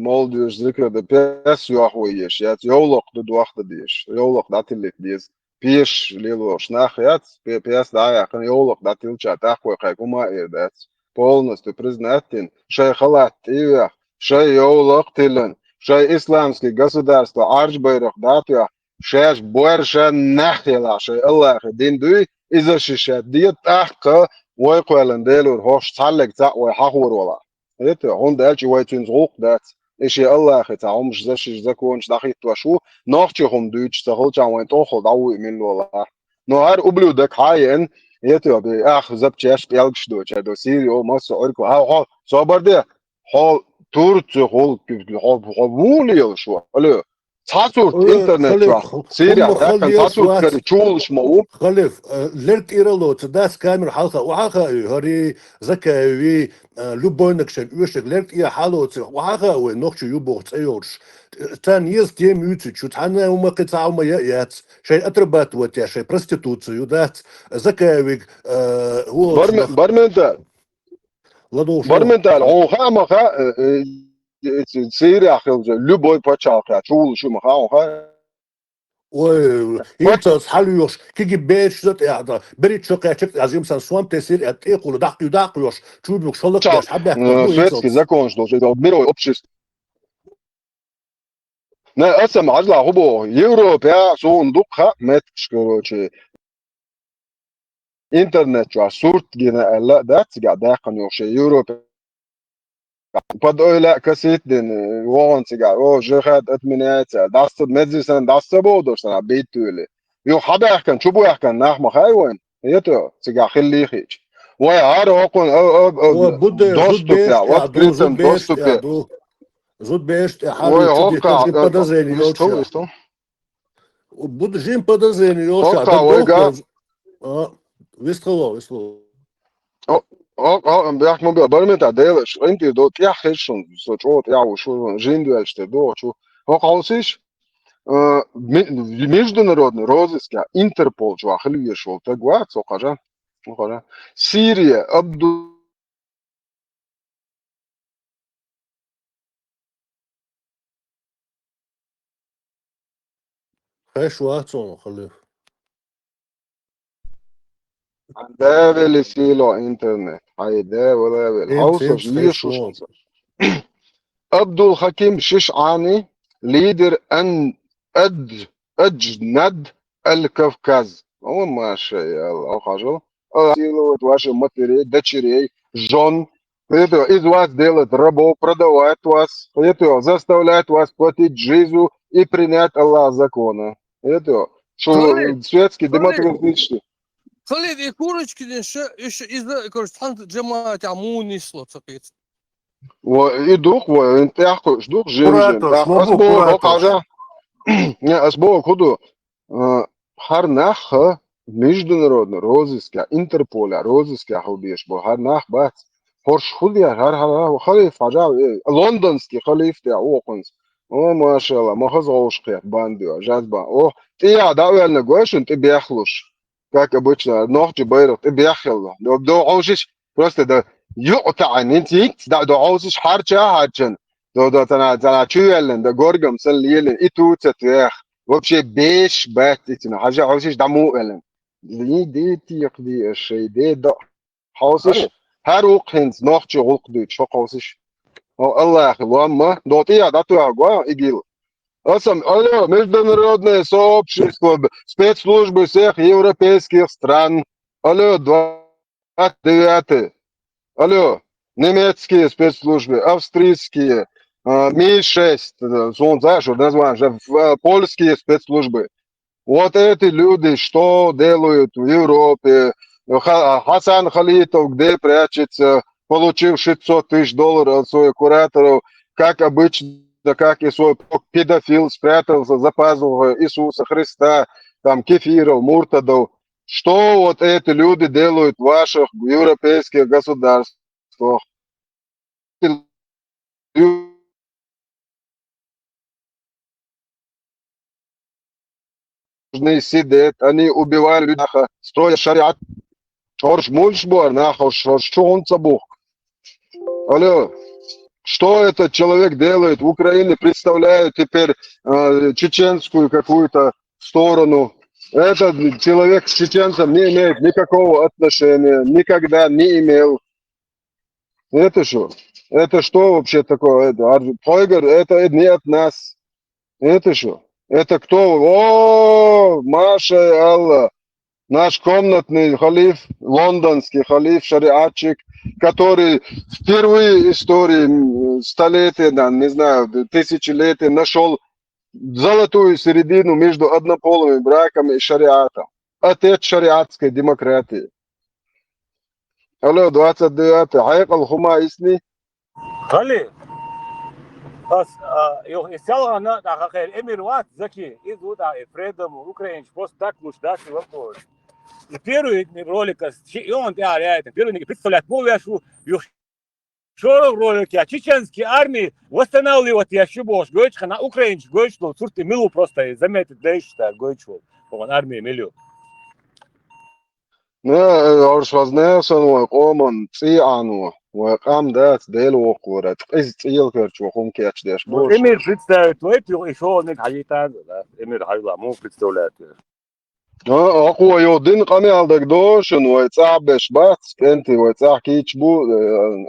молодежь zikrada pes yohweyesh yat yovloq du duaqda diyesh yovloq datillik dies piesh lielo shnachят pes da yaqin yovloq datilcha taqwa qaykuma erdat полностью признателен шей халат ия шей yovloq tilen шей исламский государство арчбайрах датя шеш больше нахтела шей Allah din du izashishat diet aqqa ويقولن ديلور هوش تعلق تاع ويحور ولا это он дальше войдет зрук дать еще Allah это мш зашиш законч дахит вашу нахче хом дүйч захолчан войн тохол дау имел вала но ар ублюдок хаен это бы ах запчаш пелгш дочь до сирио масо орко ха собарде ха турц хол вулил шо алло цацурт интернет ва сирия так цацурт чулш мау خلف لرت إيرالوت داس كامير حلقة وحقا هري زكاوي لبونكشن وشك لرت إيا حالوت وحقا ونوخش يبوغت أيورش تان يز تيم يوتي شو تحنا وما قطع وما يأيات شيء أتربات وتيا شيء برستيتوتسيو دات زكاوي هو برمنتال برمنتال هو خا سيريا خلج لبوي باتشاكا چول شو مخا وينتس حلوش كيجي بيش ذات قاعدة بريت شو قاعد عزيم سان سوام تسير اتقول داقيوش شو بك شلك باش حبك шведский закон что это мировое общество на اسم عجلة هو Европа صندوقها متش короче интернет جا صورت جنا لا ده تجا داقن يوش Европа под öyle kasitten وان تجا او جهات اتمنات داست مدرسة داست بودو سنة بيت öyle يو حدا يحكن شو بو يحكن ناح مخايوين يتو تجا خلي خيج ويا هاروكون доступе زود بيشت حالو تجي подозрение что буду жим подозрение вистрело я могу бармета делаешь انت دوت يا خشن صوت يا وشو جиндуэльште до что хоқалсиш международный розыск Интерпол жо ахли шол тагва соқажа Сирия абду خشواتهم خلف ده اللي سيلو انترنت هاي ده ولا بالحوصش يشوش عبد الحكيم شيشعاني ليدر ان اجند الكفكاز هو ما شاء الله خجل سيلو ваши матери дочерей жен это из вас делать рабов продавать вас это заставлять вас платить жизнью и принять Аллах закона это что светский демократический خلي دي كورش كده إيش إذا كورش تحنت جماعة عموني سلوت سبيت ويدوخ وانت يحكوش دوخ جيمجين أسبوع وقعجا أسبوع كدو هرناخ международный розыск Интерполя розыск худиш бо هرناخ بات هرش خودي هر خليف عجا لندنский خليف تاع اوقنس о ما شاء الله ما خزوش قيت باندو جذبا о ты داول نقوش انت بيخلوش как обычно, ночью байрах, ты бяхал. До аушиш просто да юта нинтик, да до аушиш харчен. До тана чуэлен, да горгам саллиелен, и тут цатвях. Вообще беш баттитина, хажа аушиш дамуэлен. Ди тиqdi الشيء ده حاصش هر وقت نوخش غلق شو حاصش الله يا اخي والله دوتي داتو اغوا игил алло, международное сообщество, спецслужбы всех европейских стран. Алло, 29. Алло, немецкие спецслужбы, австрийские, Ми-6, знаешь, название, польские спецслужбы. Вот эти люди что делают в Европе? Хасан Халитов где прячется, получив $600 тысяч от своих кураторов, как обычно. Да как и свой педофил спрятался за пазухой Иисуса Христа, там кефиров, муртадов. Что вот эти люди делают в ваших европейских государствах? Должны сидеть, они убивают людей, строят шариат. Шорш мульшбор, нахуй, шорш чон цабух. Алло. Что этот человек делает в Украине? Представляет теперь чеченскую какую-то сторону. Этот человек с чеченцем не имеет никакого отношения, никогда не имел. Это что? Это что вообще такое? Пойгер, это не от нас. Это что? Это кто? О, Маша Аллах. Наш комнатный халиф, лондонский халиф, шариатчик, который впервые в истории столетия, да, не знаю, тысячелетия нашел золотую середину между однополыми браками и шариатом. Отец шариатской демократии. Алло, 29. Хайкал Хумаисни. خلي بس يسال انا داخل اميروات ذكي يزود فريدم اوكرين بوست так уж дальше вопрос. И первый ролик, и он первый не представляет, мовляшу, шоров ролик, я чеченские армии восстанавливать я еще больше. Говорит, на украинч, говорит, что сурты милу просто заметит, да и считает, говорит, что он армии милю. Ne, oršvaznesan vai koman ciāno, vai kam dēts dēlokuret. Es cielkerču humkiečdieš būšu. Эмир представит, то это еще он не хajitā, да, Эмир хajlā, мог представлять. Ako jau din kamialdek došanu, vai cābeš bats, kenti, vai cākīč bū,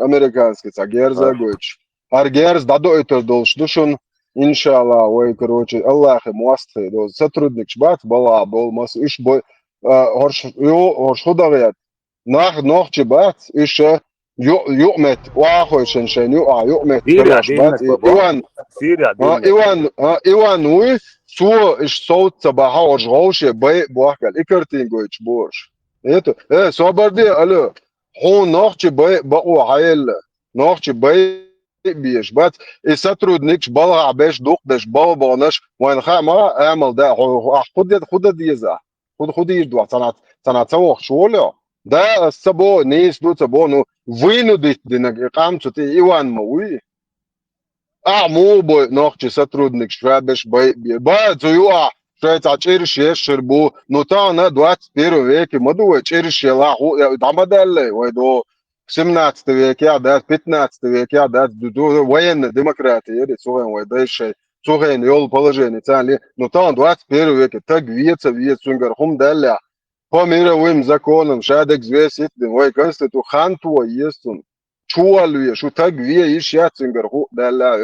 amerikānski cā gerzagoč. Ar gers dadoitar dolš dušun, inšālā, vai, karoči, Allāhi muastri, dos satrudnikš bats, balā, bol, mas, iš boj, horš hudagajat. Noch bats, iš يؤمت واخو شنشن يؤمت كريش بات إيوان وي سو إش صوت صباحا ورجوش بي بوحكال إكرتين قويش بوش إيه صبر دي ألو هون نوخش بي بقو عيل نوخش بي بيش بات إساترود نيكش بلغع بيش دوق دش بابانش وين خا ما أعمل ده خود ديزا خود يجدوا سنة سوخ شولو ده السبو نيس دو سبو نو вынудить динаграмцу ты Иван Мауи. Му бой нохчи сотрудник швабеш бай зуюа швейца череше шербу но та на 21 веке мадуе череше лаху дамаделле ой до 17 веке я да 15 веке я да до военной демократии это соен ой дальше соен йол положение цали но та 21 веке так веца сунгар хум далля по мировым законам шадек звесит ой конститу ханту естун чуалуе шу так ве иш яцингар ху далла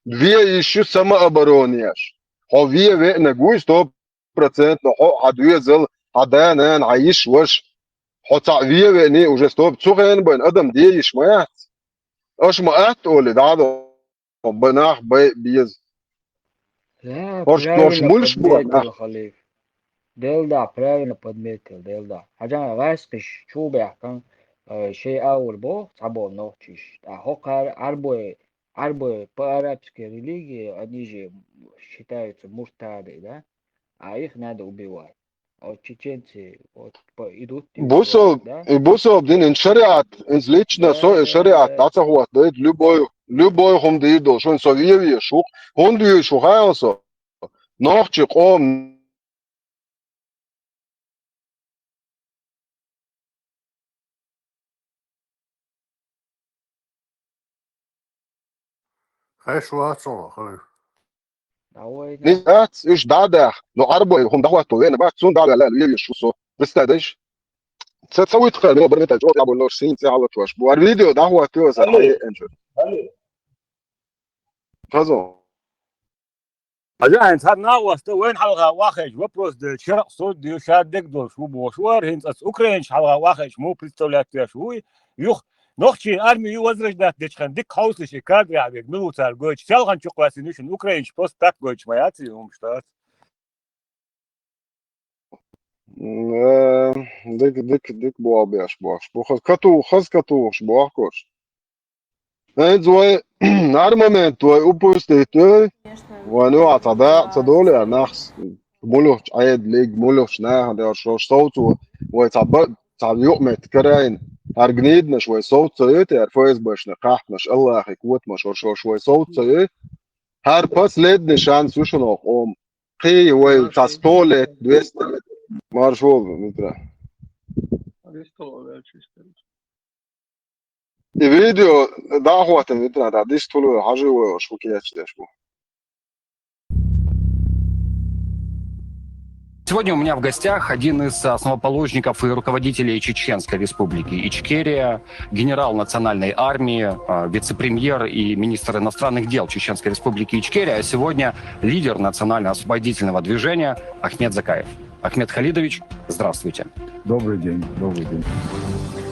две еще самообороняешь. Ховие ве нагуй 100%, хадве зел хадана عايش وش حتعويه ويني уже 100 цухен бен адам деиш маят. Аш маат оли дадо бенах бейз. Да, Ош правильно мульш подметил, Халиф. Делда, правильно подметил, Делда. Хажан васкиш чубяхкан шей аур бо сабо нохчиш. А хокар арбой по арабской религии они же считаются муртады, да? А их надо убивать. Вот чеченцы вот идут и убивают, да? Бусов дин ин шариат, ин лично шариат, таца хуат, да, любой хум дидо, шон совьевие шух, хун дию шухаосо, нохчи ком. Хешвацон, халиф. Низат, иш дадах, но арбой хум дахуат вен, бак сун дада ла лили шусо, представляешь? تسوي تخيل برمتها جو يلعبوا لور سين ساعة وتواش بو الفيديو ده هو تو زي انجر فازو أجا إنسان ناوست وين حلقة واخج وبروز ده شرق صوت ديو شادك دول شو بوشوار هنس أس أوكرانش حلقة واخج مو представлять يا شوي يخ نخشي أرمي وزرج ده دشخن ديك هاوسش كاد يعني ملوتال جوج شالغن شو قاسينش أوكرانش بوست تاك جوج ما ياتي هم شتات ديك بو ابيش باش بو خز كاتوش بو اخوش زوي armament vai upustīt vai nu atadē nāks muļošs ēdlīgi muļošs nē šo saucu vai tā juqmet karain ar gnīdnaš vai saucu ar faizbašna qahtnaš Allāhi kotmaš ar šo vai saucu har pats ledni šāns ušanok qī vai tā 100 let 200 let maršol mitra Видео да хватит интернет, а дис тулу хаживаю шукиячдешку. Сегодня у меня в гостях один из основоположников и руководителей Чеченской республики Ичкерия, генерал национальной армии, вице-премьер и министр иностранных дел Чеченской республики Ичкерия, а сегодня лидер национально-освободительного движения Ахмед Закаев. Ахмед Халидович, здравствуйте. Добрый день, добрый день.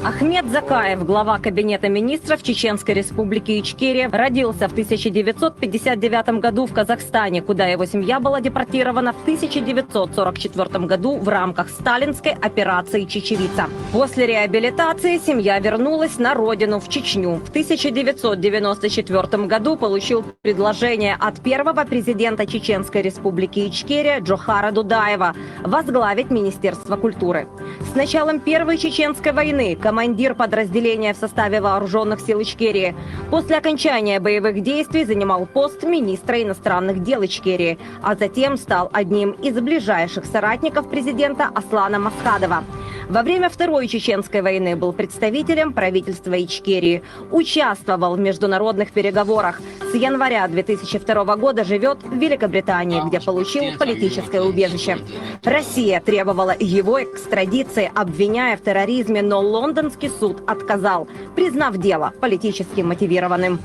Ахмед Закаев, глава Кабинета министров Чеченской республики Ичкерия, родился в 1959 году в Казахстане, куда его семья была депортирована в 1944 году в рамках сталинской операции «Чечевица». После реабилитации семья вернулась на родину, в Чечню. В 1994 году получил предложение от первого президента Чеченской республики Ичкерия Джохара Дудаева возглавить Министерство культуры. С началом Первой Чеченской войны командир подразделения в составе вооруженных сил Ичкерии. После окончания боевых действий занимал пост министра иностранных дел Ичкерии, а затем стал одним из ближайших соратников президента Аслана Масхадова. Во время Второй Чеченской войны был представителем правительства Ичкерии, участвовал в международных переговорах. С января 2002 года живет в Великобритании, где получил политическое убежище. Россия требовала его экстрадиции, обвиняя в терроризме, но лондонский суд отказал, признав дело политически мотивированным.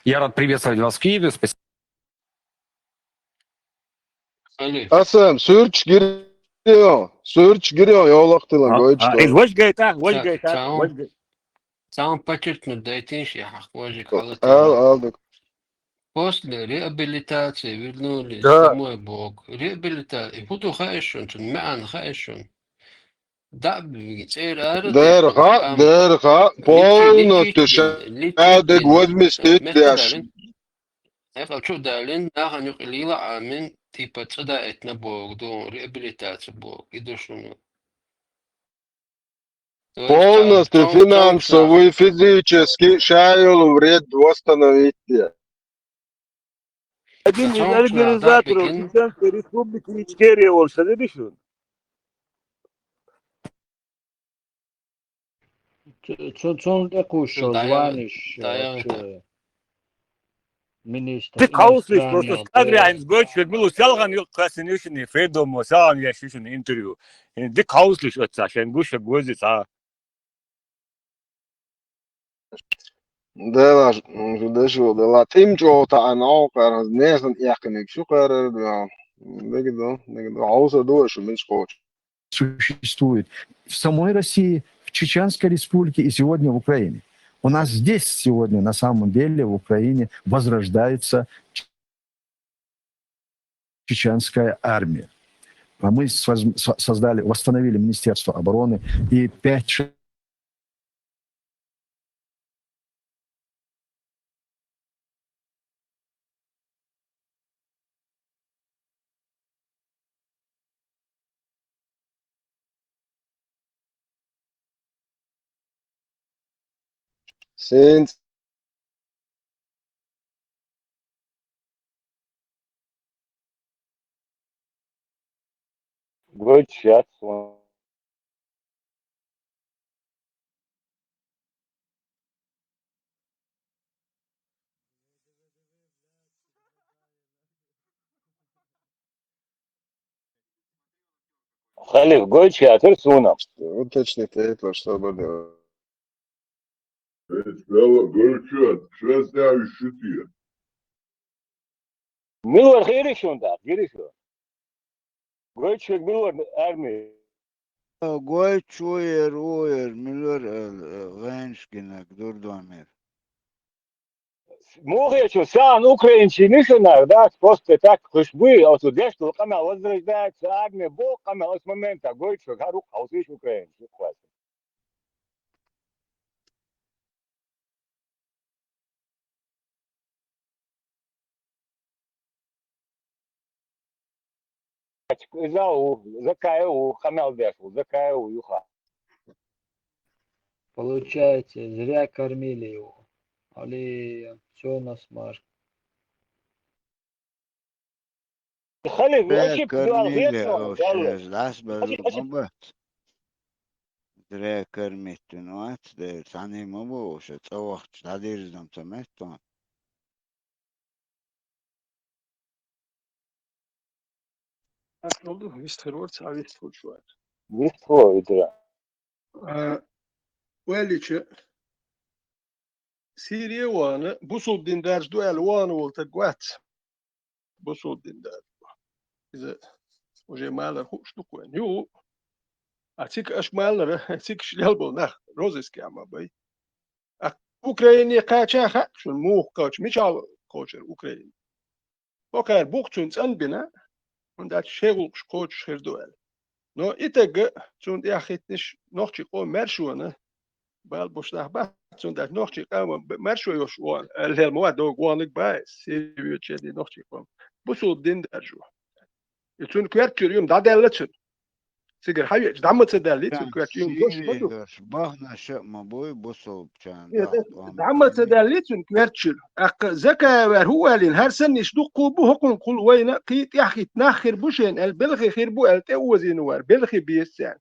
Я рад приветствовать вас в Киеве. Спасибо. Асам, сürç giriyor, yollaqtılan goyçtu. Вось гайта. Сам пакетно дайтинши хахважик Aldık. После реабилитации вернулись Да. домой Бог. Реабилитация. Буду хайшун, мән хайшун. Да, Derha, полностью шадык возместит дяш. Ехал что далин, наханюк лила амин, типа цада этна Бог, до реабилитация Бог, и душуну. Полностью финансово и физически шайл вред восстановить. Один из организаторов Чеченской республики Ичкерия olsa ne düşün? Çon ekuşo звонишь министр Ты кауслиш просто иностранных скагри дел. айнс гойчвет милу сялган yok kasınışını Fredomo sağan yaşışını interview. Yani ди кауслиш отца, шен гуша гозит а. Dela, şu dela timco ta anaqar, nesan yakınık şu karar ya. Ne gidiyor, außer du şu min skoç. Существует в самой России, в Чеченской республике и сегодня в Украине. У нас здесь сегодня, на самом деле, в Украине возрождается чеченская армия. А мы создали, восстановили Министерство обороны и 5-6 Sen Гойчат. Халиф гойчат, сунам. уточнит это, чтобы делать. Milor girişunda, girişo. Gойчвет milor armi. Goy çuyer uyer milor gençkinek durdomir. Мухачу сам украинчи нишунар, да, просто так хушбы, а тут дешто, кама возрождается армия, Бог, кама с момента гойчвет, гарук, а услышь украинчи. Закаю, хамел дешто, закаю, юха. Получается, зря кормили его. Али все на смарку. Халиф, вообще Kормili ветно, o şey, las böyle bomba. دريكر ميتنوات دير تعني مبوش تصوخ تعدير زم تمتون oldu. Вестфорд, а Вестфорд şu an. Вестфойдра. Welliçe Suriye wanı Busul dindar duel wanı olta gwat. Busul dindar. İze oje maler hoştu kuen. Yo açık aş maler açık şlelbol nah rozeski ama bay. Ukrayna kaça ha şu muh kaç miçal koçer Ukrayna. Bakar buktun anbina und dat şegul koç herduel. No itege sunt yaxitnish nochchi qo mershuna bal boshlah ba sunt dat nochchi qama mershu yoshwan el moad do gwanlik ba seviye chedi nochchi qom bu su din derju itun kwerturium da delletun sigar hayy damat delletun kwerturium bosh bosh سيريدوش بهنا شق مبوي بوصل بشان damat delletun kwertur ak zaka ver huwa lin her sen ishduqu bu hukun qul wayna qit yaxit nakhir bushen el belghi khir bu el tawzin war belghi bisan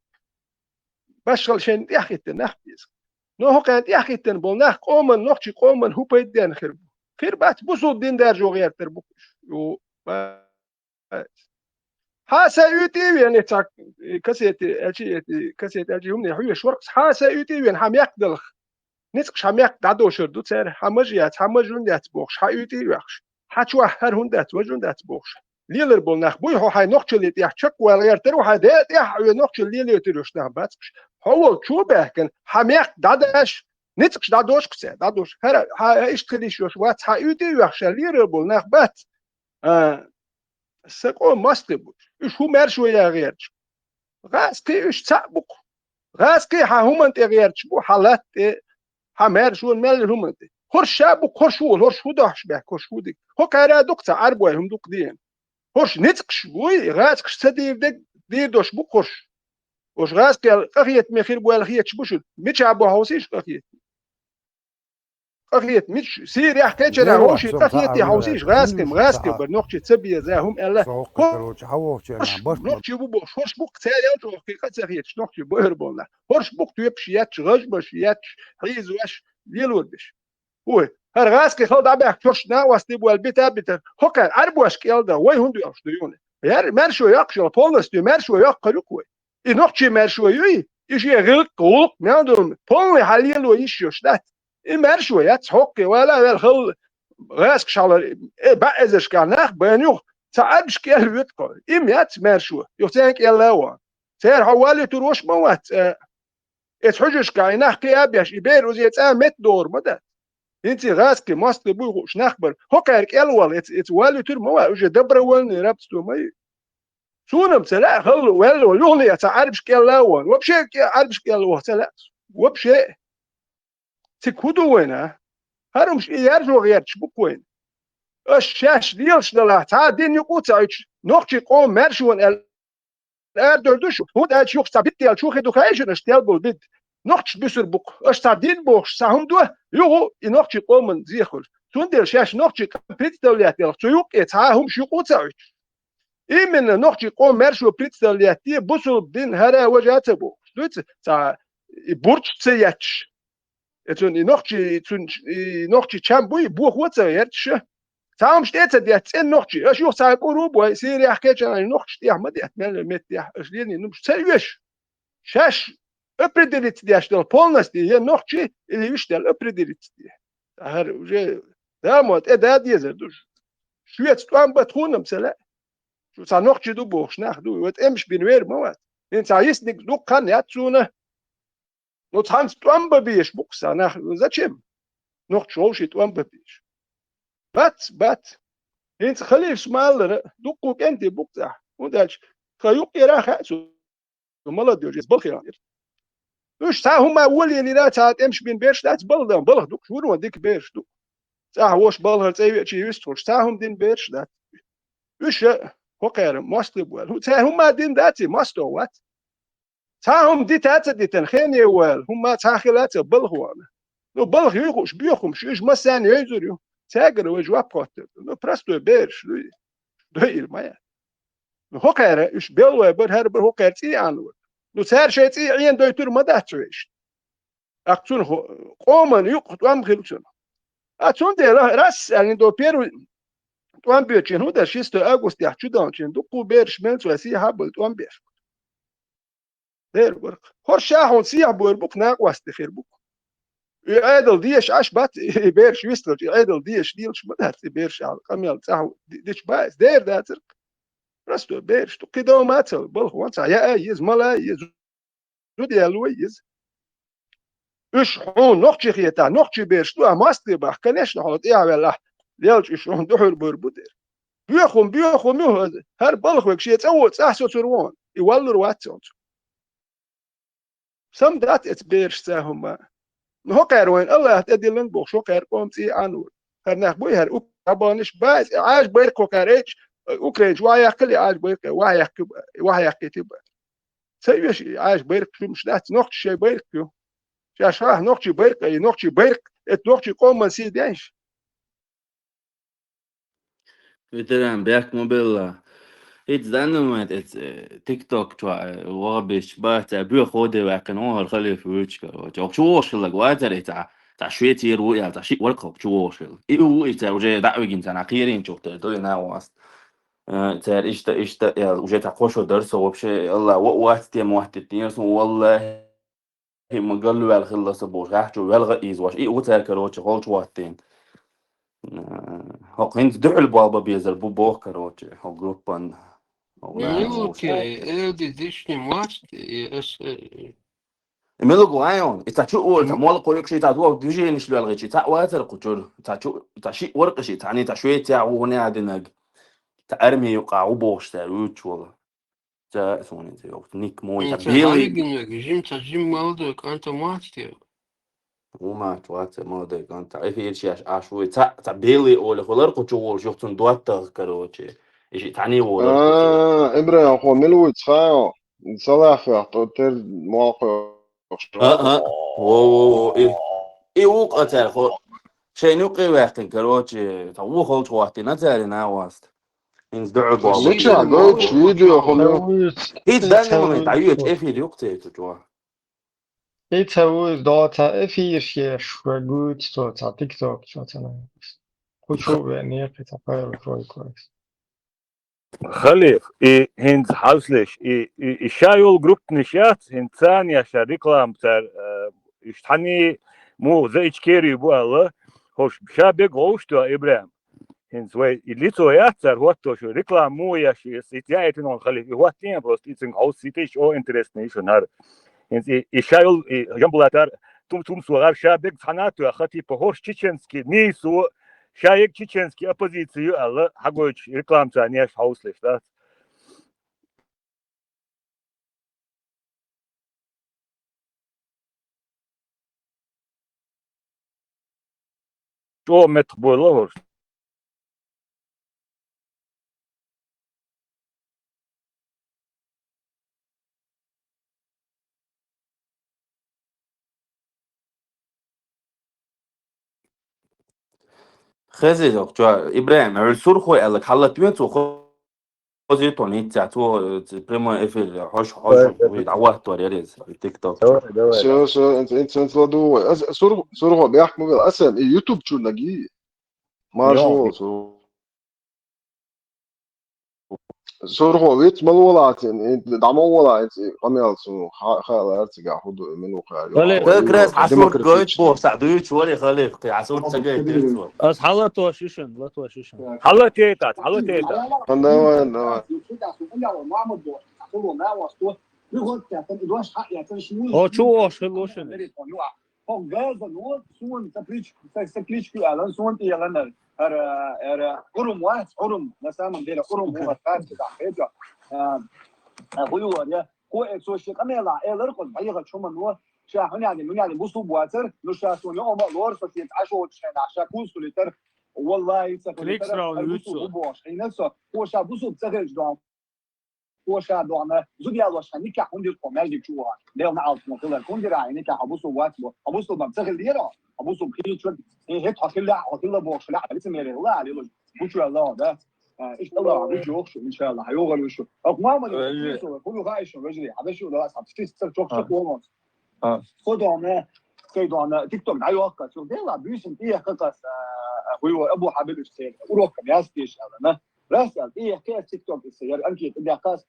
بشغل شن يحكيتن نحبيس نو هو كانت يحكيتن بولناخ قومن نوخشي قومن هو بيدين خير بات بوصو دين دار جو غير تربوكش يو حاسا يوتي يعني تاك كسيتي كسيتي هم نحوي شوركس حاسا يوتي يعني حم يقدلخ نسقش حم يقدعدو شردو تسير حمجيات حمجون دات بوخش حيوتي يوخش حتشوا هر هندات وجون دات بوخش ليلر بولناخ بوي هو حي نوخش اللي تيحشك ولا غير ترو حي ديت يح نوخش اللي يتروش نح باتش هو شو بحكن حميق دادش نتقش دادوش كسي دادوش هر ايش تليش يوش وات حيوتي يوخش ليلر بولناخ بات سقو ماستبوش ايش هو مرشو يا غيرش غاسكي ايش تعبق غاسكي هم انت غيرش بو حالات حمرشو المال هم انت هرش شابق هرش هو داش بك هرش هو ديك هو كارا دكتا عربوي هم دوك دين هرش نتقش بوي غاسكش تدير دير دوش بو هرش وش غاسكي قخيت مخير بو الخيت شبوش مش عبو هوسيش قخيت قخيت مش سير يحكي جرا هوشي قخيت هوسيش غاسكي برنوخشي تسبيه زاهم الا نوخشي بو بوش هرش بوك تالي او حقيقه تخيت نوخشي بو هربولا هرش بوك تيبشيات غجبشيات حيز واش ليلودش هو هر غاسكي خلد عبا كرش نا واستي بو البيت ابيت هوكا عربوش كيلدا وي هندو يشديونه يار مرشو يقشل بولس دي مرشو يقلوكوي نوخشي مرشو يي يجي غلق قوق نادم بول حليلو يشوش دات مرشو يتحقي ولا الخل غاسك شال بعزش كانخ بنيو تعبش كيل ويتقل يات مرشو يوتانك يلاوا سير حوالي تروش موات اتحجش كاينخ كي ابيش يبيرو زي مت دور مدى انت غاسكي ماست بوغوش نخبر هوكارك الوال اتوالي تر موا وجه دبر ولني رابستو مي سونم سلا خل ولو لوني تعرفش كلاوان وبشي عرفش كلاوه سلا وبشي تكودو وينه هرمش يرجو غير تشبك وين الشاش ديالش دلا تا دين يقوتايش نوختي قوم مرشون اردردوش هو دا شوخ ثابت ديال شوخ دو خايش نشتيل بول نوختش بسر بوك اش تا دين بوخش ساهم دو يو نوختي قوم زيخل تون ديال شاش نوختي بيت دولات ديال تيوق اتاهم شي قوتايش إيمن نوختي قوم مرشو بيت دولات دي بوسل دين هرا وجاته بو دوت تا بورش تسياتش اتون نوختي تشامبوي بوخ وتسياتش تام شتيت ديت نوختي اش يوخ سايقورو بو سيري حكيت انا نوختي دي احمد يحمل مت دي اش ليني نمش سيريش شاش ابريديت دي اشتل بولنس دي نوختي اللي يشتل ابريديت دي هر وجه داموت ادا ديزر دوش شويه تطعم بتخونم سلا شو صار نوختي دو بوخ ناخ دو وت امش بنوير موات انت عايز نك دو كان ياتسونه نو تانس طعم بيش بوكسا ناخ زاتشم نوخت شوشي طعم بيش بات انت خليف سمال دوكو انت بوكسا وداش خيوق يراخ مالا ديوجيس بالخير وش تا هما اول اللي لا تا امش بين بيرش لا تبلدم بلغ دوك شو نو ديك بيرش دو تا واش بالها تاي شي يستوش تا هم دين بيرش دات وش هو قير ماستو هو تا هما دين داتي ماستو وات تا هم دي تاتا دي تنخيني وال هما تا خلات بلغوانا نو بلغ يخوش بيخم شيش مسان يزوريو تاجر وجوا بوتر نو براستو بيرش دويل مايا نو هو قير اش بيلو بر هر بر هو قير تي انو نسهر شيء عين دويتور ما داتشويش أقصون قوما يقط أم خلصنا أتون ده راس يعني دو بيرو توان بيرشين هو ده شيستو أغسطس يحشو دانشين دو كو بيرش ملت وسي هابل توان بير دير برق هرشاهون سيح بور بوك ناق واستخير بوك يعادل ديش عش بات بيرش ويستر يعادل ديش ديلش بدات بيرش على قميل تاعو ديش بايس دير داتر رستو بيرش تو كده ما تسوي بلخ وانسا يا ايز ملا ايز زودي الويز ايش حون نوختي خيتا نوختي بيرش تو ماستي باخ كناش نحط ايه ولا ليلش ايش حون دحور بوربودير بيخم يهز هر بلخ وك شي تصوت احسو تروان يولر واتسون سم دات ات بيرش ساهم هو قيروين الله تدي لن بوخ شو قير قومتي انور هر نخ بوي هر ابانش باز عاش بيركو كاريج اوكرينج وايا كلي عاش بيرك وايا كتب سيبش عاش بيرك شو مش دات نوختي شي بيرك شاش راه نوختي بيرك اي نوختي بيرك ات نوختي قوم من سي دانش Veteran Berk Mobile. It's dynamite. It's TikTok. وابش بات أبوه خده وكانوا هالخلي في وجهك. شو وصل لك واتر تاع شوية يروي يعني تاع شيء ورقة شو وصل. هو إنت وجه دعوة جنت أنا أخيرين شفت تقول أنا واست. تار إيش يا وجه تاع خوش درس وبشي الله وقت تيم وقت التنين والله هم قالوا على خلص بوش راحوا والغ إيز هو تار كروتش خالص وقتين. هو كنت دعل بابا بيزر بوبوه كروتش هو جروبان. Milky ديشني ماست ملقو عيون إنت شو مال قولك شيء تعدوا بيجي نشلو على شيء تاع واتر قتور تاع شيء ورق شيء تعني تاع شوية تاع وهنا عندنا تأرمي يقع وبوش تاع روتش والله تاع ثوني تاع نيك موي تاع انت هاي بيلي جيم مالدك انت ماستي وما توات ما ده كان تعرف ايش شيء عشوي تاع بيلي ولا خلر قتور شفتون دوات كروتش إيش تعني ولا قتور إبراهيم خو ملوي تخايو صلاح في أخطوتر موقع هو إيه وقع تاع خو شيء نوقي وقت كروتش تاع خلص وقت نتاري ناواست إنز دعوا بابا ليش عقولش فيديو خميو هيت داني من تعيوت إيه في اليوقتي تجوا Itaú data F4 gut data TikTok مثلا خوشو يعني قطع كويس خليف هنز حاوسلش شايول جروب نشات هنسان يا ريكلام تاع اشتحني مو زي اشكيري بو الله هوش شابك هوش تو ابراهيم هنز وي الليتو ياتر هو تو شو ريكلام مو يا شي سيتيات نون خليف هو تين بروست اتسن هاوس سيتيش او انترست نيشن هذا هنز شايول جنبلاتر توم سوغار شابك حناتو خطي بهوش تشينسكي نيسو شايك تشينسكي оппозицию الله حقوش ريكلام تاع نيش حاوسلش ده شو متقبلوش خزي دوك جوا إبراهيم عرسور خوي قالك حلت بيت وخو خزي توني تاعتو بريمو إفل حوش ويدعوه توريريز تيك توك جوا سو انت لدو سور هو بيحكموا بالأسم يوتيوب شو نجي ما شو سور هو ويت ملولات يعني دعموا ولا انت قميل سو خال ارتجع هدو منو خال كراس حسود جويت بو سعدويت شوالي خليق حسود سجاي تيرتو أص حلت وشيشن حلت تيتات انا وين هو شو وشن إيش الله عم يجي يخشوا إن شاء الله هيوغلوا شو ما يجوا كله غايش رجلي هذا شو ده صار تستر شوك شوك ونص خدوا أنا كيدوا أنا تيك توك دعيوا أكتر شو ده لا بيسم إيه قصص هو أبو حبيب السير وروح بياستيش أنا راسل إيه كيف تيك توك السير أنكي تدي قص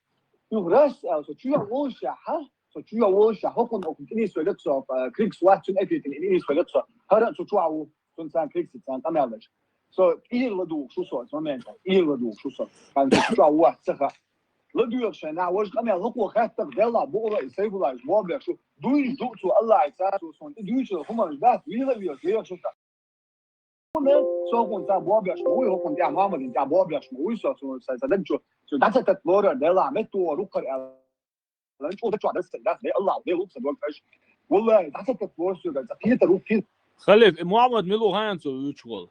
شو راسل شو وش ها شو وش هكون أو كنتني سولت صف كريكس واحد شن أكيد إني سولت صف هذا شو عو شن سان كريكس سان أمالش so إيرلدو شو صوت momento إيرلدو شو صوت كان شو واحد سخا لدو يشان نعوج أمال هو خاطر دلا بقوله يسيبلاش بوابل شو دويش دوتو الله يساعد وصون دويش هم مش بس ويلا شو سو كنت بوابل شو هو كنت يا ماما انت بوابل شو هو سو سادن شو ده تطور دلا متو ركر لانش وده شو عدس ده الله ده لوكس دول فاش والله ده تطور شو ده كده تروح كده خلف محمد ميلو هانسو يشغل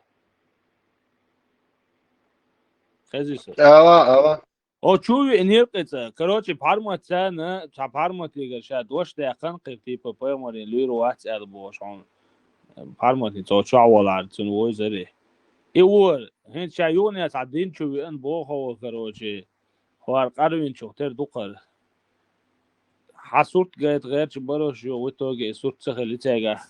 خزيسه اه او چوي انيرقصه كروچي فارماتسانا فارماتيغا شاد وش دقن قيتي بابايموري ليرو واتس البوشون فارماتي تو شاولار تن وزري ايور هن شايوني تعدين چوي ان بو هو كروچي خوار قروين چوتر دوقر حسورت گيت غير چبروش يو وتوگي سورت سخلي تاگا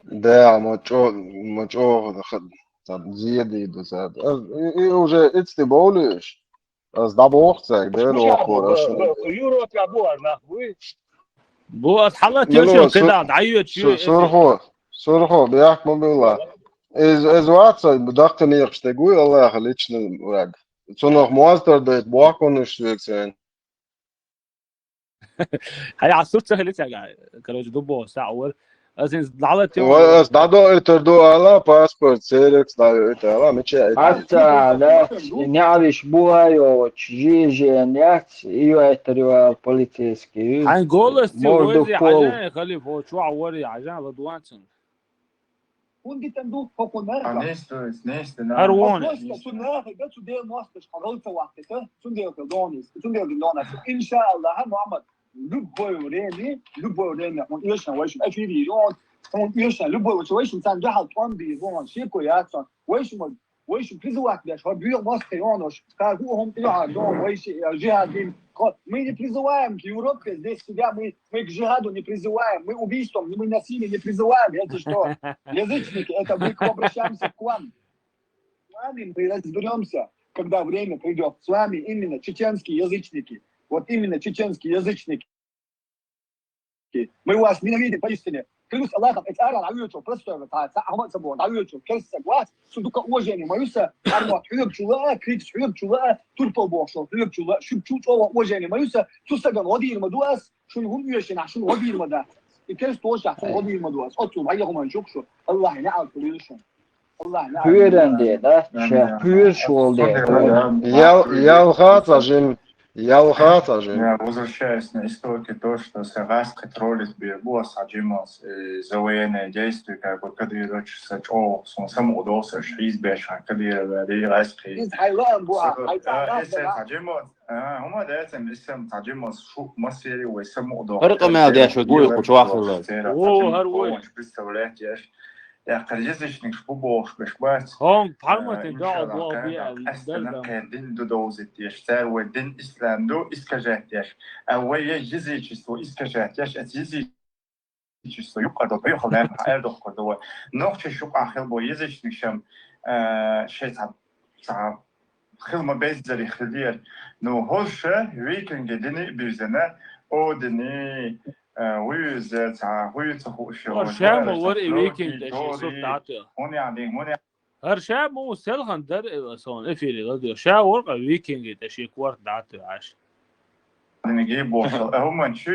ده مچو دخل زيادة دوسات уже эти болишь да бог цег ده لو خورش يورو تلعبوها ناخوي بو حلت يوش كده دعيو تشوي سرخو بيحكموا بالله из ватса بدقني يقشتقوي الله يخليش نراق so noch Monster ده بواكون شويكسين هاي عصورت سخلي تاگا كروچ دوبو ساور Assim, da do do ala passport serex da ela meçe حتى لا نعرف بوها يو تجيجي نيات يو اتريو البوليتيسكي هنقول استوزي عشان خلي فوق شو عوري عشان لدوانسن وندي تندوق فوق النار هروان بس دي ماستش حغلت وقتها سندي دونيس ان شاء الله محمد لبوريني on eerst en wees even die on eerst en wees zijn جهل طن بي وان شيكو ياتسون wees please واحد شو بيو ماستيونوش كاغوهم تلعب دون wees جهادين мы не призываем к Европе здесь себя мы к джихаду не призываем мы убийством мы насилием не призываем это что язычники это мы обращаемся к вам с вами мы разберемся когда время придет с вами именно чеченские язычники вот именно чеченские язычники. Мы вас ненавидим поистине. Клянусь Аллахом, эти ара нравятся, просто Ахмад Сабо, нравятся, келса глаз, судука уважение, моюся, армат, хюлюб чула, крикс, хюлюб чула, турпо бошо, хюлюб чула, шуб чула, уважение, моюся, сусаган, води ирмадуас, шун гум юшин, шун води ирмада. И келс тоже, шун води ирмадуас. Отцу, вайяхум аншукшу, Аллах не алкулишун. Püren da, pür şol Ялхата же. Я возвращаюсь на истоки то, что Сагаска троллит Бирбос, Аджимос, за военные действия, как вот когда Сачо, сам удался, избежать, когда Райски. Аджимос, هم دايما اسم Аджимос شو مصيري واسم удался. رقم هذا يا شو يقول وشو آخر اوه هروي. مش представлять я. Я قريزشنك شو بوش بشبات. هم فارماتين دا بو بي أستنا كدين دو دوزت يشتر ودين إسلام دو إسكاجات يش أويا جزء جسوا إسكاجات يش أتجزء جسوا يقدر بيخلهم أردو قدوا نقطة شو آخر بو يزشنك شم شيء صعب خدمة بيزري خدير نو هوشة ويكن جدني بيزنا أو دني ويزة ويتخو شو هرشام ورقي ويكند شيء صوت عطية هوني عليك هرشام هو سلخن در اصلا افيري غادي شا ورقة ويكند شيء كوارت عطية عاش نجيب وصل هم شو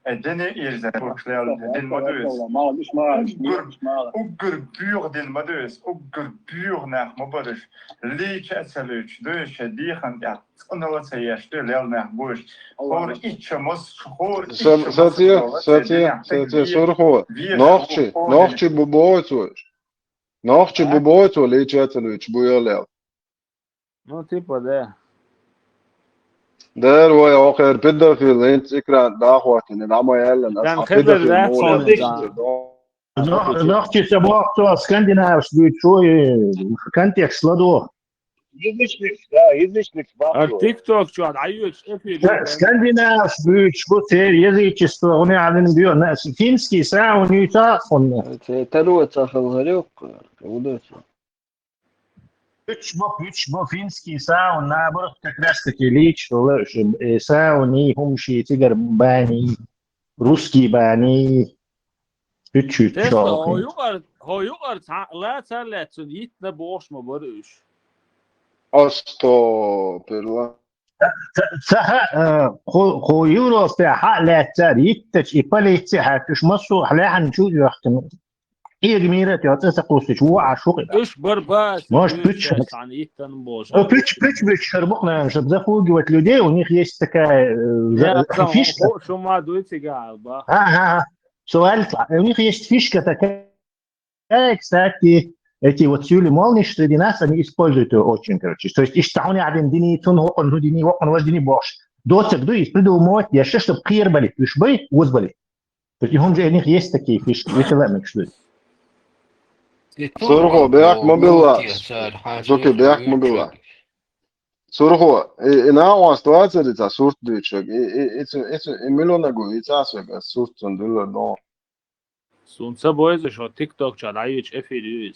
الدنيا يرزق وكلال الدين مدرس أجر بيور دين مدرس أجر بيور نخ مبارش ليك أسألش دوش ديخن يا أنا لا سياش ده ليل نخبوش خور إيش مس خور ساتي سرخو ناخچی ببوتو ليك أسألش بويا ليل no tipo ده ده هو آخر بده في الانت إكران داخوات إن العمو يلا كان خبر ده نحكي سباق تو اسكندنافس بيت شوي كونتكست لدو язычник تيك توك شو عيوش افيد Skandinav budskapet язычество, он один бьет на финский саунд и тафон. تروت أخذ هلوك ودوتي. Üç bu finski саунд, наоборот, как раз таки лич, саунд, хумши, тигр, бани, русский бани. Üç تسلا çok. هو يقر لا تسلا يتنا بوش ما برش Astagfirullah. خو يورو في حالة يتش إباليتي حتش مصو حلاحن شو يحتم إيه جميلة يعطيك قوسش هو عشوق ايش برباس ماش بيتش عن يتنا بوش بيتش هربقنا مش بزخو جوات لودي ونيخ يستكا فيش شو ما دويتي قاعد با ها سؤال ونيخ يست фишка такая, кстати, эти вот сюли молнии, что среди нас, они используют ее очень, короче. То есть, иштауни один дини, тун хокон, ху дини, хокон, ваш дини бош. Доцек, ду, из придумывать, я ще, чтобы кир были, вишбы, узбали. То есть, им же у них есть такие фишки, вы телемик, что ли. Сурго, бяк мобила. Зоки, бяк мобила. Сурго, ина у ситуация, это сурт дичок. Это миллионагу, это асвега, сурт сондула, но. سونسا بويز شو تيك توك شو عيوش افيد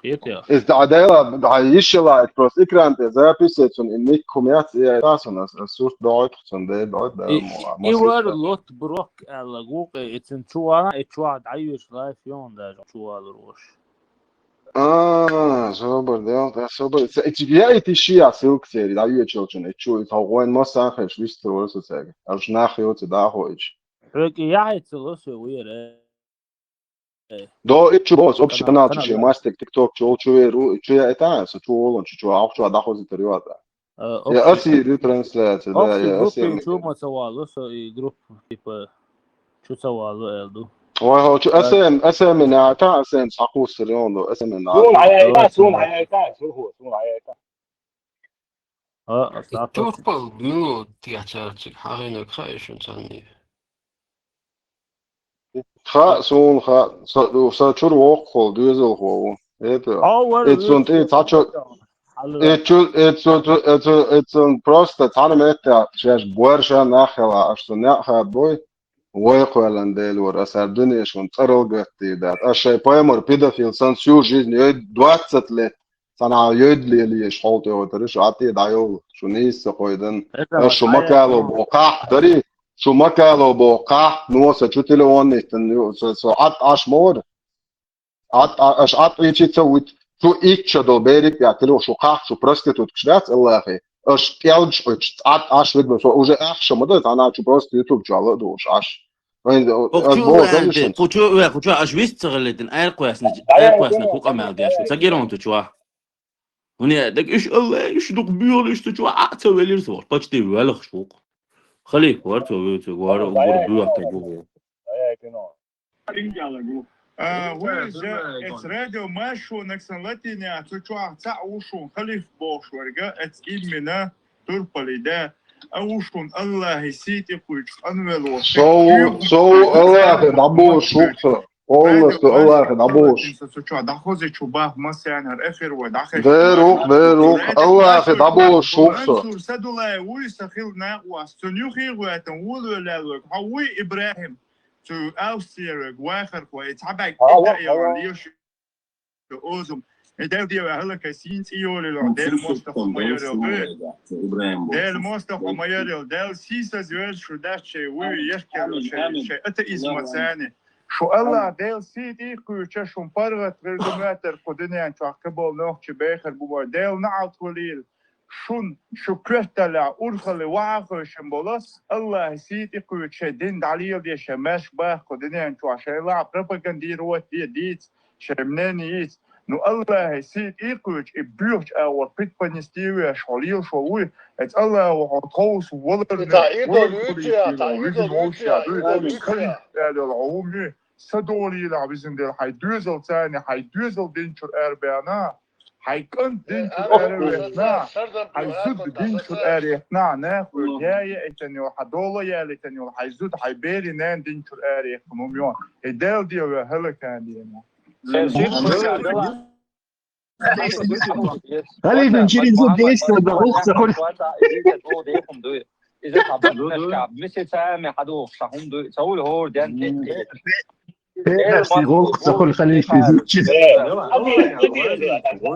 يتيا Izdevība izšķirāt, protams, ekrānā записывать un nik коммерция tās un сурт deutlich un deutlich. إيوار لوت بروك على جوق اتنشوانا اتشواد عيوش لايف يوم ده شواد روش Super, jā, super. Ja ir šī silksēri, da iečilčana, ču, tā goin masākais, viss tur uzsacēga. Ar šnāhjot, dāhojič. رك يعي تلوسي وير Do ir ču bos, opši kanāl, ču šie mastek, TikTok, ču ja tā, ču olon, ču augšā dāhozit ar jotā. Ja, asi ir translēts, da, ja, asi ir. شو ما سوالو سو جروب تيبا شو سوالو الدو Wow, SM نعتا SM ساقوس اليوم SM سون نعتا. حياتا سون حياتا سون حياتا Turpal bilo tiecāts, harina kraišana sanī. خا سون خا ساتشور وقل دوزل هو. It's on it's actually it's on просто tanımette şey borşa nahla aştu nahla boy ويقول ديلور أسردني شون ترى قتي ده أشياء بايمر بيدافيل سانسيو جيزني يد 20 لت صنع يدلي لي شحوطي وتريش عطي دايو شو نيس قويدن شو ما كانوا بوقع دري شو ما كانوا بوقع نوصل شو تلواني تنيو سو عط مور عط إيش تسوي شو إيش دو بيرك يعتلو شو قاح شو برستيتوت كشرات الله أخي أش تيالج عط ود سو وجه أخش مدة أنا شو برستيتوت جالو دوش عش خوچو اشويست تغلدن اير قواسنا خوق امال دياشو تاگيرون تشوا هني دك ايش الله ايش دوق بيول ايش تشوا اتولير سو باچتي ولا خوق خلي ورتو وار بيو تاگو it's radio mashu naksanlatini atchua ta ushun khalif bosh warga it's imina turpalida أوشون الله يسيت يقول أنوال سو الله دابو شوكسا الله الله دابوش دخوزي شباه مثلا الآخر ودخل بيروق الله دابو شوكسا سدولا ويسخيل ناقوا سنيوخي وتنول ولا هوي إبراهيم تو أوسير واخر ويتعبك إنت يا وليش أوزم ده دي هلا كاسين تيول ده مصطفى مايرل ده مصطفى مايرل ده سيسا زوال شو ده شيء ويشكل شيء أنت اسمه ثاني شو الله ده سيدي كويتش شو مبرغت غير قدني أنت عقبال نوخش بآخر بوار ده نعط قليل شو كرتلا أرخل واقع شمبولس الله سيدي كويتش دين دليل دي شماش باه قدني أنت عشان لا بروباغاندي روت دي شمناني Ну Allah сид икуч и бюрч аур предпонестивия шалил шоуи эт Allah он тоус волер та идолюция العومي سدولي لا بزن دل هاي دوزل ثاني هاي دوزل دينشر اربانا هاي كنت دينشر اربانا هاي زود دينشر اربانا ناخذ جاي اتنيو حدولا يا لتنيو هاي زود هاي بيري نان دينشر اربانا الدال دي هلا كان دي خلينا نشيل زود ديش وضغوط سهول إذا تعبنا الشعب مثل سامي حدوخ شحوم دو سهول هور دان نفسي غوق سهول خلينا في زود شيء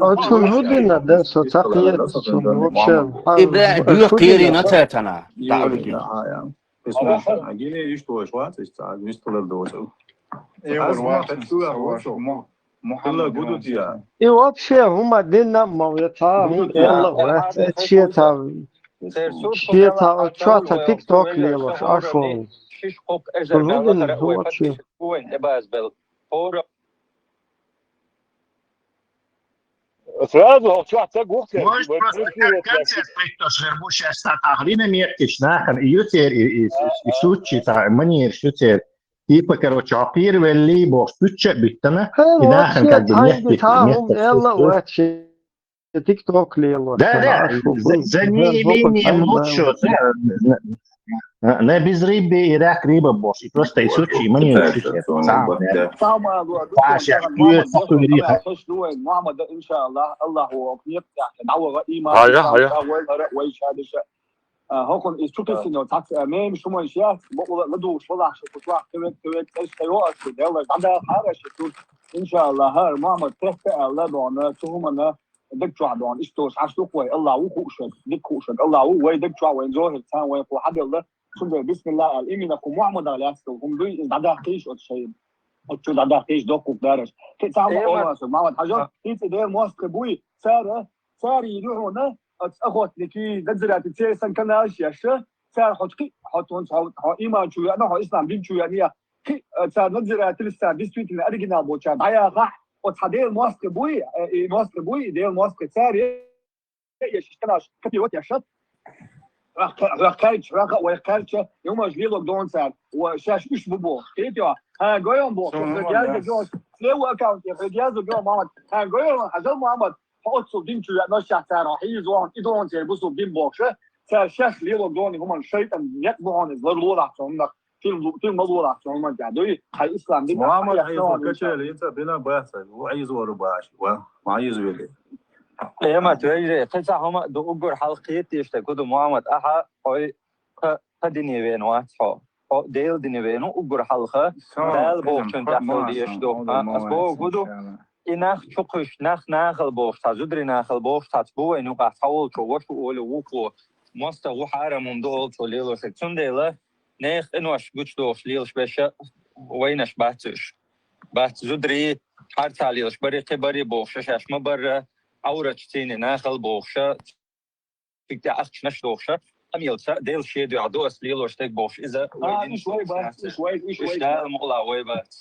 Açıl hudina da sotakiyet вообще. إبداع بيوخ كيري نتاتنا تعبدين И вообще هما دينا مويتها يلا تشيتها شيتها تشاتا تيك توك ليلوش اشون شيش قوك أجر بالغر هو فتش وين إباز بال هور Сразу شو وقت Может, просто концерт притош вербуш статахлина мертиш нахер ютер и сучи та манер шутер типа короче апир велли бос bütçe bittana и нахер как бы мертиш يلا واتش تيك توك ليلوش да за неимением лучше не без рыбы и рак рыба бос и просто и сучи манер шутер Паша كل تقول ريحه محمد إن شاء الله الله هو يفتح دعوة إيمان هاكون استوكس إنه تاكس أمام شو ما يشاف بقول لدوش ولا شو كتوع كويت إيش تيوقف يلا عندها حاجة شو إن شاء الله هار محمد تحت الله دعنا تومنا دكتور دعنا إستوس عشتو قوي الله وخوشك دكوشك الله هو دكتور وين زوج الثاني وين فو حد الله شو بسم الله الإيمانكم محمد على أسلو هم دوي عندها قيش أو شيء أتشو عندها قيش دوكو دارش كتعمل أول محمد حاجة إنت ده ماسك بوي سار يروحنا أخوات لكي نزلت تسيسن كنا أشياء سار حطون إيمان شو أنا هو إسلام دين شو يعني سار نزلت لسه بيستويت الأرجنا بوشان هيا راح وتحدي الماسك بوي ده الماسك سار يش كناش كتير وقت يشط راكارتش يوم جليلو دون سار وشاش مش ببو كيتوا ها جويون بو رجال جوز لو أكاونت رجال جو محمد ها جويون حزم محمد حطوا دين شو يعني شاش سار حيز وان إدون سير بسوا دين بوشة سار شاش ليلو دوني هم الشيطان يتبعون زلوا لحظهم في الموضوع لحظهم ما جادوي هاي إسلام دين محمد حيز كتير أنت بنا بس وعايز ورباش وما عايز ويلي ما تواجه تسعهم دو أجر حلقيت يشتكوا محمد أحد هاي قدني بين واحد ديل دني بينه أجر حلقة دال بوشن تحول يشتو أسبوع قدو إنخ شقش نخ البوش تزدري نخ البوش تتبو إنه قاعد حول شو وشو أول وقو مستوى حرم من دول شو ليلو سكتون ديله نخ إنه أش قش دوش ليلش بشه وينش باتش بات زدري حرت عليلش بري بوش شش ما بره أورج تيني نخ البوش فيك أخش نش دوش أميلسا ديل شيء دو عدوس ليلو شتك بوش إذا شوي بات شوي ده المقلع وي بات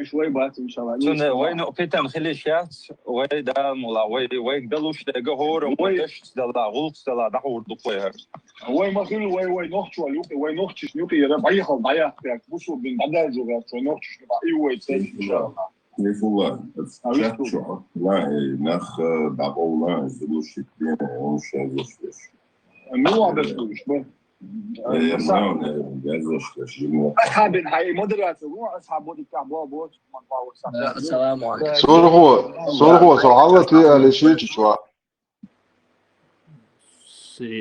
شوي بات إن شاء الله سنة وين قتام خليشات وين ده المقلع وي دلوش ده جهور ويش دلا غلط دلا دحور دقيقة وين ما خلي وي نوخش وي نوخش نيوكي يربعي خل ضيع فيك بوسو بين بعدها جوات وي نوخش نبعي وي تاني إن شاء الله نفولا تشاتشو لا نخ دابولا زلوش كبير ونش زوش مو عم بسويش أصحاب هاي مودرات مو أصحاب مودي كعبوا بوت السلام عليكم سورغو صحابة لي شيء شو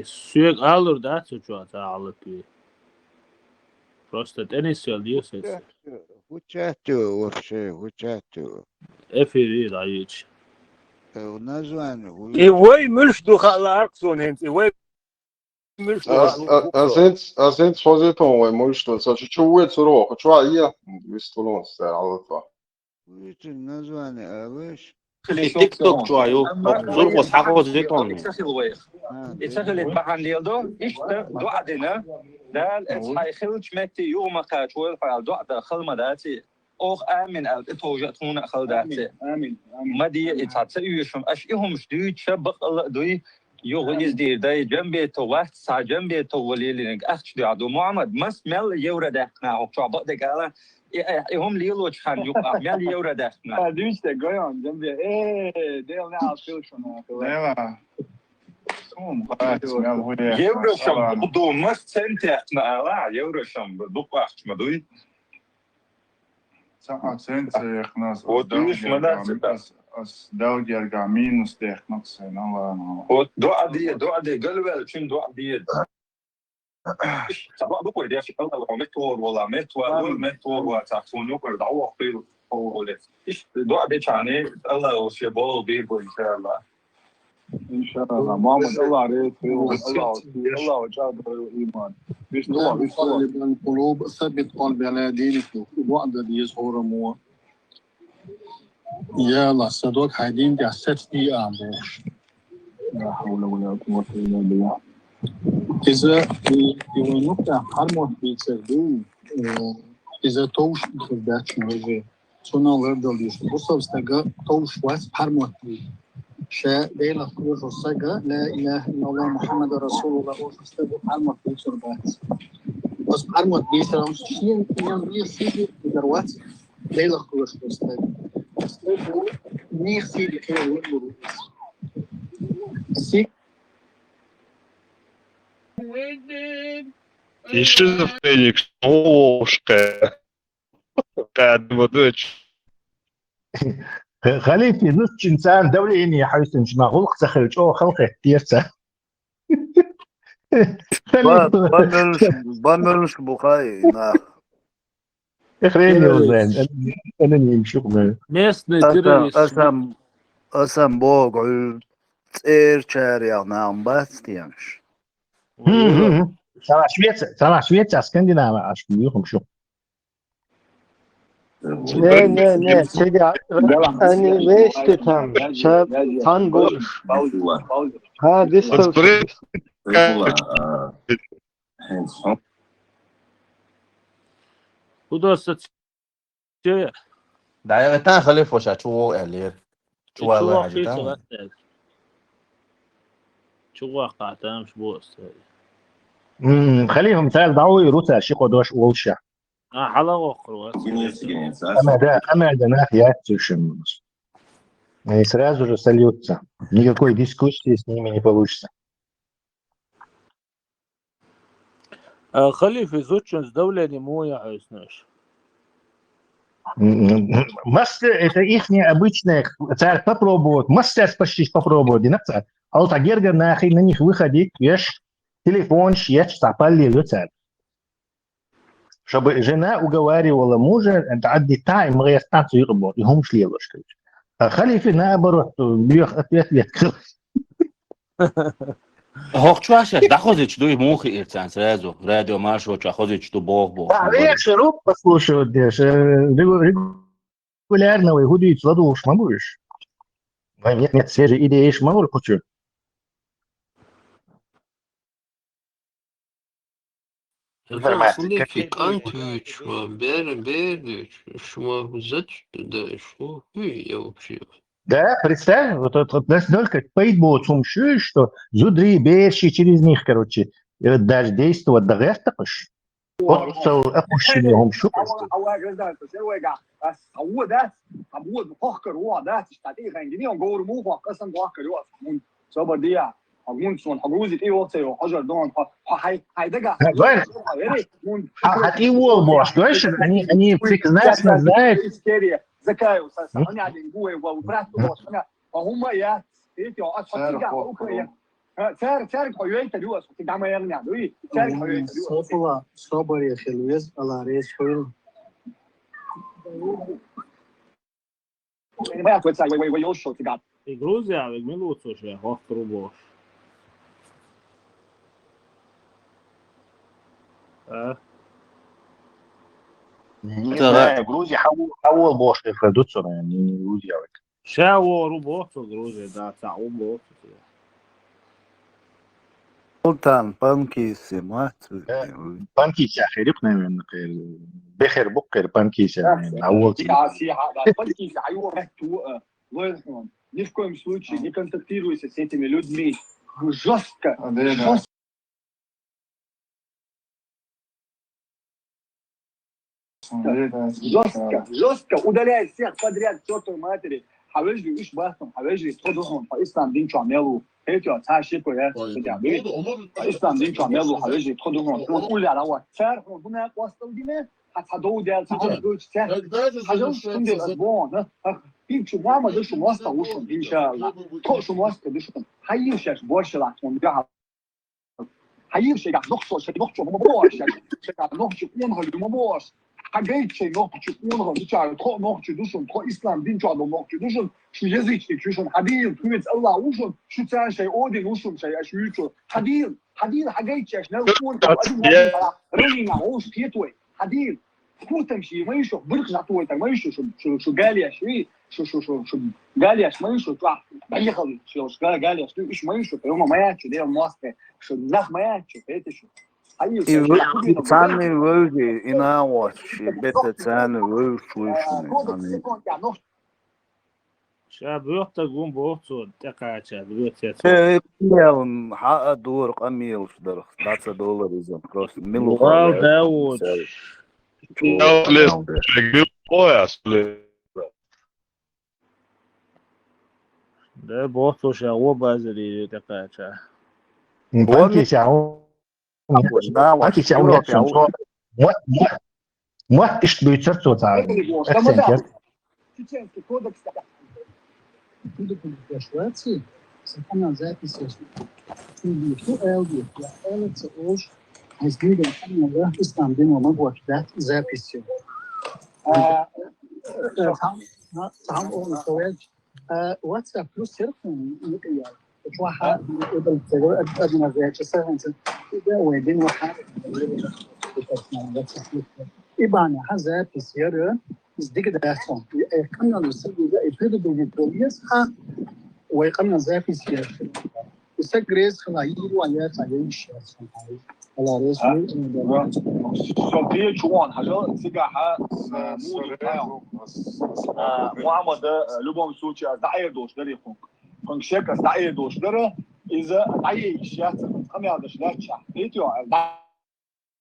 Sürekli alır da çocuğa sağlık. Просто tenis diyorsa. Учату вообще, учату. Efiri dayıç. Название. И вой мышь духа ларксон хенц. И вой мышь духа. أنت صوزيتون وين مشتو شو وين صاروخ شو عيا بيستولون سعر على طول. ويت النزواني أبش. تيك توك شوية زور وصحابه زيتون إتخلت بحن ديالدو إشتا دوعدنا دال إتحاي خلج مكتي يوم قاتوال فعل دوعدا خلما داتي أوخ آمن إتوجتون خل داتي آمين مدي إتحاتي يوشم أشيهم شدوي تشبق دوي يوغ إزدير داي جنبي توات سا جنبي تولي لنك أخش دعدو محمد مس مل يورا داخنا وشعبق دقالا هم ليلو كان يقع مال يورا داخنا هذيش تجايان جنبي ديل نعم فيلشون لا يورشم بدو مس سنتنا لا يورشم بدوقش مدوي ساعة سنت خلاص ودوش مدرسة أس داود يرجع مينوس ديخ نقصين الله دو دي قلبل شن دو دي سبب بقول ده في الله ومتور ولا متور وتعطون يقدر دعوة خير هو إيش دو دي يعني الله وسيبول بيبو إن شاء الله إن شاء الله محمد الله عليك الله وجاب الإيمان مش نوع القلوب ثبت قلبي على دينك وقدر يظهر مو يا الله صدق هيدين دي ستي أموش لا حول ولا قوة إلا بالله إذا نقطة حرمت بيتسردو إذا توش بخدات شنوزي سونا وردل يشتو بصب استقى توش واس حرمت بي شاء ليلة خروج السجا لا إله إلا الله محمد رسول الله وستبقى حرمت بيتسردات بس حرمت بيتسردات شين ينبغي سيدي بدروات ليلة خروج السجا استبقى نيخ سيدي خير ويقولوا سيك Шизофреник, ушка. قاعد مدوش. خليفي نص إنسان دولة حيث ما غلق سخرج أو خلقه تيرسا بانلش بخاي نا إخريني وزين أنا نمشي أسم بوغ تير شارع نام بس تيمش سامع شويتسا اسكندنافا عشان شو Ne çega ani veste tam tan boş ha distance Kudus çe دقیقا خلیف باشه چو الیر چو الله حاجتم شو وقعتها مش بوست خليهم مثال ضعوي روتا شيخ ودوش وولشا حلا وقروا أما ده нахуй тишину. И сразу же сольется. Никакой дискуссии с ними не получится. خليفي زوجين دولة مو عايزناش. Мастер это их необычная царь попробовать. Мастер почти попробовать, не царь. А вот агерга нахуй на них выходить, ешь телефон, ешь запали царь. Чтобы жена уговаривала мужа, отдать тайм, мы останутся работать, и он шли ложкой. А халифе наоборот, бьет ответ. هوخشواشه دخوزش دوی موخی ارتن سرازو رادیو مارشو چخوزش دو бог. Легче рук послушивать, регулярно выходить сладу уж могуешь. Нет, свежие идеи ж могу хочу. خليفي كانت شو بير شو بزت да что я вообще. Да, представь, вот настолько пейдбол сумши, что зудри беши через них, короче, даже действовать до реста паш. Вот опущенный гомшу. مونسون حجوزة ايه وقت وحجر دون هيدجع هتقول باش دوش они прекрасно знают ذكاء وساسة أنا قاعدين جوا وبراتو باش أنا فهم يا إيه أصلا تيجي أوكرانيا سعر حيوية تدوس وتجمع ما يغني عدوي سعر حيوية تدوس صفلا صبر يا خلويز الله ريش فيلم ما يأكل سعر ويوشوا تجار Грузия, avec Milucu, je vais Грузия حول باش خدوت صار يعني грузия وك شاو روبوت грузия да تعو بوت سلطان بانكيس ما بانكيس خيرك نعمل بخير بكر بانكيس يعني اول بانكيس ايوه تو лояльно ни в коем случае не контактируйся с этими людьми жестко жестко удаляй всех подряд к чертовой матери حواجري وإيش بحثهم حواجري تخدهم فإسلام دين شو عملوا هيك يا تعشي كويس فإسلام دين شو عملوا حواجري تخدهم تقول لي على وقت صار هناك وصل دينا هتحدوا ده تقول صار حاجة تكون دي الأسبوع في شو ما ده شو واسطة وشون إن شاء الله تو شو واسطة ده شو حيوشش بوشلا وندعها حيوشش قاعد نخشوا شيء نخشوا ما بوش شيء قاعد نخشوا كونها اللي ما بوش حاجات شيء نخشوا كونها بتاع تو نخشوا دوشون تو إسلام دين شو عندهم نخشوا دوشون شو يزيد شو حديل كويس الله وشون شو تاني شيء أودي وشون شيء أشويته حديل حاجات شيء نلقون رنينا وش كيتوي حديل شو تمشي ما يشوف برك نعطوه ما يشوف شو قاليا شو قالياش ما يشوف بيخل شو قالياش ايش ما يشوف هم ما ياتشوا دي المواصفه شو النخ ما ياتشوا فهمت شو ثاني وجه إنا وش بيت ثاني وش شاب يوقت قوم بوقت تقع شاب يوقت يوم حق دور قميل درخ that's $1 isn't cost ملو داود ده بوقت شاو بازلي تقع شاب Anche siamo anche siamo moi ich bin jetzt so sagen Швеции сохранял записи записью. WhatsApp плюс телефон واحد يقدر أدنى زي كسر أنت إذا ويدين واحد إبانة هذا بسيارة إزديك داخل كنا نسوي ذا يفيد بالجواليس ها ويقمنا زي بسيارة يسجريز خلاص ويا تعيش على رأس صبي جوان حاجة سجاحة مود تاعو محمد لبوم سوتشي داير دوش دريقهم كون شركة داير دوش درة إذا داير إشياء كم هذا شلات شح بيتو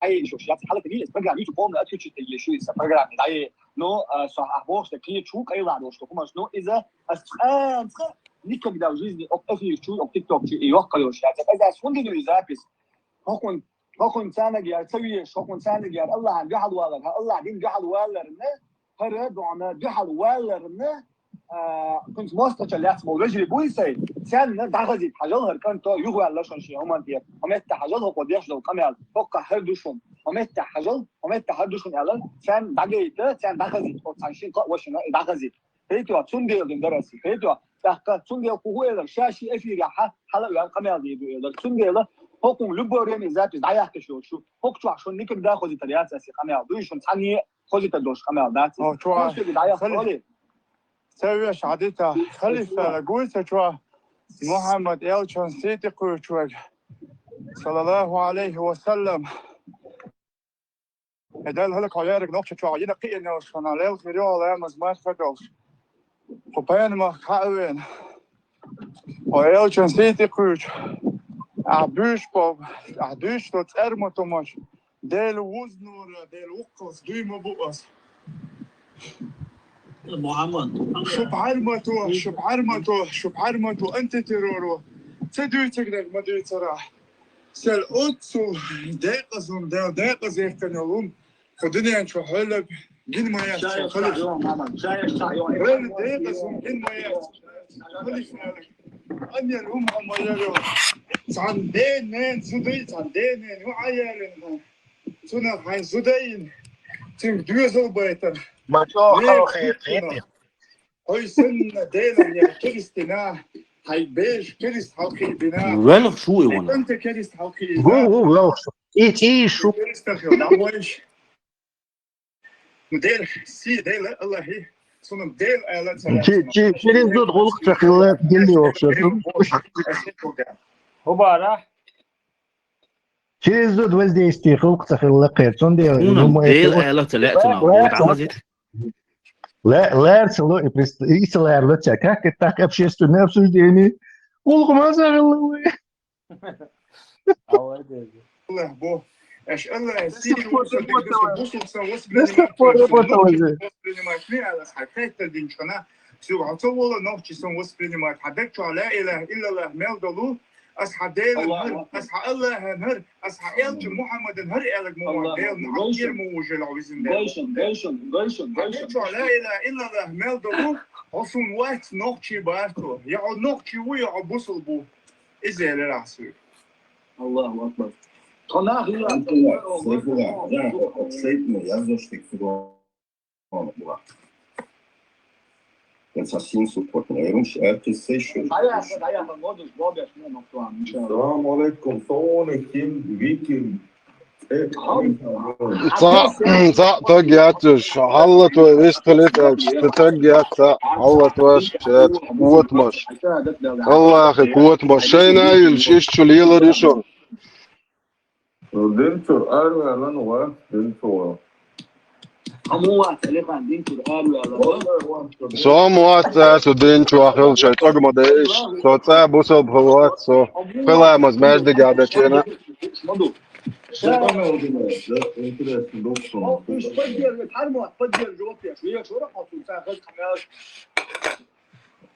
داير إشياء حالة كبيرة برجع يجوا بوم أكيد شيء تيجي شو برجع داير نو صح أبوش تكيد شو كأي لعب دوش تكون شنو إذا أسخن نيكو كده وجيزني أكثر شو أو تيك توك شيء يوقع إشياء إذا شون كده يزابس هكون سانك يا تسوي هكون سانك يا الله عن جحد والله الله عن جحد والله هرب وعنا جحد والله كنت ماستر اللي اسمه رجلي بويسي سان دغزي حاجه كان تو يغوا الله شون شي هم دي هم حاجه قد يحلو كمال فوق هردوشون هم حاجه على سان دغيت سان دغزي او تشين وشنا دغزي هيتو تندي دراسي هيتو تاك تندي كوهو شاشي افيرا حلا كمال دي تندي هكون لبورين ذات دايك شو هكتو عشان نيك داخل تريات اسي كمال دوشون ثاني خذي تدوش كمال ذات شو دايك سوي شعدتها خليفة قويته شو محمد إلشان سيتي قويتوك صلى الله عليه وسلم هدال هلك عيارك نقطة شو عينا قينا وشنا ليل خيريو على مزمات فدوش وبين ما خاوين وإلشان سيتي قويت عبوش باب عبوش تتأرمو تماش ديل وزنور ديل وقص دويمو بقص محمد شو بعرمتو انت ترورو تدويتك لك ما دويت صراحه سال اوتسو دقيقه زي كانوا خدني شو حلب جن ما يحكي خلص محمد جاي دقيقه زوم جن ما يحكي خلص اني هم يلو صندين زودين صندين وعيالين سنه هاي زودين تدويزو بيتر ما تشوف خير هاي سن دينا يا كريستنا هاي بيش كريست حقي بنا وين شو وانا انت كريست حقي هو ايه شو كريست مدير سي ديل الله هي صنم ديل اعلان سلام через год голых чахлет гелио هو بارح через год والديستي голых чахлет قيرتون ديل اعلان طلعتنا وتعمزت لا ارسلوا يسلا ارلتشا как так общественное обсуждение голых чахлет الله بو ايش الله سيدي воспринимать. Хадек لا إله إلا الله مال دلو أصحى ديل نهر أصحى الله نهر أصحى إلج محمد نهر إلج مو ديل نعطير مو وجه العويزن ديل شو لا إله إلا الله مال دلو أصلا وقت نقشي بارتو يعود نقشي ويعود بوصل بو إزاي للعسير الله أكبر السلام عليكم صوني كيم بيكيم صح تجياتش حلت ويستلت تجيات حلت واش قوت مش الله أخي قوت مش شينا يلشيش شو ليلا ريشون دينتور أروي على نوا دينتور سوام وات سو دينتو أخيل شيء تقوم دايش سو تابوسو بهوات سو خلا مزماج دقادة كنا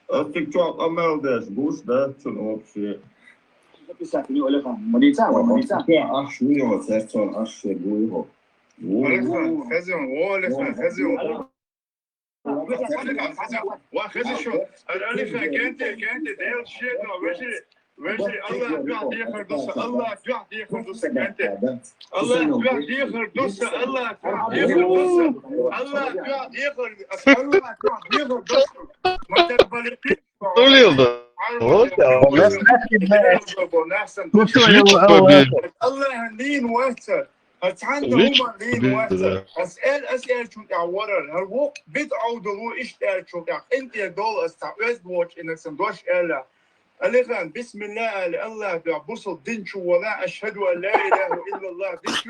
أفتك شو أمال داش بوش ده شنو أبشي أشوي وسيرتون أشي بويهو خزن وخزن شو الألفة كانت ديل شيء وجري الله بيعطي خردوس الله بيعطي خردوس كانت الله بيعطي خردوس الله بيعطي خردوس الله بيعطي خردوس الله بيعطي خردوس ما تقبل طول يلدا الله لين وقتها أتعند هما لين وقتها أسأل شو تعورر هالوق بدعو دلو إشتال شو أنت دول أستعوذ بوش إنك سندوش إلا ألغان بسم الله الله بيعبص الدين شو ولا أشهد أن لا إله إلا الله بسم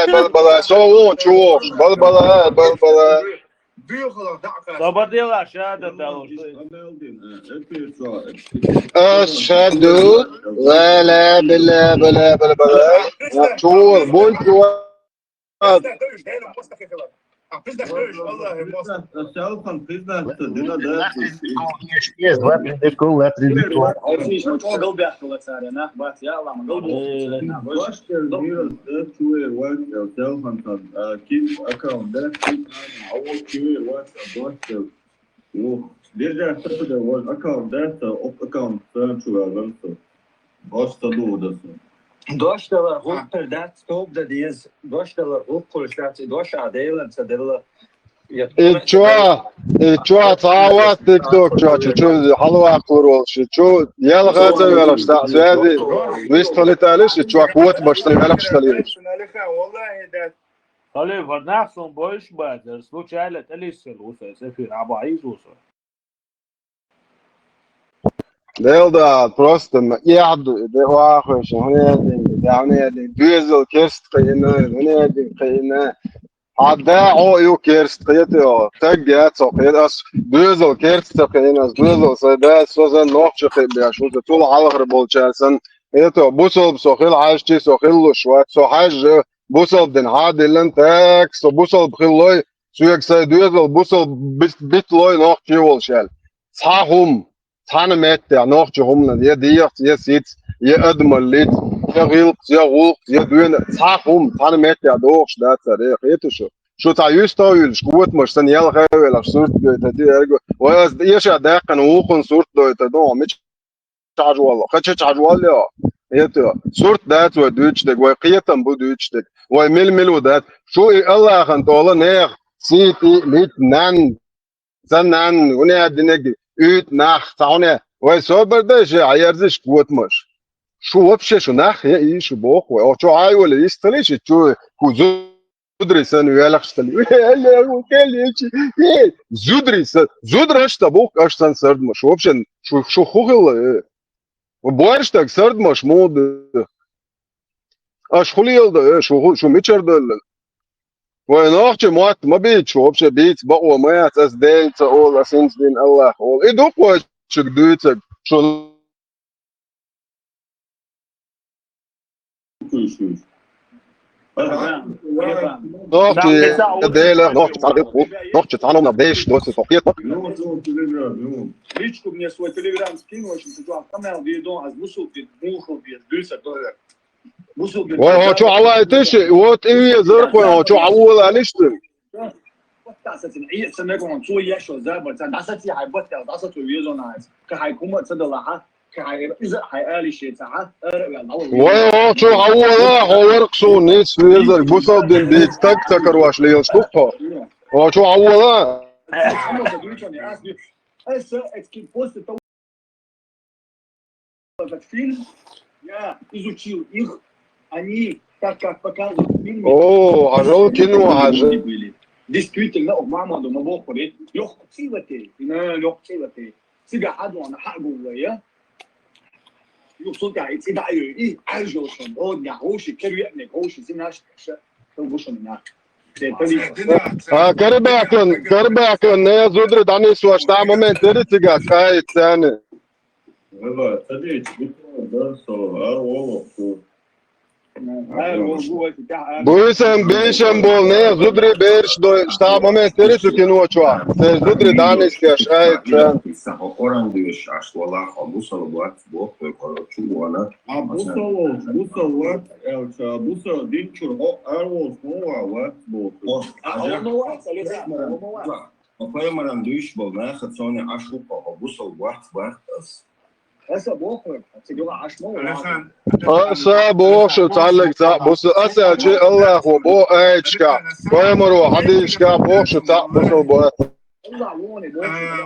بلبلا سوون شوش بلبلا Слободила шада дал. أشهد لا بلا شو بونتو Биржа тапыда вот аккаунт да, оп аккаунт чувал, Оста дудası. Doştalar hukper dat stop da diz doştalar hukkur ştat doş adelen sadella Чё цаават TikTok чё халва курол чё ял газа вела шта связи выстолиталиш чё квот баштали вела штали خلي فرناخسون بوش بادر случайно телисел уса сефир абаиз уса Delda просто يعد واخش هنا هنا دوزل كيرست هنا قينا عدا او يو كيرست قيتو تجات سوقيت اس دوزل كيرست قينا دوزل سدا سوزن نوخش قيبيا شو طول على غربول جالسن ايتو بوصل سوخيل عاجتي سوخيل شوات سو حاج بوصل دن عادل انتك سو بوصل بخلوي سويك سي دوزل بوصل بيت لوي نوخش يول شال صحهم تانا مات نوخش هم يا ديخت يا سيت يا ادمليت يا غيلق يا غوق يا دوين صحهم تانا مات دوخش ده تاريخ ايتو شو تعيش طاول شكوت مش سنيال غاوي صورت تدي ارجو واز ايش داقن وخن صورت تدو مش تعج والله خدش تعج والله ايتو صورت دات ودوتش دك وقيتم بودوتش دك ومل ودات شو الله خن طوله نيخ سيتي ليت نان زنان وني دنك üt nach taune ወይ ሶበርደሽ አየርዝሽ ወጥመሽ شو вообще شو nach я и شو بوخ او شو عايول يستليش شو زودريسن ويلخشتل لا وكليش زودريس زودرش табук аштан сардмаш вообще شو хугыл وبوارش так сардмаш мод аш хулиелда شو мичердел ونوخش موت ما بيتش вообще بيت بقوة ما أساس ديل تقول أسنس دين الله قول إيه دوك وش قدوتك شو نوتي ديلا نوتي تعرف نوتي تعلم نبداش نوتي فوقيتك Личку мне свой телеграм скинул, очень чувак, там я видел, а бусул ты муху без дюса тоже. Бусул без. وهو شو عوايتش وات ايه زرق وهو شو عول انشتن Вот так, кстати, и с ним做一些在不在，但是这还不掉，但是做一种呢，可还恐怕这的了哈，可还一直还二里些啥，وهو شو عول هو ورقصو نيس في زرق بوصل دين بيت تك تكر واش لي يشطفها هو شو عول هسه اكيد بوست этот фильм, я изучил их, они, так как показывают в фильме, اوه عجل كينو عجل были. Действительно, Мамаду Мабохури, Лёхцилати, Лёхцилати, Сига Адуана Хагуя, Юсука, и Сида и Ажошон, Одня, Хоши, Кервятник, Хоши, Синаш, Товбушонина. كرباكن نه زودر داني سواش تا مومنت تريتيغا كاي ثاني هلا تديت ده صار بويسم بيشم بول نه زودري بيرش دو شتا مومنت تريتو كينو چوا زودري داني سكاش اي ثان اورانجيش اشوالا ابوسل وات بوك كورچو وانا ابوسل وات ابوسل دينچور او ارو سنوا وات بوك اقوى مرندوش بولنا خصوني اشوقه ابوسل وات بس هسه بوخر تجوا عشمو اسا بوش تعلق بص اسا شي الله هو بو ايشكا ويمرو حديشكا بوش تا بوصل بو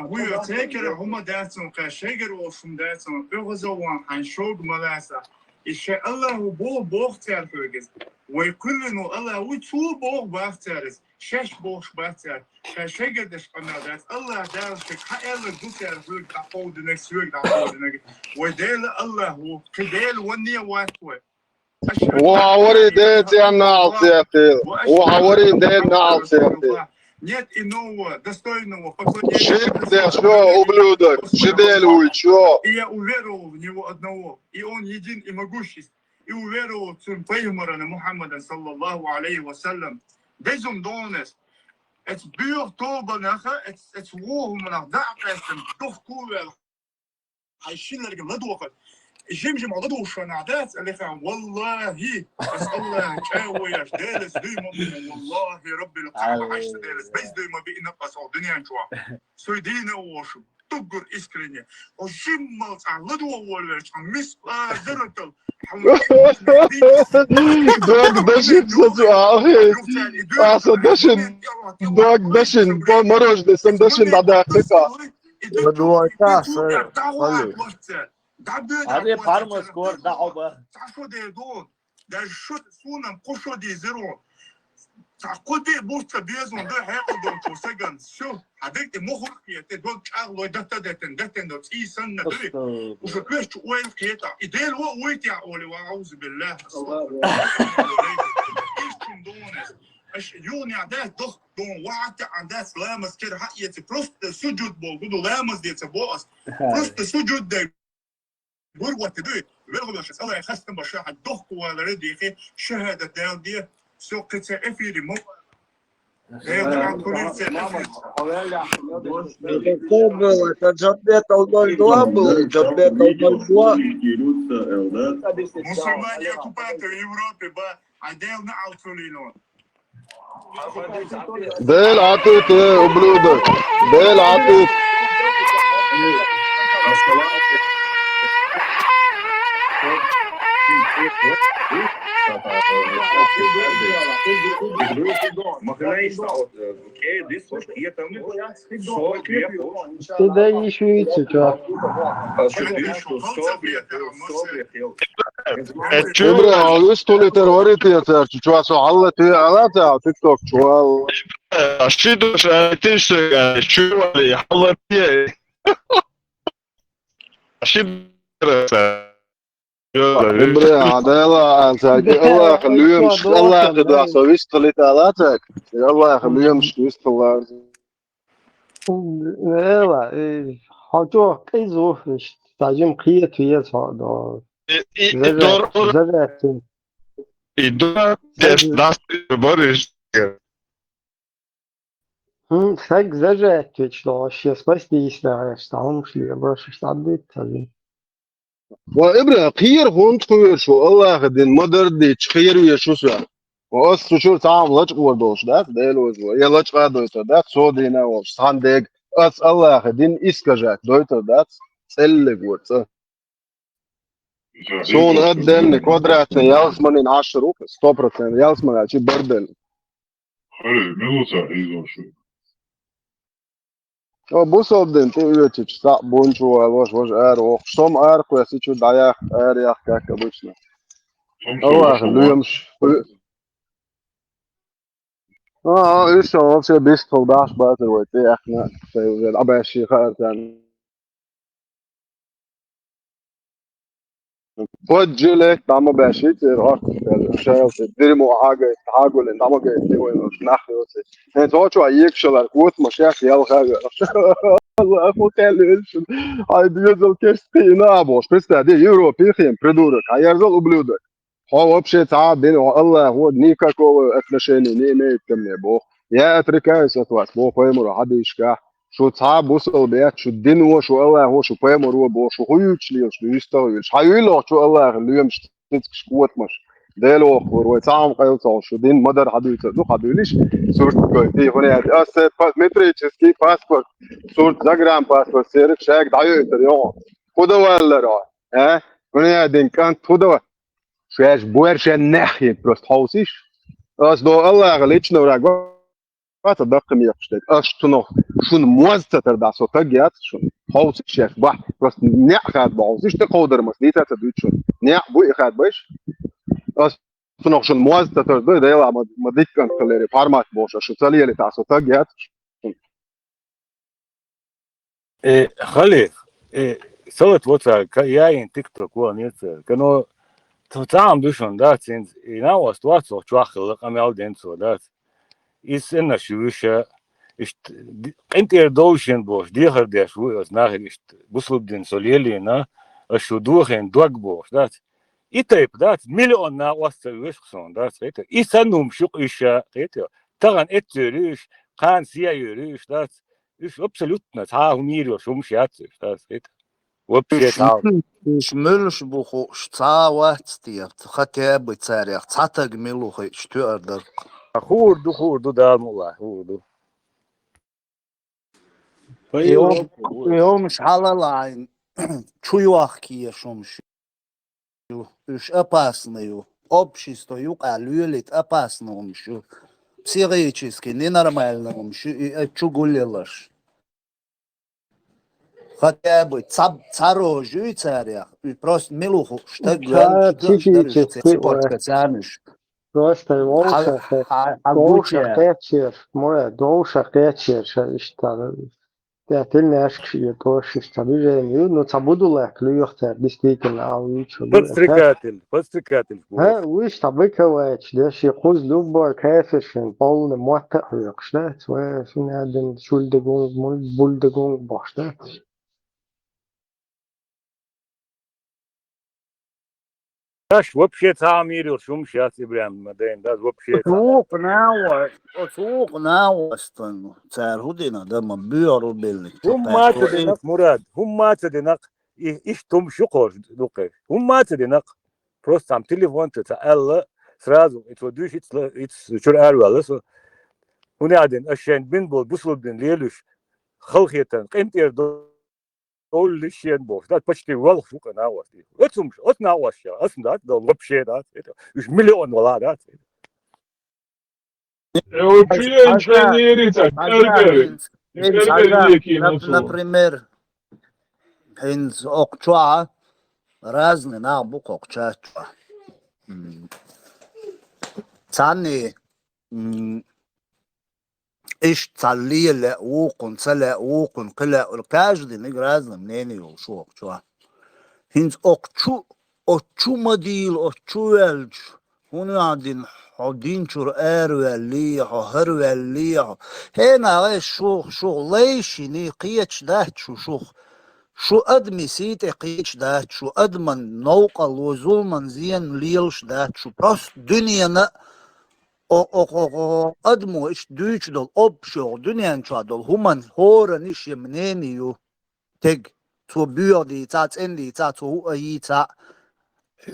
Huyo tekere huma dersin ka şeger olsun dersin ögüzowan han şog malasa işe Allahu bo bohter höges ve kullunu Allahu tu bo bahteriz şeş boş bahter ka şeger de şana ders Allah derse ka ele duter hög da fod next hög da fod next ve del Allahu kedel wani watwe وعوري ديت يا ناعطيتي وعوري ديت ناعطيتي нет иного достойного поклонения. Шидел, что, ублюдок? Шидел, что? И я уверовал в него одного, и он един и могущий, и уверовал в сын Пейгамбара Мухаммада, саллаллаху алейхи вассалям. Безум донес, это бьет тоба наха, это вогу манах дa'кастым, дух кувел, хайшиллерге ладуакат. جمجم عضو شنعدات اللي كان والله بس الله كاويش دالس ديما والله رب القلب عايش دالس بس ديما بينا قصو دنيا جوا سويدينا وشو تقر اسكرينيا وجمال تعلدوا ولا مس زرتل دوك دشن سواه اصلا دشن دوك دشن مروج دسم دشن بعد دقيقه هذه فارما سكور دعوة تعشو دي دون ده شوت سونم قشو دي زيرو تعقود دي بوستا بيزون ده هيقو دون كوسجن شو هديك مخر كيتي دون كاغلو دتن دو تي سن دري وشكوش وين كيتا ايديل ويتي اولي واعوذ بالله ايشكم دونس اش يوني عداس ضغط دون وعدت عداس لامس كده حقيتي بروست سجود بول دو لامس دي تبوس بروست سجود ده قروة تدوي بيرغب لشيس الله يخستم بشاحة دخك ولا ردي خي شهادة داود دي سوق تسافي ريمو مسلمان يكوبات يوروبي با عدال نعطولينون ديل عطيت ابلودك ديل عطيت Ты даешь яйцо, чувак. ابرا استولي تروريتي يا ترشي شو اسو علتي على تيك توك شو اشيدو شاتيش شو اللي حلتي اشيد ابرا عدالة الله يخليهم الله يخليهم سويس طليت علاتك الله يخليهم سويس طلعت لا حاجة كيزو تاجم قية توية صعدة زرعتين I da też nas Borys. Так зажать, что сейчас спасти, что шли, больше штабы. وإبرة خير هون تخير شو الله خدين مدر دي تخير ويا شو سوا وأصل شو تعام لج وردوش ده ديلوز يا لج قادويت ده صودينا وصاندق أص الله خدين إسكجاك دويت ده سلك ورث شون قدم كوادرات يالس من 10 100% يالس من شيء بردل Hadi Melosa izon şu. Bu soldin te üyetiç sa bonçu var var er o som er koyası şu dayak er yak kak обычно. Allah lüyümş. İşte o şey biz soldaş bazı var te ahna şey aber şey yani وجلك طعمه باشيت راح شايف درمو حاجه تعاقل انت ما جاي وين مش نحي انت هو شو هيك شلر قوت مشاخ يلا حاجه الله اخو تلش هاي ديزل كيستينا ابوش بس دي يوروبي خيم придурок а я взял ублюдок هو вообще تعب بين الله هو никакого отношения не имеет ко мне бог я отрекаюсь от вас бог пойму حد يشكح شو تعب وصل بيت شو الدين هو شو الله هو شو بيمر هو بو شو هيوش ليه شو يستوي شو هيلو شو الله اللي يمشي تسكش قوت مش ده لو خور وتعام قيوصل شو دين مدر حدو يتصدق حدو ليش صورت قلتي هنا أس متري تسكي باسبورت صورت زجرام باسبورت سيرك شاك دعيو يتريون خدا ولا را ها هنا دين كان خدا شاش بورش ناحية بروست حوسيش أس دو الله غليتش نوراق فات دقم يقشتك أشتنو شون موزتر دا سوتا جات شون هاوس شيف بح بس نع خاد بعوزش تقدر مسديتا تدوت شون نع بو خاد باش أشتنو شون موزتر ده يلا مديك كان كلاري فارمات بوش شو تالي اللي تاع سوتا جات خلي صوت واتساب كاين تيك توك ونيت كانوا تعام دوشون دات سينز يناوست واتساب شواخل قمال دينسو دات is in der Schule ist kennt ihr Deutschen bosch die hat der Schule als nachher ist busl den soleli na a scho durch ein dogbosch das itep das Million na was zu schon das hätte ist anum schuq ist hätte daran etterisch kann sie yürüsch das ist absolut nicht ha mir schon schatz das hätte вообще شملش بخو شتاوات تياب خكاب بتساريخ تعتق ملوخي شتو أردر خور دو دام والله خور دو يوم مش على لاين شو يوخي شومش уж опасную общество алюлит опасным еще психически ненормальным еще и отчугулилаш хотя бы царожу царя и просто милуху что говоришь просто دوشة قاتشر مرة دوشة قاتشر اشتغل تعتلنا أشكي دوش اشتغل جاي إنه تعبدوا لك لو يختار ديستيكن أو يشوف بستركاتل ها ويش طبيك واتش ده شيء خوز لوبر كافشن بول موتة رقشنات وشون هذا شولدجون مول بولدجون باشنات Daš uopće tamir ili šumšjaci brem, den, das uopće. Otvuk naostan, cer hudina, da ma bio bilnik. Mace denak, Murad, mace denak, iş tom şukor, duke. Mace denak, просто am telefon te alla, сразу, это душ, это чур арвал, so. Hunadin, aşen bin bol, buslubdin, lelüş, halkiyeten, kenter All this shit box. Dat почти wel zoeken nou was die. Wat soms, wat nou was ja. Als dat dan op shit dat. Dus miljoen voilà dat. Например, из окча разные на бук окча. Цаны إيش تصلي لقوقن سلقوقن قلا الكاجد نجرازنا منين وشو شو هنز أقشو مديل أقشو يلج هنا عندين حدين شر أرواليح وهرواليح هنا غير شو ليش ني قيتش ده شو شو قد مسيت قيش دات شو قد من نوقع الوزول من زين ليلش دات شو بس دنيا او قد مو اش دوش دول اوبشو دنيا شو دول همان هورن اش يمنيني يو تج تو بيو دي تات ان دي تات هو اي تا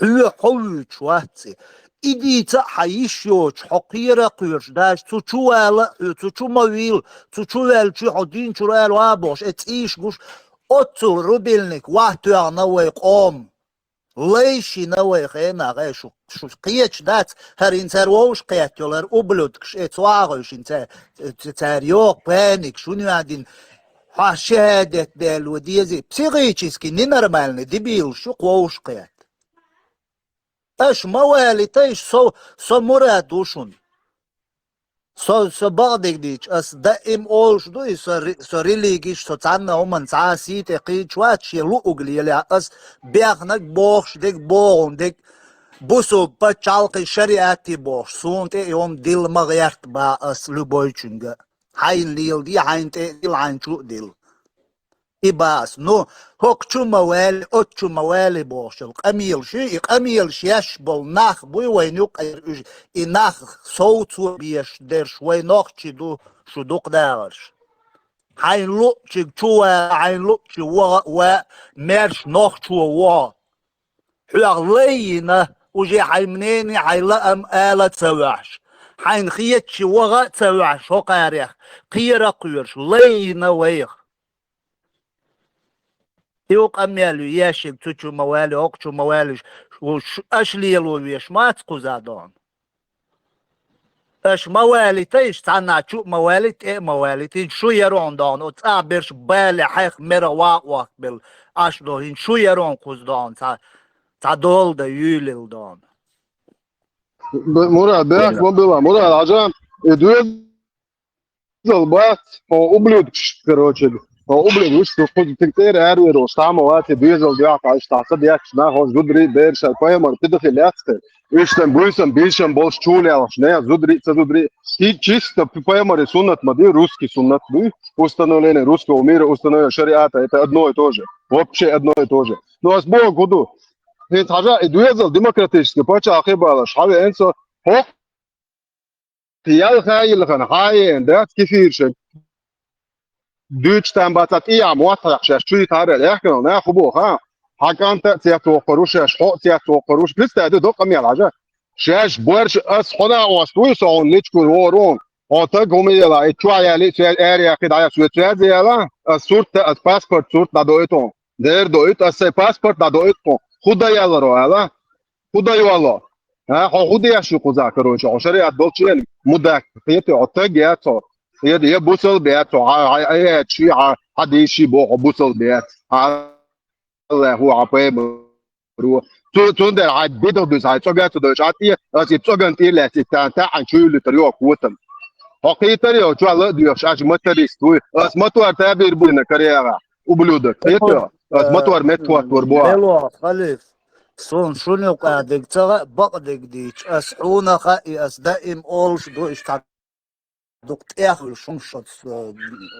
حلو حلو شواتي إدي تا حيشيوش حقيرة قيرش داش تو شو والا تو شو مويل تو شو وال شو حدين شو وال وابوش اتيش قوش أتو روبيلنك واتو نوي قوم ليشي نوي خينا غيشو شو قيتش دات هر انترووش قيت يولر أبلودكش اتواغش انت تاريوق بانك شو نوادين شهادة دال وديزي بسيغيتشيسكي نينرمالني ديبيل شو قوش قيت اش موالي تيش سو مراد وشون سو بعضك ديش اس دائم اولش دوي سو ريليجيش سو تعنا همان تعاسي تقيد واتشي لؤقلي يلي اس بيخنك بوخش ديك بوغن ديك بوسو بچالقي شريعتي بوخش سون تي يوم ديل مغيرت با اس لبويچنگا حين ليل دي حين تي ديل حين شو ديل إباس نو هوك موالي أتشو موالي بوشل قميل شيش بول ناخ بوي وينوك إناخ صوتو بيش درش وينوك شدو شدوك دارش حين لو شو حين لو شو ومرش نوخ شو وا حلغلينا وجي حيمنيني حيلقم آلة سواش حين خيت شو وغا سواش هو قاريخ قيرا قيرش لينا ويخ يوق أميالو ياشك تشو موالي أقشو موالي وش أشليلو ويش ما تقو زادون أش موالي تيش تعنا شو موالي تي موالي تي شو يرون دون وتعبرش بالي حيخ مرا واق بال أشدو هين شو يرون قوز دون تا دول دا يوليل دون مراد بيحك ما было مراد عجام البات هو ублюдок короче ублюдок что хоть تكتير ارير وستعمل وقت بيزل بيعق عايش تعصب ياكش نا هو زودري بيرش القيمر تدخل لاستر ايشتن بويسن بيشن болш чули алш не зудри чисто قيمر суннат мади русский суннат бы установление русского мира установление шариата это одно и то же вообще одно и то же ну а с бог году это حاجه دويزل демократически поча ахибала шаве энсо хок يا خايل خن هاي ده كثير شيء دوتشتان باتات إياه موثق شاش شو يتعرض يحكي نا خبو ها حكانت تياتو قروش حق تياتو قروش بس ده دو قمي العجا شاش بورش أس خنا وستوي صون نيتكون ورون أعتقد هم يلا إتشوا يالي سؤال أريا كده يا سؤال زي يلا الصورة الباسبورت صورة دادويتون دير دويت السي باسبورت دادويتون خدا يلا رو يلا خدا يلا ها خودی اشو قزا کروش عشری ادبالچین مدک خیلی عتقیات یه بوسل بیات ای چی حدیشی با بوسل بیات الله هو عبیم رو تو در عاد بیدر دوز عاد چقدر تو دوش عادی از چقدر تیله تا عن شو تریو قوتم حقیقی تریو چه الله دیوش اش متریست تو از متور تعبیر بودن کریه ублюдок خیلی از متور بلو خلیف صون شنو قاعدك ترى بقدك ديش أسحونا خائي أسدائم أولش دو إشتعد دوكت إخل شنشت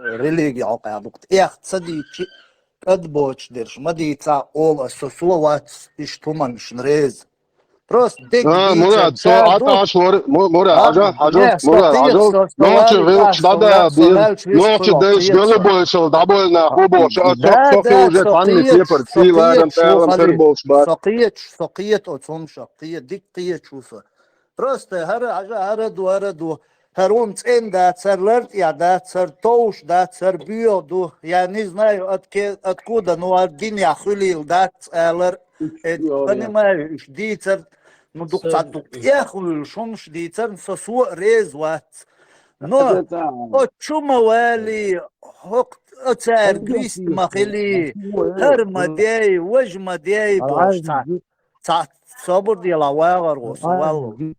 ريليجي عقا دوكت إخ تصديشي قد بوش ديرش ما ديتا أول أسسوات إشتومان شنريز بروست ديك مراد سو عطا شهور مراد حاجة مراد عجل نوش غيرش دادا نوش ديش قلبو شل دابولنا خوبو شوخي وجه تعني سيبر تسي لاغن تعلم سربوش بات سقيت أتهم شقية ديك قية شوفة بروست هردو هرون تين دا تسرلرت يا دا تسر توش دا تسر بيو دو я не знаю откуда но один я хулил да тсэлэр понимаешь дицер ну дук яхул шумш дицер сосу резват но чумавали хок أتسار قريست مخلي هرمدي وجمدي بوش تا صبر دي لاواغر وصوالو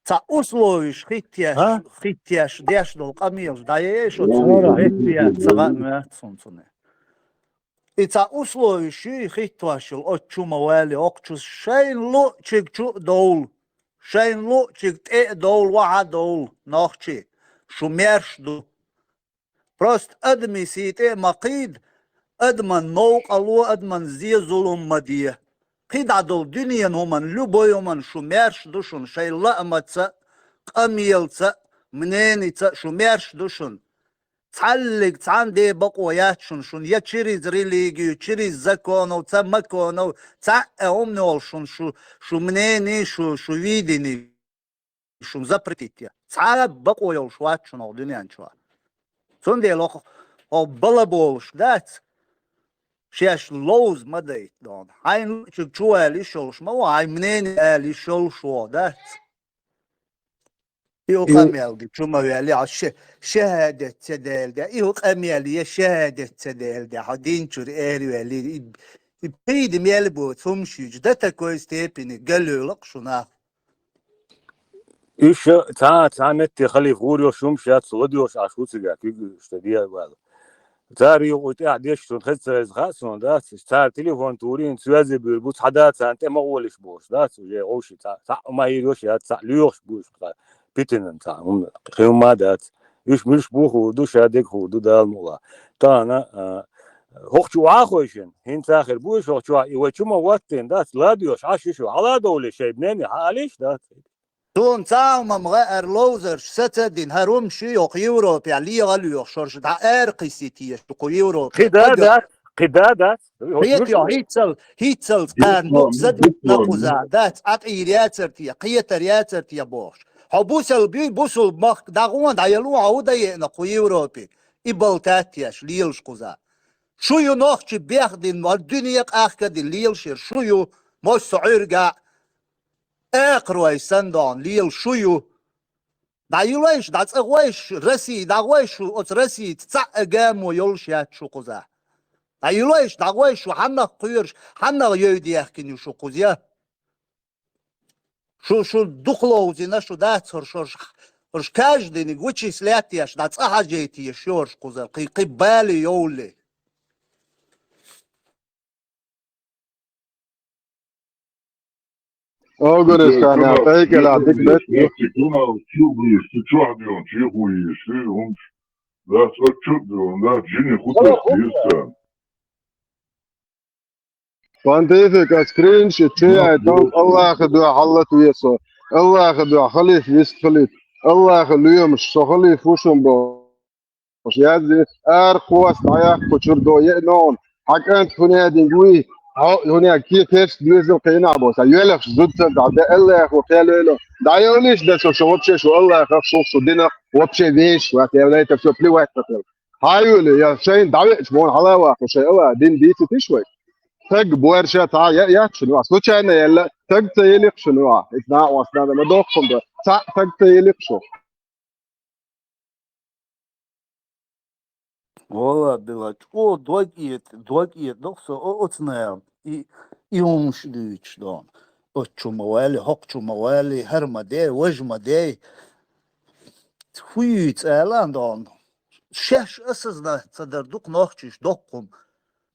تا условиш хитяш деш дол камилш даеш от хитя цага мецунцуне и та условиш хитвашил от чумавали окчус шайн ло чигчу дол шайн ло чигте дол ва дол нохчи шумерш ду Просто адмисите мақид أدمن نوق الله أدمن زي ظلم مديه قيد عدل دنيا همان لبوي همان شميرش دوشن شي لأمتsa قميلتsa منينيتsa شميرش دوشن تعلق تعان دي بقوياتشن شن يا تشيريز ريليجيو تشيريز زكونو تا مكونو تا أمنول شو منيني شو ويديني شو زبرتيتيا تا بقويول شواتشن أو دنيا شوا سون دي لوخ أو بلابولش دات شاش لوز مديت دون هاي شو اللي شولش ما هاي منين اللي شولش دات يوقع ميلدي شو ما يلي عش شهادة تدل ده يوقع ميلي شهادة تدل ده حدين شو إيري اللي بيد ميل بوت ثم شو جدته كويس تبيني قالوا لك شو نا إيش تا نت خلي فوريو شوم شات صوديوش عشوت سجاك يشتديها وهذا تاري وتقعد يشتون خسر خاسون دات تار تليفون تورين سوازي بالبوت حدات انت ما اولش بوش دات وجي اوشي تا ما يروش يا تا ليوش بوش بيتن تا خيما دات يش مش بوخو دو شادك خو دو دال مولا تانا هوخشو اخوشن هين اخر بوش هوخشو يوچما وقتين دات لا ديوش عاششو على دولة شي بنني حاليش دات دون تاو مغير لوزر ستدين هروم شيوخ يوروب يعني غليوخ شورش دا ارقيسيتي شو يوروب قدادات هيتسل كان بوكسد نقوزا دات عقيرياترتي قيترياترتي بوش حبوسل بي بوسل مخ داغوان دايلو عودا ينقو يوروبي إبلتاتياش ليلش قوزا شو ينوخش بيخدين الدنيا اخكدين ليلشير شو يو موش سعيرقا اقروي سندون ليل شويو دا يلويش دا تغويش رسي دا غويش اوت رسي تسعقام ويلشات شو قزا دا يلويش دا غويش حنا قيرش حنا يودي يحكي شو قزيا شو دخلوزينا شو دا ترشش رش كاجدني غوتشي سلاتياش دا تصحاجيتي شورش قزا قبالي يولي أقولش كان يعطيك العديك بيت فانتيفك سكرين شتشي دونك الله ياخذ حلت ويسو الله ياخذ خليف يستخلف الله ياخذ يوم شو خليف وشم بوش يازي ارخواس ضياق كشردو ينون حق انت هنا دينجوي هنا كيف بيزل قينا بوس يلخ زدت دا الله ياخذ قالوا دا يوليش دا شو وبشي شو الله ياخذ شو دينا وبشي ديش وقت يا شو بلي واحد هايولي يا شين دعوه شمون حلاوه شيء الله دين ديتي تشوي تق بورشة تا يا شنو أصوات أنا يلا تق تيلق شنو إثناء وأثناء ما دوخهم ده تق تيلق شو والله بلاد او دوغيت نقصه او اتنام يومش ليش دون اتشو موالي هقشو موالي هرما دي وجما دي تفويت اعلان دون شاش اسزنا تصدردوك نوخشيش دوقهم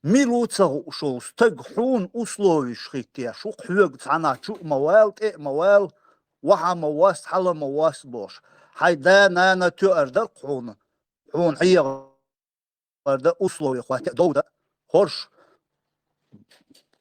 ميلوتسا شو ستقحون أسلويش خيتيا شو حيوك تعنا شو موال موال وحا مواس حلا مواس بوش حيدا نانا تؤردر قحون حون حيا أردر أسلوي خواتي دودا خورش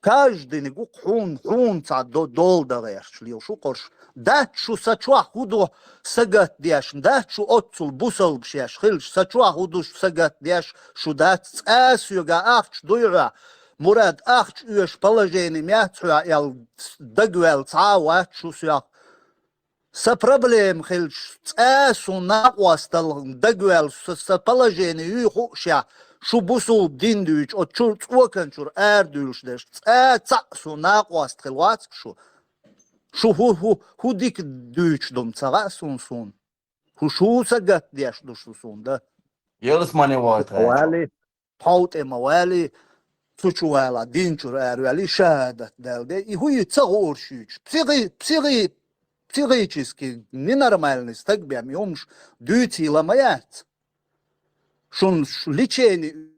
каждый гук хун ца дол да верш лио шу корш да шу сачуа худо сагат диаш да шу отцул бусал бшеш хилш сачуа худо сагат диаш шу да цас юга ахч дуйра мурад ахч юш положение мятсуа ял дагвел цава шу ся са проблем хилш цасу нақвастал дагвел са положение ю ша شو بوسو بدين دوش او تشور توكن شور اردوش دش تسو ناقواست خلوات شو هو ديك دوش دوم تسغا سون هو شو سغت ديش دوش سون ده يلس ماني وايت موالي حوت موالي تشوالا دين شور اروالي شهادت دالده هو يتصغور شيش психически ненормальный стагбям юмш дюти ламаят شون ليشيني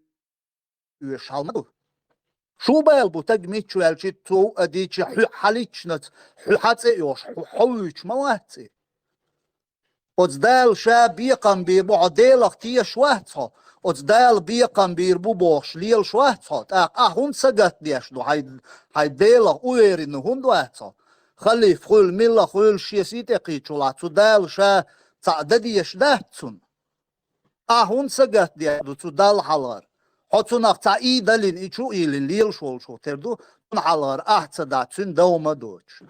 يشالمدو شو بالبو تجميت شو يالشي تو اديتش حاليتشنت حاتي يوش حويتش مواتي وزدال شاب يقم ببعديل اختي شواتها دال بيقام بيربو بوش ليل شو احصات هون سقط ديش دو هاي ديلا ويرين هون دو احصات خلي فخول ملا خول شيسيت قيتشولا دال شا تعدديش دهتون هون سقط ديش دو دال حلار حطونا تعي دلين إيشو إيلين ليل شو تردو حلار تعداتون دوما دوش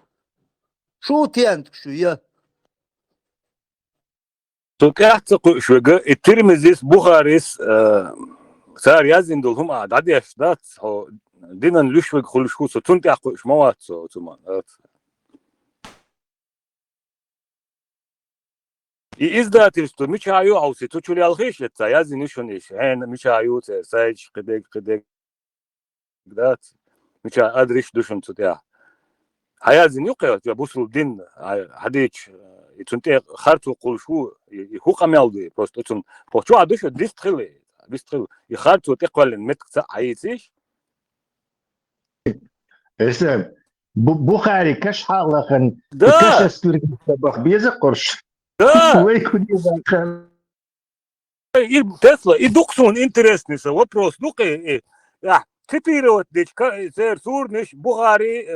شو تيانت شو يه تقعد شوجا الترمزيس بوخاريس صار يازن دولهم عاد يشدات دينا لشوج خل شو تون تاخو شموات سو تمان إزدات يستو مش هايو أو ستو شو الخيش يازن شون إيش هن مش هايو سايج قدق دات مش أدريش دوشون تتيا هيازن يقيا بوصل الدين هديش يتونتي خارتو قول شو هو قميالدي просто تون بوشو عدوش ديستخل يخارتو تقول متقطع عيسيش اسم بخاري كش حالخن ده كش استلك طبخ بيزق قرش ده ويكون يزقن تسلا يدوكسون انترست نسا вопрос دوقي يا تطيروا ديش سير سور نش بخاري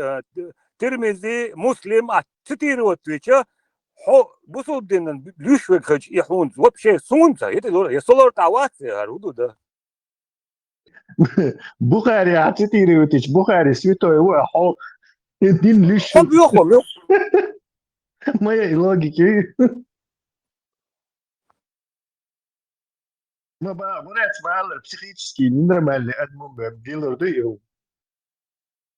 ترمذي مسلم تطيروا ديش حو بوصل دين ليشوك خج يحون وبشي سونتا يتدور يصلور تعوات هارودو ده بخاري عطيتي ريوتش بخاري سويتو هو حو الدين ليش طب يخو ما هي لوجيكي ما بقى مرات مع البسيخيتشكي نرمال لأدمو بيلر ديو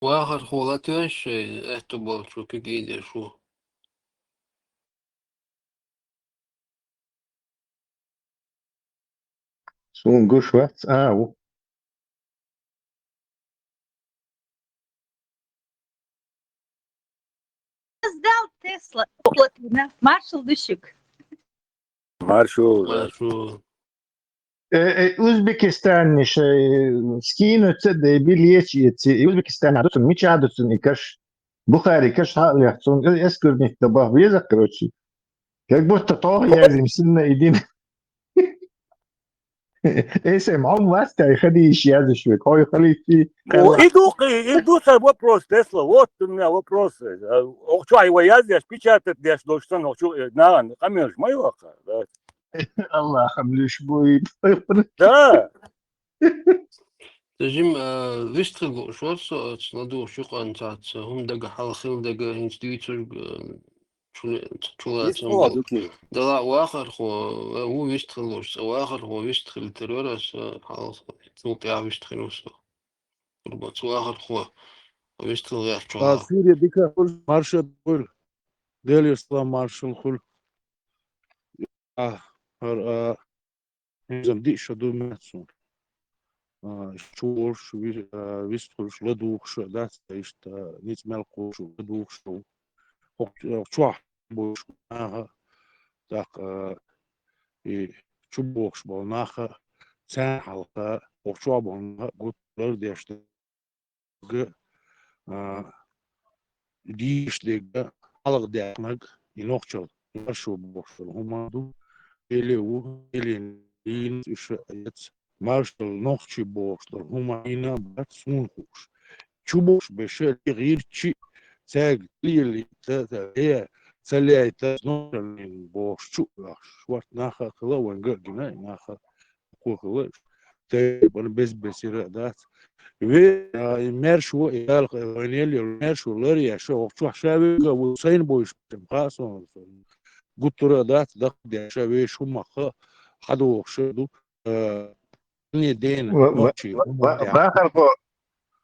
واخر خولاتيش احتبال شو كيجي شو سون جوش وقت Sdel Tesla. Marshall düşük. Marshall أوزبكستان سكينو تصدق بليتشي أوزبكستان عادتهم مش عادتهم إكش بخاري كش حال يحصون أذكر نكتبه بيذكروشي كيف بوت طاه لازم سنة إيدين اسم عم واستا خديش يا شوي هاي خليتي идуса вопрос Тесла вот у меня вопрос что его яздешь печатать дешь должен на камеру мою الله خملوش بوي да تجيم ويستخل شو صنادو شو قانتات هم دقة حالخيل دقة هنستويتر شو ده واخر هو ويستخلوش واخر هو ويستخل ترورس حالخ توقع ويستخلوش ربط واخر هو ويستخل غير شو سوريا ديكا مارشال خل ديال يسلام مارشال خل هر نظام دي شدو ماتسون شور شو ويستخل شو لدوخ شو دات ايشت نيت ملقو شو لدوخ شو شو بوش تاق شو بوش بوناخ سان حلقة وشو بوناخ قلت لرديش ديش ديك حلق ديك ينوخشل شو بوش هما دو إلي إيش مارشل نوخشي بوش هما هنا بات سونخوش شو بوش بشر غير شيء ساق لي هي سلي تنوشل بوش شو شوات ناخا خلا وانجرجنا ناخا قوخلا تبون بس يرادات ومرشو الغنيل مرشو لريا شو شابي وسين بوش خاصون قلت رادات دق شابي شو مخ حدو شدو دين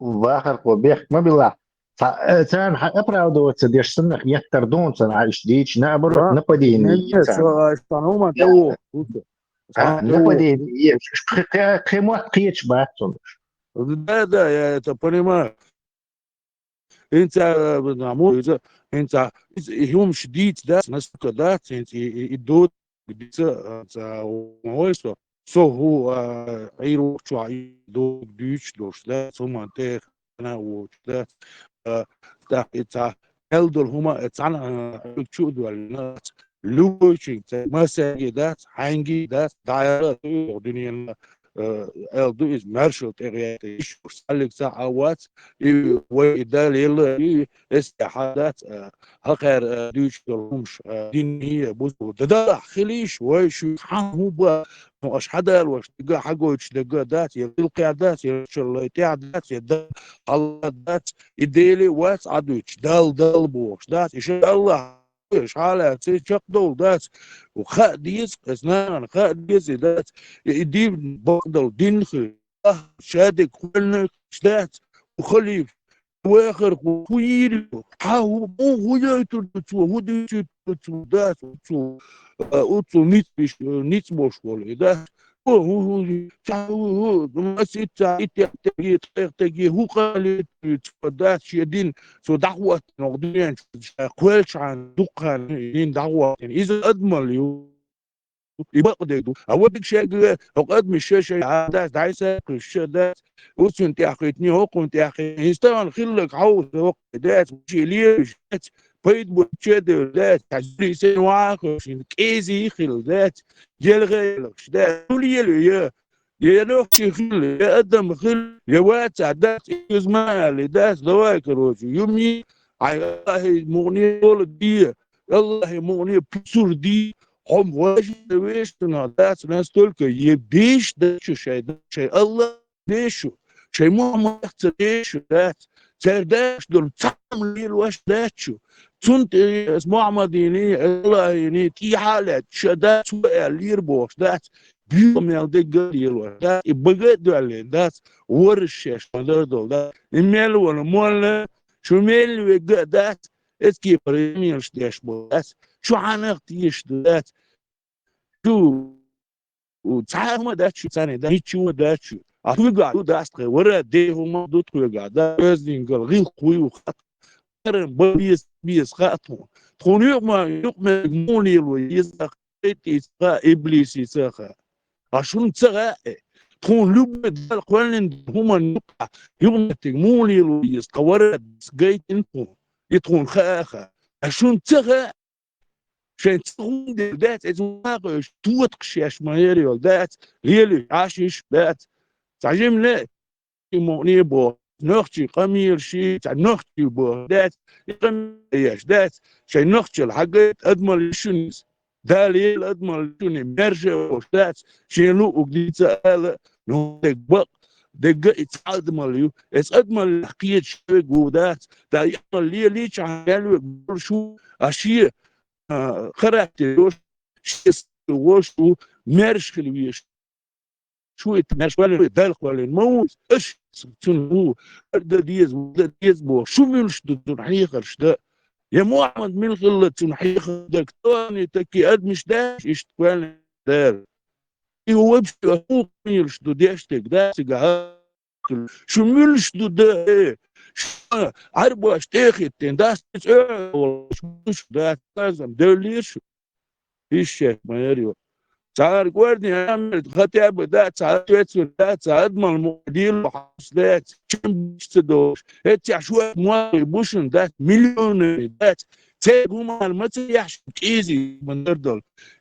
واخر قو بيخ ما بالله سان أبراودو تديش سنخ يتر دون سن عايش ديش نابر نقدين هما تو نقدين خيمات قيتش باتون ده يا تبني انت معمول انت هم شديد ده ناس كده انت يدود هو هو غير شو يدود ديش دوش ده ثم انت انا وده ده انت هلدل هما انا شو دول لوشين ما ساجي ده هانجي ده دايره الدنيا eldu is Marshall teriyat ish salik sa'awat وإذا ليل استحالات هقر دوش كلهمش دينية بوزو ده خليش ويش هو بقى مش حدا وش تلقى حقه تلقى ذات يلقى ذات يشل يتعدات يد الله ذات يديلي وات عدوش دل بوش ذات إيش الله إيش حالة تشق دول ذات وخاديس أسنان خاديس ذات يدي بقدر دين خل شادك كلنا ذات وخليف واخر وير هاو هو يتو هو يتو ذات وتو نيت بوش ولا ذات هو ما سيتا تجي هو قال ذات شدين سو دعوة نقدين كويش عن دقان ين دعوة إذا أدمل يبقى أول شيء وقد مش شيء عادات دايسة الشدات وسنت أخيتني وقنت أخي يستوى خلك عوض وقت دات وشيليش بيد بوتشد دات تعزري سن واقف كيزي خل دات جلغي دات كل يا نوحي خل يا أدم خل يا واتع دات يزمع لدات ذواكر وشي يومي الله مغني طول دي الله مغني بسور دي هم واجد ويشتنا ذات ناس تلك يبيش ده شيء الله ديشو شيء مو ديشو ذات سرداش دول تعمل لي الواش داتشو تنت اسمه مديني الله يعني تي حالة شدات سؤال يربوش ذات بيوم يالدق يلوش ذات يبقى دول ذات ورشش دول ذات الميل ولا مول شو ميل ويقع ذات اسكي بريميرش داش ذات شو عنقتيش ذات شو وتعامل داتشو ثاني ده نيتشو داتشو أتوقع داست ورا ده هم دوتوقع ده أزين قال غير قوي وخط كرم بيس خاطهم تونيو ما يقم موني ويزق إتسقى إبليس يسقى عشان تسقى تون لب القوانين هم النقطة يوم تجموني ويزق ورا جيت إنكم يتون خاخة عشان تسقى شان تقول ذات إزواج توتقشيش ما يريو ذات ليلي عاشش ذات تعجم لا مغني بو نختي قمير شي تاع نختي بو ذات يقميش ذات شي نختي الحاجات أدمل شنس دالي أدمل شني مرجع ذات شي لو وقدي سأل نودك بق دقة يتعدمل يو أدمل حكاية شوي ذات دا يعمل لي شعال شو أشياء خرجت وشو مارش خلويش شو يتماش ولا يدلق ولا الموت ايش سنو ده ديز بو شو ملش دون حيخرش ده يا محمد من غلة حيخر دك تاني تكي ادمش داش اشتوال دار هو بش هو ملش دو ديشتك ده سجا شو ملش دو ده عربو اشتاخي تنداس شو ده لازم دليش ايش ما يريو صار قوردني عملت خطيب ذات صار ذات أضمن المدير وحصلات كم بيستدوش هتي عشوائي مواري بوشن ذات مليون ذات تيجوا مع المسيح كيزي من دردل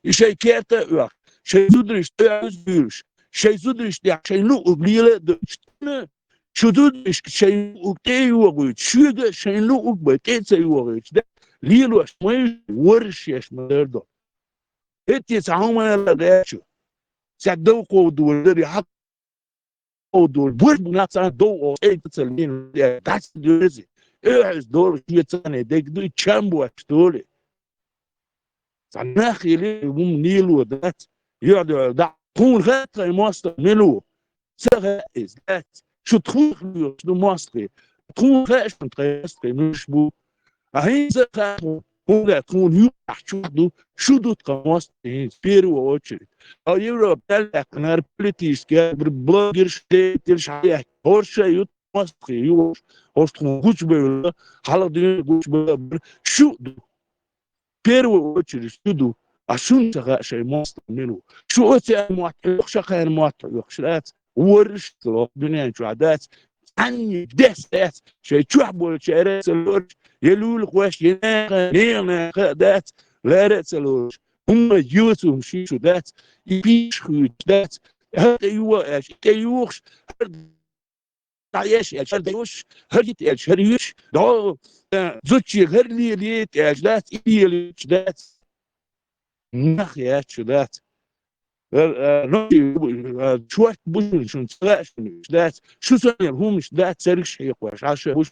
شيء كيتا شيء زودرش تيجوش شيء زودرش شيء لو قبليله دشتنا شو زودرش شيء وقتي وقت شو ده شيء لو قبل كيسي وقت ده ليلو ما ورش يش من دردل هتي سعوما لغاشو سعدو قودو الذي حق قودو البرد ناس دو اي تسلمين تحس دوزي اعز دور كي تاني ديك دو تشامبو اشتولي سعناخي لي بوم نيلو ذات يقعدوا دع تكون غات الماستر ميلو سغائز ذات شو تخون شو ماستري تكون غاش متغيستري مش بو اهين زخاتو هو تكون يوحش شو دوت قماص سبيرو ووتشري او يوروب تلك نار بليتيش كابر بلوجر شتيتلش عليه هورشا يوت ماستري يوش هورش تكون قوش بيولا حلق ديني قوش بيولا شو دو بيرو ووتشري شو دو عشون تغاء شي ماستر منو شو اوتي اموات يخشا خير موات يخشلات ورش تلوك دنيا شو عدات عني دست شي تشوحبو شي رأس الورش يلول قواش يناغ ذات لا رأس الورش هم يوتهم شيشو ذات يبيش خوش ذات هذا يواش تيوخش تعيش ايش هرديوش هرديت ايش هريوش دو زوجي هرلي ليت ايش لا تيلي لا نخ يا شدات نوتي شوات بوش شون تلاش لا شو سوي هم مش لا تسرق شيء واش عشان بوش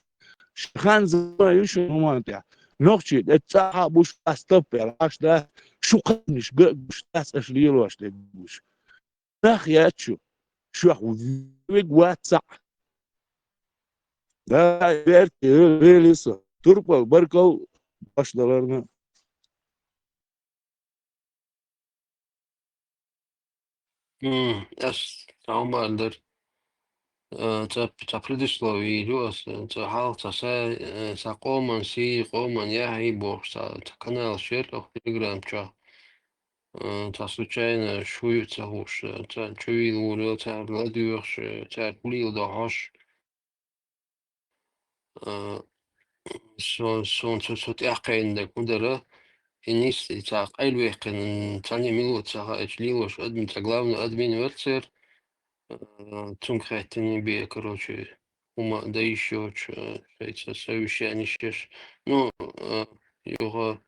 خان زايش هم انت نوتي الساعه بوش استوب عش لا شو قنش بوش تاس اشليل واش بوش نخ يا شو واتسع da belki öyleyse Turpa Barkal başlarına Es Traumalder. Ta predislovi ljos, ta halta sa qoman si qoman яхи бог ta канал шерлох телеграм ча. Ta случайно шуются уж, ta чуил улё, ta ладюш, ta пулил да хош. Son sot яқин да кудера. Инис та айлвехин тани милут та эчлилош админ та главный админ верцер. Цункхайтини би, короче, ума да еще шейца совещание щеш. Ну, юга,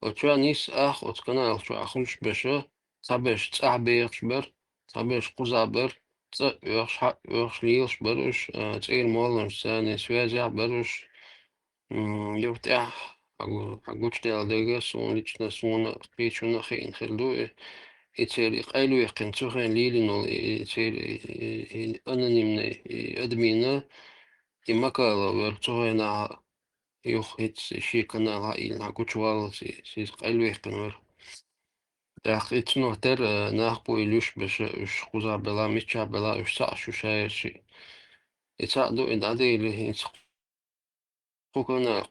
отча нис ах, от канал, что ахуш беша, табеш цабеш бер, табеш кузабер, цабеш лилш беруш, цейл молн сани связя беруш, юртя, агучтел дегас, он лично свона печу на хейн хердуе. يتسير قايلو يقين تسوخين ليلين يتسير أنونيمني أدمينا يمكالا ورتسوخين يوخ يتس شي كانال هايل ناكوشوال سيس قايلو يقين ور داخ يتسنو تر ناخبو يلوش بش وش خوزا بلا ميتشا بلا وش ساعش وش شي يتساعدو إن أديلي يتس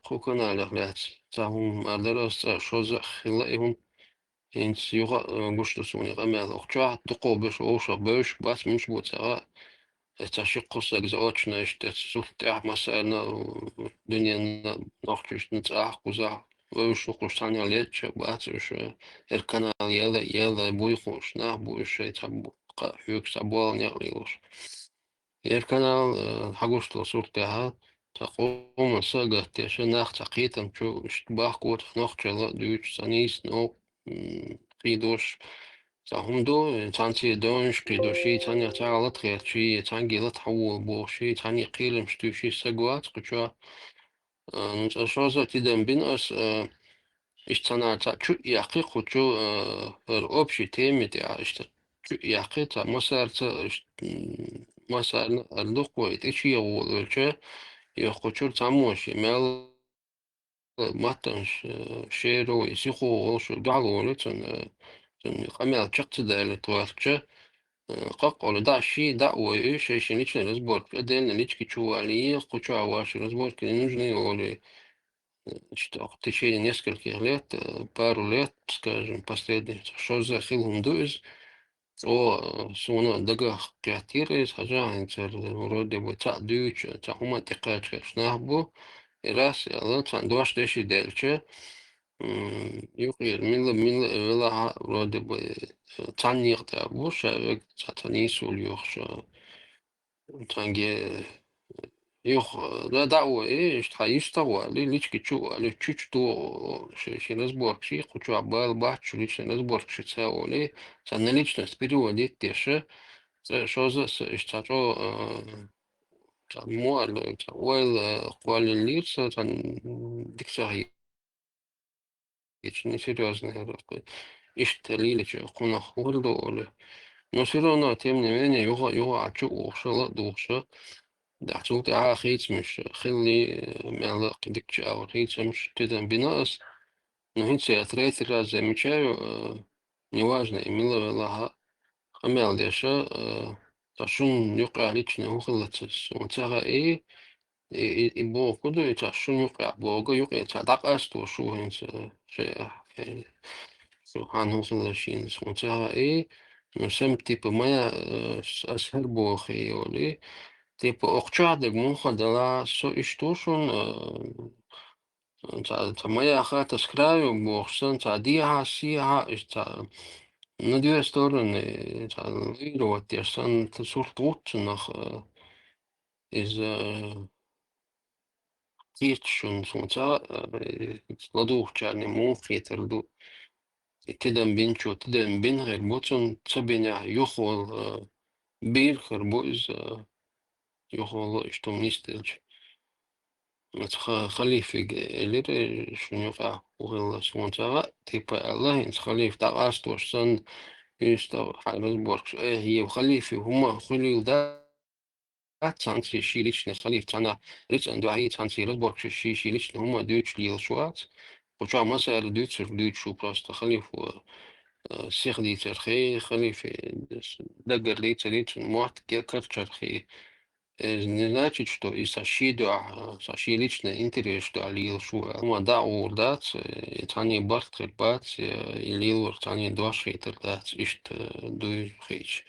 خوكونا لغلات تاهم أردرس شوزا خلائهم إنس يوغا قشطو سوني غمال أخجوع تقو بش أوشا بش بس مش بوتساغا تشقو ساقزاوتشنا تسوف تاع مسائلنا ودنيا نخجوش نتاع قزاع ويش قشتانيا ليتش بات وش الكنال يلا بويخوش نا بويش يتابو حيوك سابوال نيغليوش الكنال حقوشتو صورتها تقوم ساقه تيشا ناخ تقيتم شو اشتباه قوت نخجل دوش سانيس نو قيدوش هم دو تانتي دونش قيدوشي تاني تعالت غير شي تانجي لتحول بوشي تاني قيلم شتوشي سقوات قشوا نتشوزا تدم بين أس اشتنا تا شو يقي قشو الأوبشي تيمي تا اشت شو يقي تا مسار تا مسار اللقوة تشي يقول يقشو تاموشي مال ماتنش شيرو يسيخو وش قالوا لتن قميل شقت دالة توارتش قاقول دا شي دا وإيش إيش نيجي نزبط أدين نيجي تشوالي قشوا واش نزبط كده نجني ولا что в течение нескольких лет, пару лет, скажем, последних, что за хилум дуэс, о суна дагах креатирес, хажаинцер, вроде бы та дюч, та хума текачка шнахбу, и раз, я цан дуаш деши дельче, يقول من ولا راد تانية تابوش تانيس واليوخ تانجي يوخ لا دعوة إيش تحيش توا ليش كتشو ليش تو شيء نسبورك شيء كتشو عبال بعد شو ليش نسبورك شيء تساوي ليه تانا ليش نسبيرو ليه تيشة شو ذا اشتروا مو ويل قوال الليرس تان دكتور не серьезно, ишь куна хурду, но все равно, тем не менее, его ачу ушала душа, да, тут хейт миш, хилли мяла кидикча, а хейт миш тедам бинас, но я третий раз замечаю, неважно, имела велага, хамял деша, ташун юка лично ухалацис, он цага и бог куду и ташун юка, бога юка, так асту шухинс, han hosellashins ontzaga no sem tipo maya as herbochi oli tipo ochchadeg moncha dela so ishtoshun ta maya khata skrayo bochsan ta dia ha si ha is ta No det större talliruot ja san suht utsunach is tiitsun suunsa laduuhtjaani muuqiiterlu tidän binchu tidän binher butsun tsabina yuhol birher buis yuhol ishtum nistelch خليفة اللي شنو وغلا سونتها تيبا الله إن خليفة تقاستوش سن يستو حالسبورغ هي وخليفة هما خليل دا تانسي شيليشن خليفة تانا ريتس اندو هي تانسي رسبورغ شيليشن هما دوتش ليل شوات وشا مسألة دوتش شو بروست خليفة سيخ ديتر خليفة دقر ديتر موات كرتشر خي не значит, что и саши лично интерес, что алил шуа. Да, урдац, тани бартер бац, или ур тани двашейтер дац, ишт дуй хейч.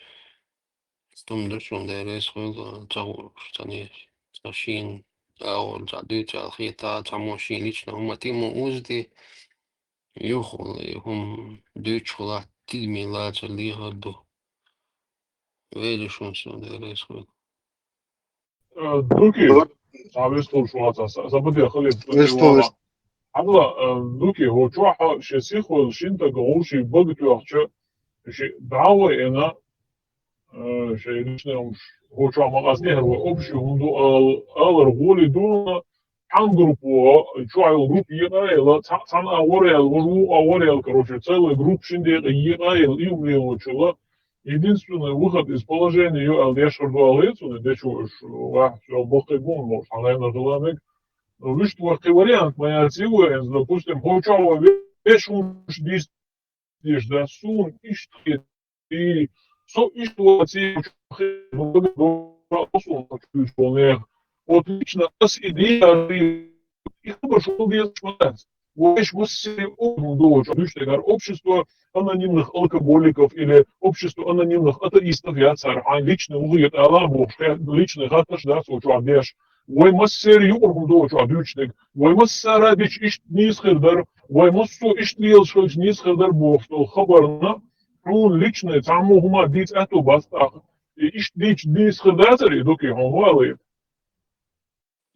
Том дошон дерес хул таур, тани сашин, аур задуй цалхита, тамоши лично уматиму узди, юхул, хум дучхула тидми лаца лигаду. Велишун сон дерес хул. دوكي عم شو زبدي خلي Что عبلا دوكي هو شو شيخ شينتا قوشي بقتو أخشى شيء دعوة أنا شيء نشنا هو شو مقصدي هو أبشي هندو الرجولي دون عن جروبه شو على الجروب يغايل تان أوريال وجو أوريال كروشة целый групп شندي يغايل يوم ليوم شلا единственный выход из положения Алдешер Дуалецу, де что все бохтегун, может, она на желанок, но видишь, твой вариант, моя целая, допустим, хочава вешун действуешь, да, сун, ишки, и со ишту отцы, отлично, с идеей, их пошел без шматать. Вещь общество анонимных алкоголиков или общество анонимных атеистов, я царь, а лично угодит Аллаху, лично хаташ, да, сочуадеш, вой массер юргу дочу адючник, вой массара бич ишт нисхердар, вой массу ишт лилшхельч нисхердар бог, что хабарна, он лично цаму хума диц эту бастах, ишт дич нисхердар, и доки хомвалы.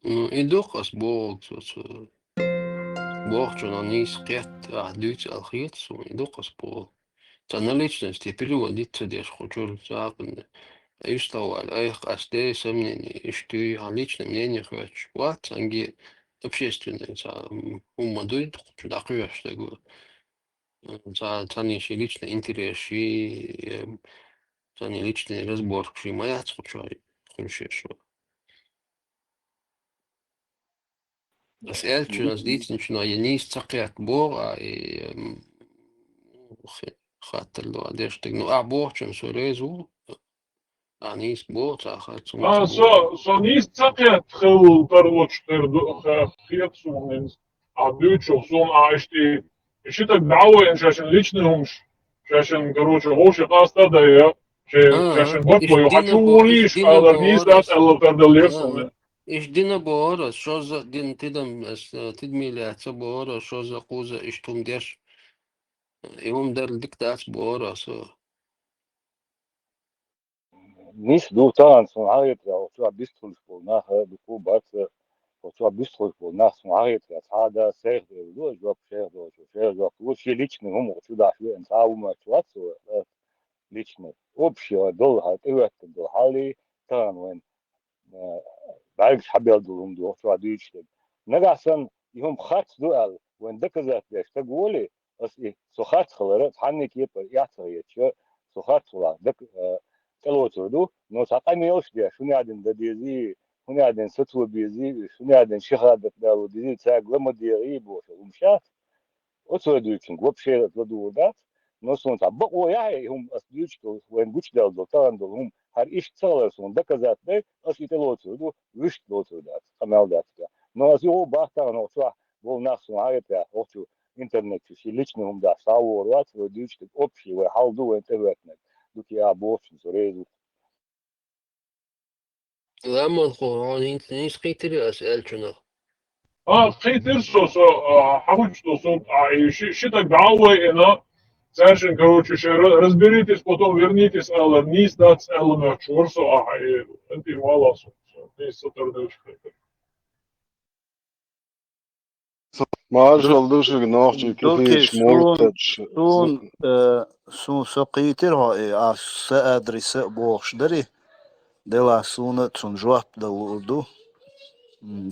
И духас бог, Бог, они скет, дуть алхитсу, и духас по. Тана личности переводится деш, хочу западно. И что, их асте сомнения, и что я личное мнение хочу. Вот, анги общественные, за умадует, хочу такое, что говорю. За тани личный интерес, и тани личный разбор, что моя хочу, что. Das Eltern, das Dienst, no je niet zakert bora e gaat er door de stuk no abortje zo rezo niet bora gaat zo niet zakert heel perlochter gaat zo eens Duits of zo'n AST is het douwen en zijn lichtnums zijn короче hoge gasten daar ja zijn wat je хочу лишь але niet dat elkaar de lessen إيش دينا بورا شو ذا دين تدم تدمي لعتة بورا شو ذا قوزة إيش توم ديش يوم دار الدكتات بورا سو Nis du tāns un ārietrā, un tu bistruļš pol naha, du ku bats, un tu bistruļš pol nas un ārietrā, tāda sērdē, dož vap šērdok, лучше личный умор, сюда швен, саума, чуацу, личный. Общего долга, эвэттен дол хали, тан вен, بعرفش حبيضهم دو شو عدو يشتغل نجحسن يهم خات دوال وين دكزات يشتغلوا بس إيه سخات خلرت حنك يبقى يعطيه شو سخات خلا دك كلو تردو نو ساقني يوش ده شو نادين بديزي شو نادين ستو بيزي شو نادين شهادة دارو ديزي تاج لما ديري بوش ومشات وتردو يشين قب شيء تردو ودات نصون تبقوا يعني هم أصديشكوا وين قش دال تان دلهم هر إيش تصلصون دكزات ده أصلي تلوتردو وش تلوتردات خمال دات но его бахта но что был нас уайта хочу интернет все личным да сауорат родички общий вы халду интернет дуки я бофин зореду لما القرآن انت نيس قيتري أسألتنا خيتر سو حاول تو شي دعوه انا Сашин, короче, разберитесь, потом вернитесь, Алла, низ дац Элла Чурсу, ага, и ты маласу. Низ сатардочка. Marshall dus ik nog een دوكي keer smoltج. سون سقيتر هاي سأدري سأبوخش دري دلا سونة تنجوات دلودو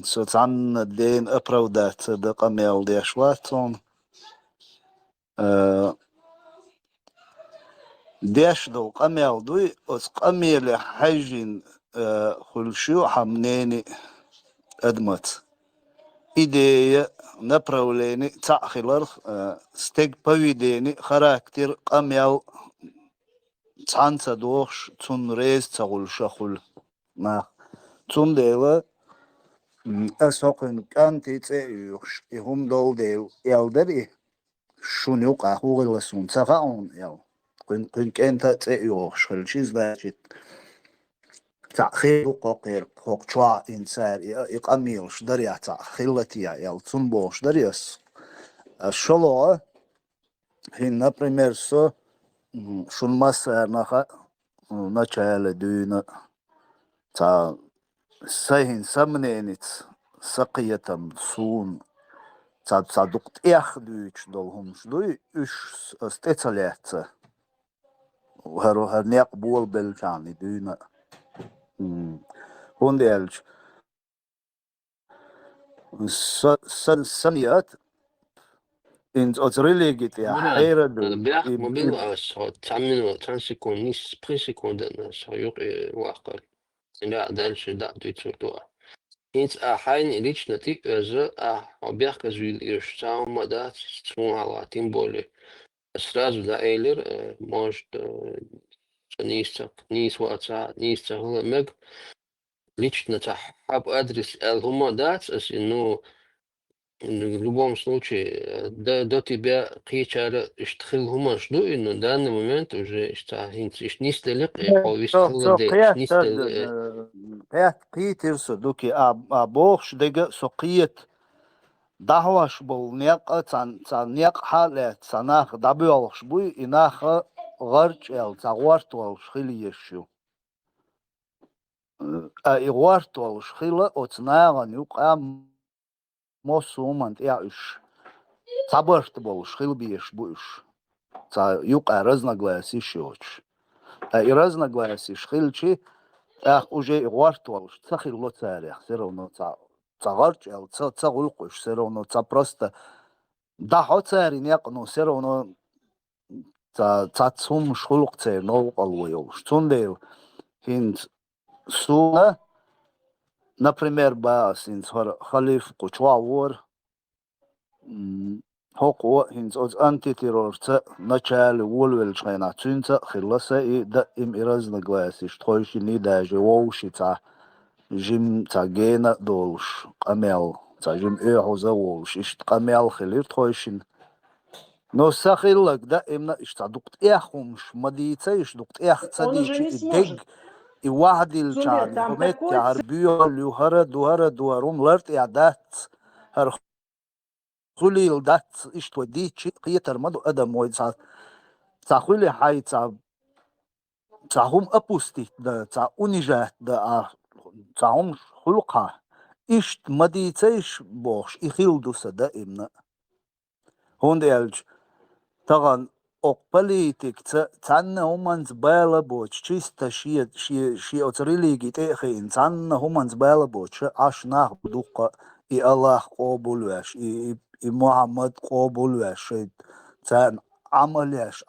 ستعن الدين أبرودات دقا ميل ديشواتون ديش دو قميل دوي اس قميل حجين خلشو حمنيني أدمت إيدي نبروليني تأخيلر ستيق بويديني خراكتر قميل تانسا دوخش تون ريز تغل شخل ما تون ديلا أسوقن كانتي تيوخش إهم دول ديل يالدري شونيو قاهو غلسون تغاون يال كن كانت تيوخش خلشيز باجت تأخير قوقير قوقشوا إنسان إقاميلش دريا تأخيلتي يال تون بوش دريس الشلوة هن например со شون نخا начале دينا تا ساين سمنينيت سقيتم سون تا دقت دويش دولهم شدوي اش استيتاليات وهر نيق بول بلجاني دينا هون ديالج سنيات إن أتريليجيت يا حيرة بيح موبيل أس تعمل ترانسيكون نيس بريسيكون دنا سيوق واقع لا دالش دا دويتسوتوا إنت أحين ريتش نتيك أز بيح كزويل إرشتاو مدات سمو على تيمبولي سرازو دا إيلر موجد نيس واتسا نيس هلا مج ريتش نتاح حاب أدرس الهما دات أس إنه в любом случае, до тебя кричали, что هما شنو إنه данный момент уже не стелек и повестил дел, не стелек. قيات قيترس دوكي أبوخش دقة سقيت دهوش بول نيق تان نيق حالة تناخ دبيولش بوي إناخ غرج ال تغورت والشخيليشو إغورت والشخيلة أتناغن يقام موسومنت يعيش صبرت بولش خيل بيش بوش تا يقع разногласий شوش разногласий خيلشي уже غورت والش تخيل لو تاريخ سيرونو تغرج ال تغلقش سيرونو просто دحو تارين يقنو سيرونو تاتسوم شخلق تير نو قلويوش تونديل هند سونا например басинс خليف قچواور هوقو هنز از антитеррорца начале волвелчайна цунца хилласа и да им разногласий штойши не даже волшица жим цагена долш камел цажим эхоза волш ишт камел хилир тойшин но сахиллак да имна иштадукт эхумш мадица иштадукт эх цадичи дег и вахдил чан комет арбио люхара дуарум ларт иадат هر خليل دات إشتو ديتشي قيتر مدو أدم ويد تا خلي حي تا هم أبوستي دا تا أونيجات دا تا هم خلقها إشت مديتيش بوش إخيل دوسا دا إمنا هون ديالج طغان أقبليتك تانا همان زبالة بوش چيستا شي أتريليجي تيخين تانا همان زبالة بوش عشناه بدوقة إي الله قبول واش إي محمد قبول واش تان عملياش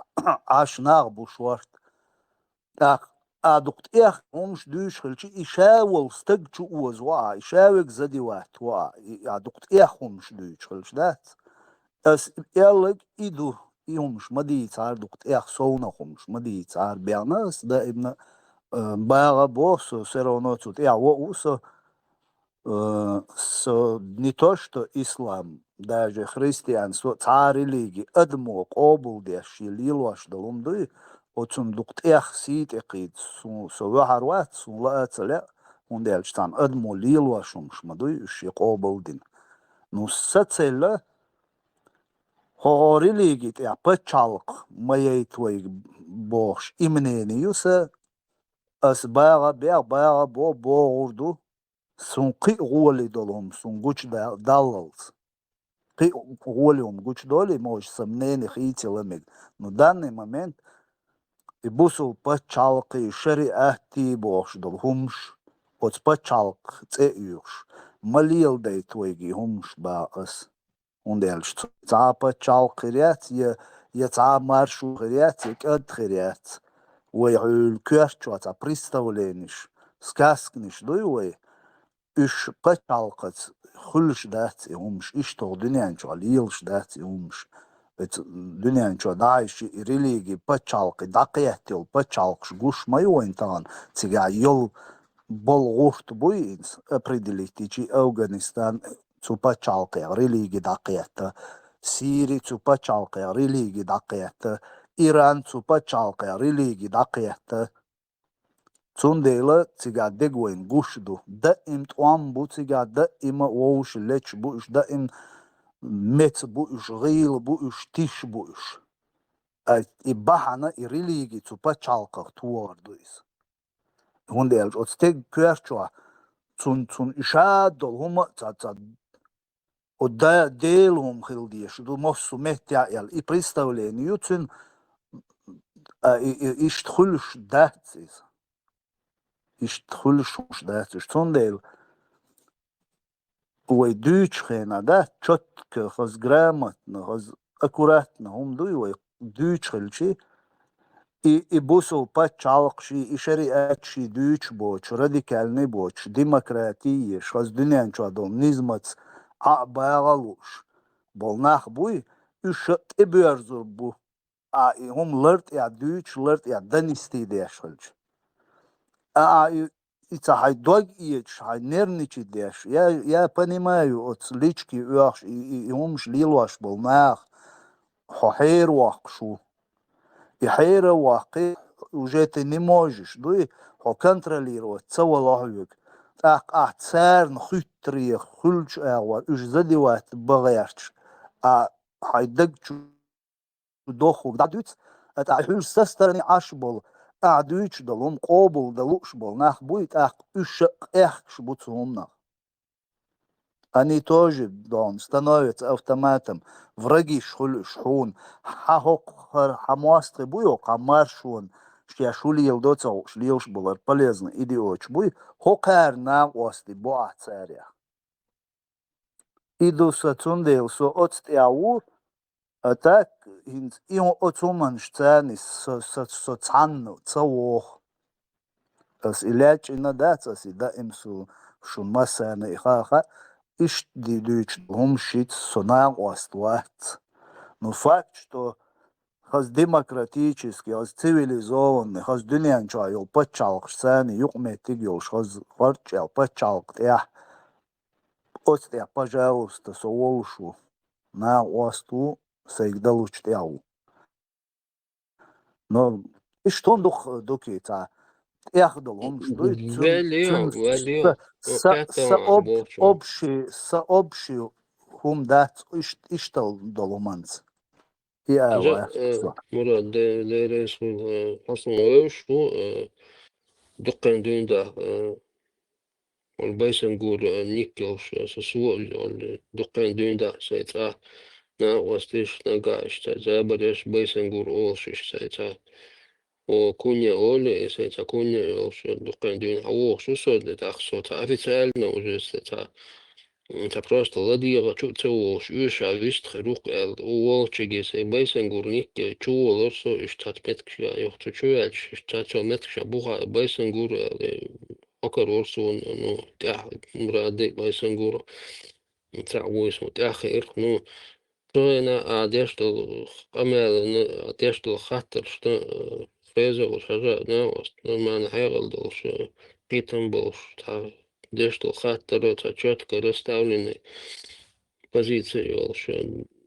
عشناه بوشورت أدقت إخ همش دوش خلشي إشاول استجتو وزوا إشاوك زدي وات وا أدقت إخ همش دوش خلش دات أس يالك إدو همش مدي تعار دقت إخ صونا همش مدي تعار بيعناس دا ابن باغا بوسو سيرونوتو تيا ووسو со не то что ислам, даже христианство, царь религии, адмо قابلдящий лилваш далумды, отсун дукт эх сит экид, со вахарват, сун лаацаля, он дельчтан адмо лилвашум шмадуй, ши قابلдин. Ну сацелла هو ريليجيت يا بتشالق ما يتوي بوش إمنيني يوسا أسباغا باغا بو بوردو سنقي غولي دولهم سنقوش داللز قي غوليهم قوش دولي موش سمنيني خيتي لمك но данный момент и бусул пачалқи шариати бош дол хумш от пачалқ цеюш малил дай твоги хумш баас ундельш ца пачалқ рят я ца маршу рят кад рят ويعول كيرتشو ца представлениш сказкниш дуй үш пачалқц хулш дат хумш иштол дунянчо лилш дат хумш дунянчо дайши религии пачалқи дақиятил пачалқш гуш майуинтан цига йол болгурт буинс определить чи Афганистан цу пачалқи религии дақиятта Сирия цу пачалқи религии дақиятта Иран цу пачалқи религии дақиятта цундела цига дегуин гушду да им туам бу цига да има оуш леч буш да им мец буш гил буш тиш буш и бахана и религии цу пачалқах туордуис хундел от стег кверчуа цун ишадол хума ца от да делум хилдиш ду мосу метял и представлению цун иштхулш датсис иштхулш датсис цундел وي دوش خينا ده четко خز грамотно خز аккуратно هم دوي دوش خلشي и бусул пачалқши и шариатши دوش боч радикальный боч демократия خز دنيان чадол низмац باغалуш болнах буй үш эберзур бу и هم лырт я دوش лырт я данисти дешхлч и цахай дог ич хай нервничать деш я понимаю от лички уах и умш лилваш болнах хохер вахшу и хера вахи уже ты не можешь дуй хо контролировать цавалахюк так церн хитрый хулч ава уж задевает багач хай дог доху дадуц это хулч со стороны ашбол دوش دلهم قابل دلوش بول نخ بوید үш шбуцум нах. Они тоже становятся автоматом. Враги шхун. Хамастры буй, хамаршун. Что шулил доца, шлилш был полезно. Иди оч буй. Хокар на ости буа царя. Иду со цундел со отстяу. А так, и отсуман шцани со цанну, цавох. Ас иляч и надацаси, да им су шумасана и хаха, иш дидуч гумшит сонам остват. Но факт, что хаз демократический, хаз цивилизованный, хаз дунянча йол пачалк шцани, юкметиг йол хаз харчал пачалк, я отстя, пожалуйста, со волшу на осту, всегда лучше яу. Но и что он духится? Эх, долом, что сообщий хум дать иштал доломанц. Я مراد ده اسمه أصلا شو دقن دون ده والبيسن جور نيكلش سوى دقن دون ده سيتها نا وستيش نقاش تزابرش بيسن جور أولش سيتها وكونيا أول سيتها كونيا أولش دقن دون هو شو صد لتأخذ официально уже سيتها انت просто ладига чуцевош юша вист хрук эл уолчегис и байсенгурник чуолорсо иштатметкша ёхту чуэлч иштатметкша буга байсенгур окорорсон ну та мраде байсенгур تعويس متأخر نو شوينا عادشتل أمل عادشتل خاطر شتا فيزا وشجاع ناوست نرمان حيغل دولش قيتن بولش تا دشتل خاطر تا четко расставлены позиции волш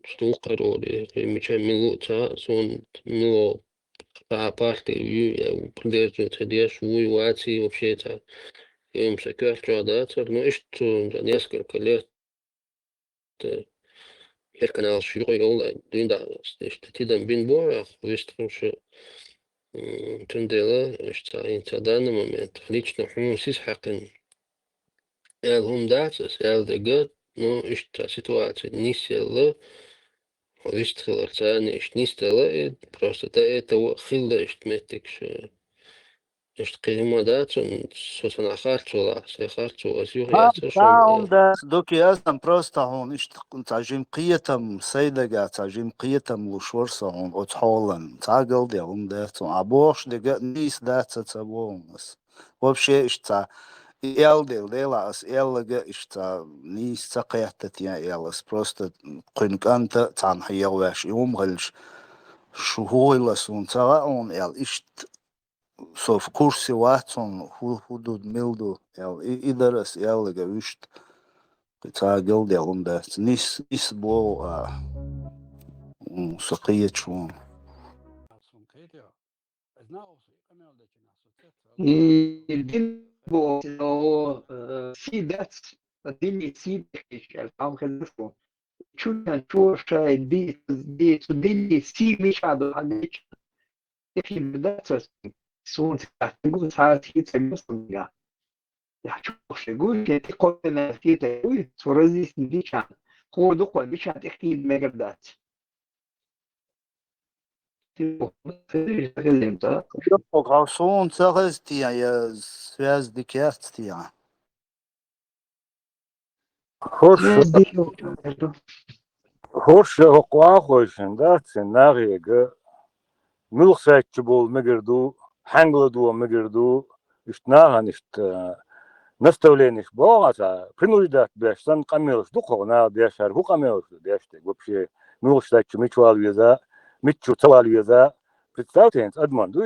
что укороли меча минута сон мило по партии придерживается деш воевать вообще это им секретарь да но и что за несколько лет Herkanaal Schurig online, doen dat. Dus dat bin boah, wist schon تندلا اشتغلنا момент. Лично хумсис حقن. هم داتس دقت نو اشتا ситуация нисела вистхилар цани иш нистела просто это хилда иштметикш قيمة سوسن خارجولا سيخارجو أسيوه تعاون يعتشون ده دوكي أصلا بروستا هون تعجيم قيتم سيدة تعجيم قيتم وشورسا هون أتحولن تعقل دي هون ده عبوش دي نيس ده تتبوهنس وبشي اشتا إيال دي ليلا أس إيال لغا اشتا نيس تقيحتت يا إيال أس بروستا قينك أنت تعن حيواش يوم غلش شو هو لسون تغاون إيال اشت سوف كورسي واتون حدود ميلدو إدرس يالغا وشت تعقل دي هون ده نيس بو سقية شون الدين بو سي داتس الدين سي الحام خلفو شو كان شو شاي دي دي سي مش هذا حاجة في داتس سون تقول ساعات هي تقول يا شوف يقول كي قلنا في تقول تورزي دي شان هو دقوا دي شان تحكي المجر دات غاصون تغزتيا يا سواز ديكاستيا Hoş hukwa hoşunda senaryoga milksakçbol migirdu hangladu migirdu işnahan наставлениях богата принудят бешсан камелш духовна бешар ху камелш беште вообще milksakçı miçval веза митчу цвал веза представьте адманду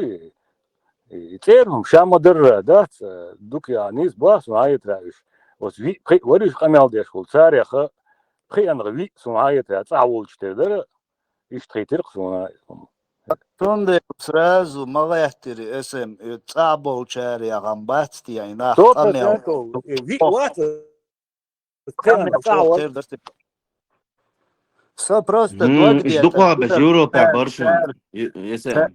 терм шамадыр да дук я низ бас маит раиш вот ви вариш камел деш хул царяха خيانغوي سمعية تعول شتير يشتغيتر خصونا توندي سرازو ما يحتري اسم تعبول شاري غمباتي يعني ناخ أميل في وقت كان تعول سبروست إيش دقوا بس يوروبا برشون يسأل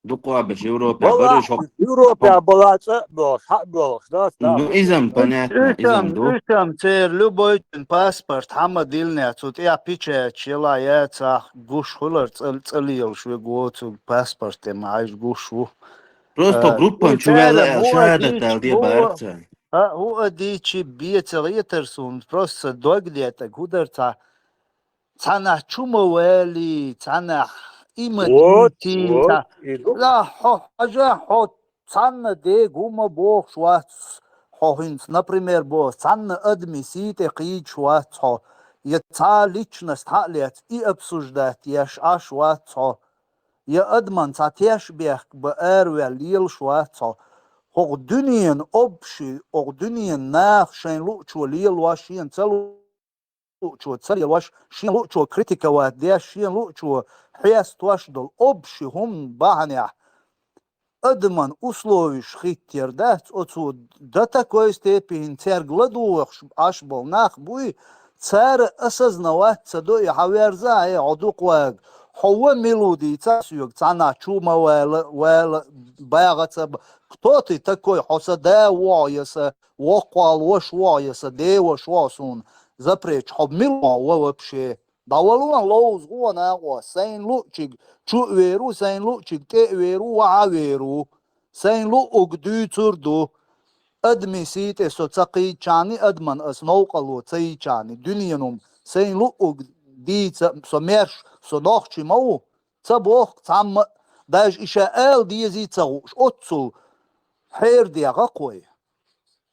دقوا بس يوروبا برش يوروبا بلاصة بلاص حق بلاص Ну, изам, понятно, изам, да? Ишам, цер, любой паспорт, хама дилня, тут я пиче, чела, я цах, гуш хулар, целил, шве гоцу, паспорт, маешь гушу. Просто группа чувала, шада талдия барца. هو ديتشي بيتر يترسون просто دوغديتا гударта цана чумовали цана иматити لا حاجة حط цана де гума бог швац хохинс например бо цана адми сите қид швац я ца личность халет и обсуждать я швац я адман ца теш бех ба эрве лил швац هو دنيا أبشي أو دنيا ناخ شين لوتشو ليل واشين تلو لوتشو تسلي واش شين لوتشو كريتيكا واديا شين لوتشو حياس تواش دول أبشي هم بعنيا أدمن أسلويش خيتير دات أتو داتا كويس تيبي هنتير غلدوخ أشبال ناخ بوي تسار أساز نوات تدو يحاوير زاي عدوق واق هو ميلودي تاسيوك تانا чума ولا باغت кто ты такой хоса вояса воквал вош вояса девош восун запреч хобмило вообще давалуан лоуз гуана ва сайн лучиг чу веру сайн лучиг те веру ва веру сайн лу огду турду адмисите соцaqi чани адман основqalo цай чани дуньянум сайн лу огдица сомерш صداقتي مو صباح تعم داش إشاء دي زي تصوش أتصل حير دي غقوي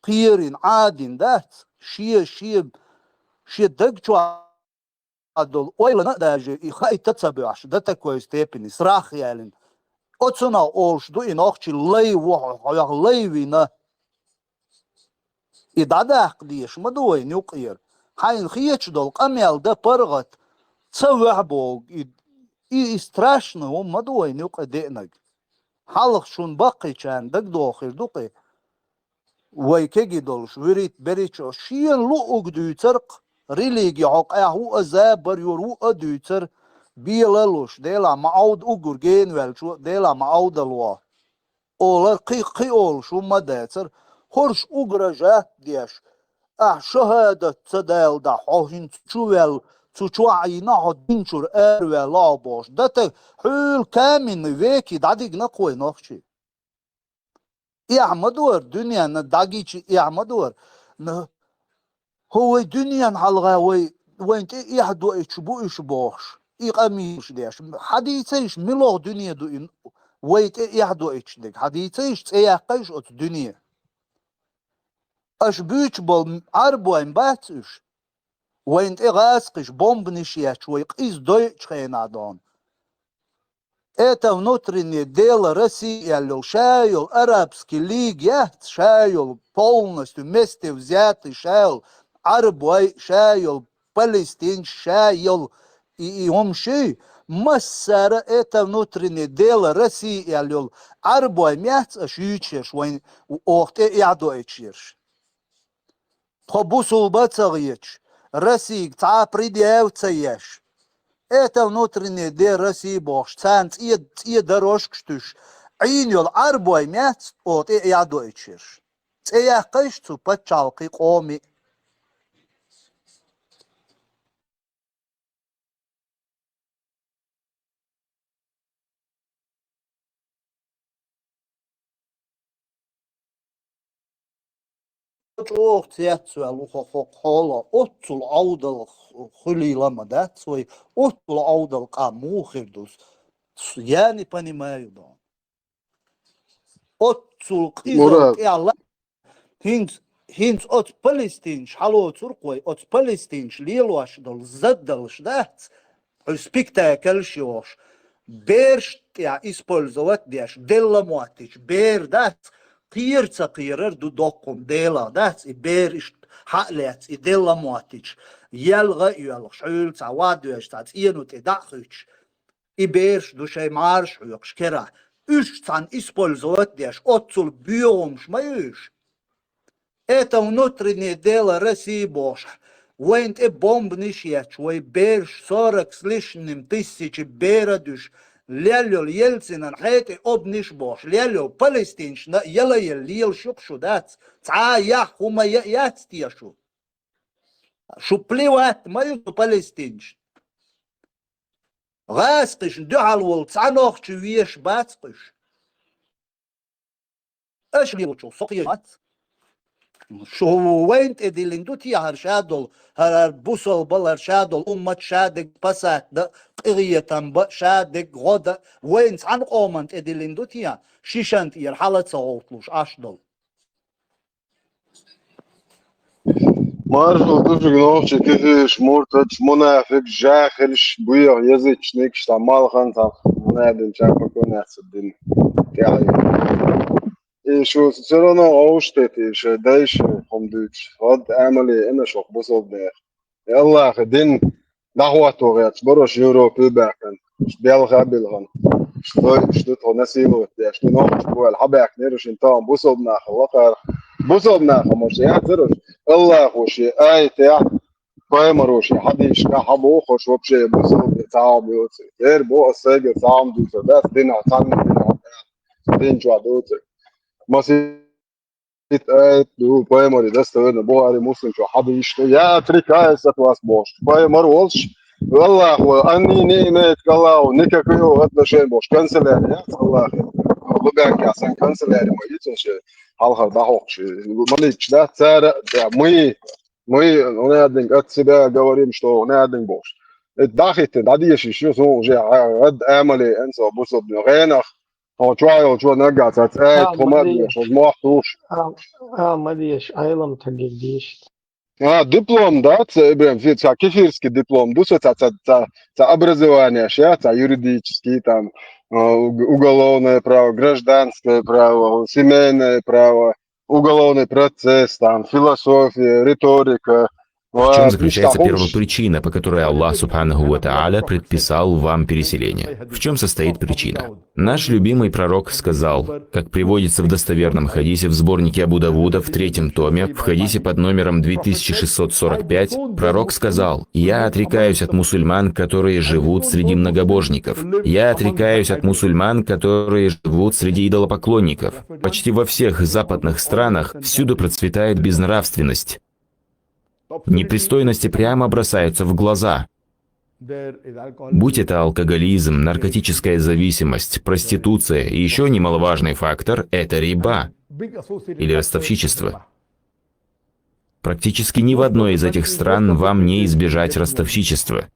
قيرين عادين دات شي دقشو عدل ويلا نقداجي إخاي تتسبعش داتا كويس تيبيني سراخ يالين أتصنا أولش دو إناخشي لي وحياق ليوينا إداداق ديش مدوي نوقير حين خيتش دول قميال دا برغت تسوحبوغ и страшно он мадой не укаденаг халх шун бақи чан даг дохир дуқи вай кеги долш вирит берич шиен лу угду царк ريليجي عقا هو أزابر يورو أدوتر بيلالوش ديلا معود أقرقين والشو ديلا معود الوا أولا قي أول شو مداتر هرش أقرجات ديش شهادة تدال دا حوهن تشوال تشوعينا هدينشور أروى لابوش داتا حول كامن ويكي داديق نقوي نخشي يعمدور دنيا نداقيش يعمدور هو دنيا حلغا وين يحدو اشبو اشبوش يقاميش ديش حديثيش ملو دنيا دو ويت يحدو اشدك حديثيش تياقيش ات دنيا اش بيش بول عربوين باتش وين غاسقش بومب نشياش ويقيس دويتش خينادون это внутреннее дело России, шайл, арабский лиг, шайл, полностью вместе взятый шайл, арабой шайл, палестин шайл, и омши, массара, это внутреннее дело России, арабой мяц, шючеш, войн, охте ядоечеш. Хобусул бацагьеч, Россия, ца предъявца еш. Это внутреннее де России бож. Цанц и дорожка штуш. Иньол арбой мяц от и ядойчиш. Цея кышцу пачалки коми. Ох, цецу алухохохола, отцул аудал хулилама, да, свой отцул аудал камухирдус. Я не понимаю, да. Отцул кизал киала. Хинц от Палестин, шало цуркой, от Палестин, лилуаш дол заддалш, да. Спектакль шош. Берш я использовать деш, делламуатич, бер, да. قيرتا قيرر دو دوقم ديلا دات إبير حقلت إديلا مواتيش يلغى يلغ شعول تعواد يشتات إينو تداخيش إبيرش دو شي مارش يقش كرا إش تان إسبولزوات ديش أتصل بيومش ما يش إتا ونطرني ديلا رسي بوش وين بومب نشيتش ويبيرش صارك سليشنم تسيش بيردوش ليلو يلسن حياتي أبنش باش ليلو فلسطينش يلا يليل شو دات تعا يح هما ياتستيا شو بليوات ما يدو فلسطينش غاسقش دعال والتعا نوخش ويش باتقش اش ليو شو سقيات شو وين اديلندو تي هرشادل هر بوسل بل هرشادل امت شادق بسات دا قريتان با شادق غدا وين عن قومنت اديلندو تي شيشانت ير حالة صوتلوش اشدل Marshall Dujugnovci كيفاش مرتج منافق جاخلش بوير يزيتش تعمال خانتا منادن شافك ونحسدين كاعي شو سيرونا اوشتتي شو دايش خمدوش رد عملي انا شوق بصوب ده يلا خدين دعوة توغيات بروش يوروبي باكن بيال غابلغن شتو نسيبو شتو نوخش بو الحباك نيرش انتام بصوبنا خلقا بصوبنا خموش يعترش الله خوشي اي تاع بايمروشي حديش كحبو خوش وبشي بصوب يتعام يوتي غير بو الساقي تعام دوتر بس دين عطان دين جوا دوتر ماسي دو بايمري دستوين بو علي مسلم شو حديش يا تريكاي ستواس بوش بايمر ولش والله هو اني نيمت الله نكاكيو هذا شيء بوش كنسل يعني الله بقى كاسن كنسل يعني ما يتنش halka da hoch малич да цара мы надо от себя говорим что надо больше дахите дадишь еще уже рад амали انسى بصب غينخ هو شو نقعت اتاك وما شو محطوش ماليش ايلم تجديش диплом да ибрем кефирский диплом дуса образование юридический там уголовное право, гражданское право, семейное право, уголовный процесс, там, философия, риторика, В чем заключается первопричина, по которой Аллах Субханаху ва Тааля предписал вам переселение? В чем состоит причина? Наш любимый пророк сказал, как приводится в достоверном хадисе в сборнике Абу Давуда в 3 томе, в хадисе под номером 2645, пророк сказал: «Я отрекаюсь от мусульман, которые живут среди многобожников. Я отрекаюсь от мусульман, которые живут среди идолопоклонников. Почти во всех западных странах всюду процветает безнравственность. Непристойности прямо бросаются в глаза. Будь это алкоголизм, наркотическая зависимость, проституция и еще немаловажный фактор – это риба или ростовщичество. Практически ни в одной из этих стран вам не избежать ростовщичества.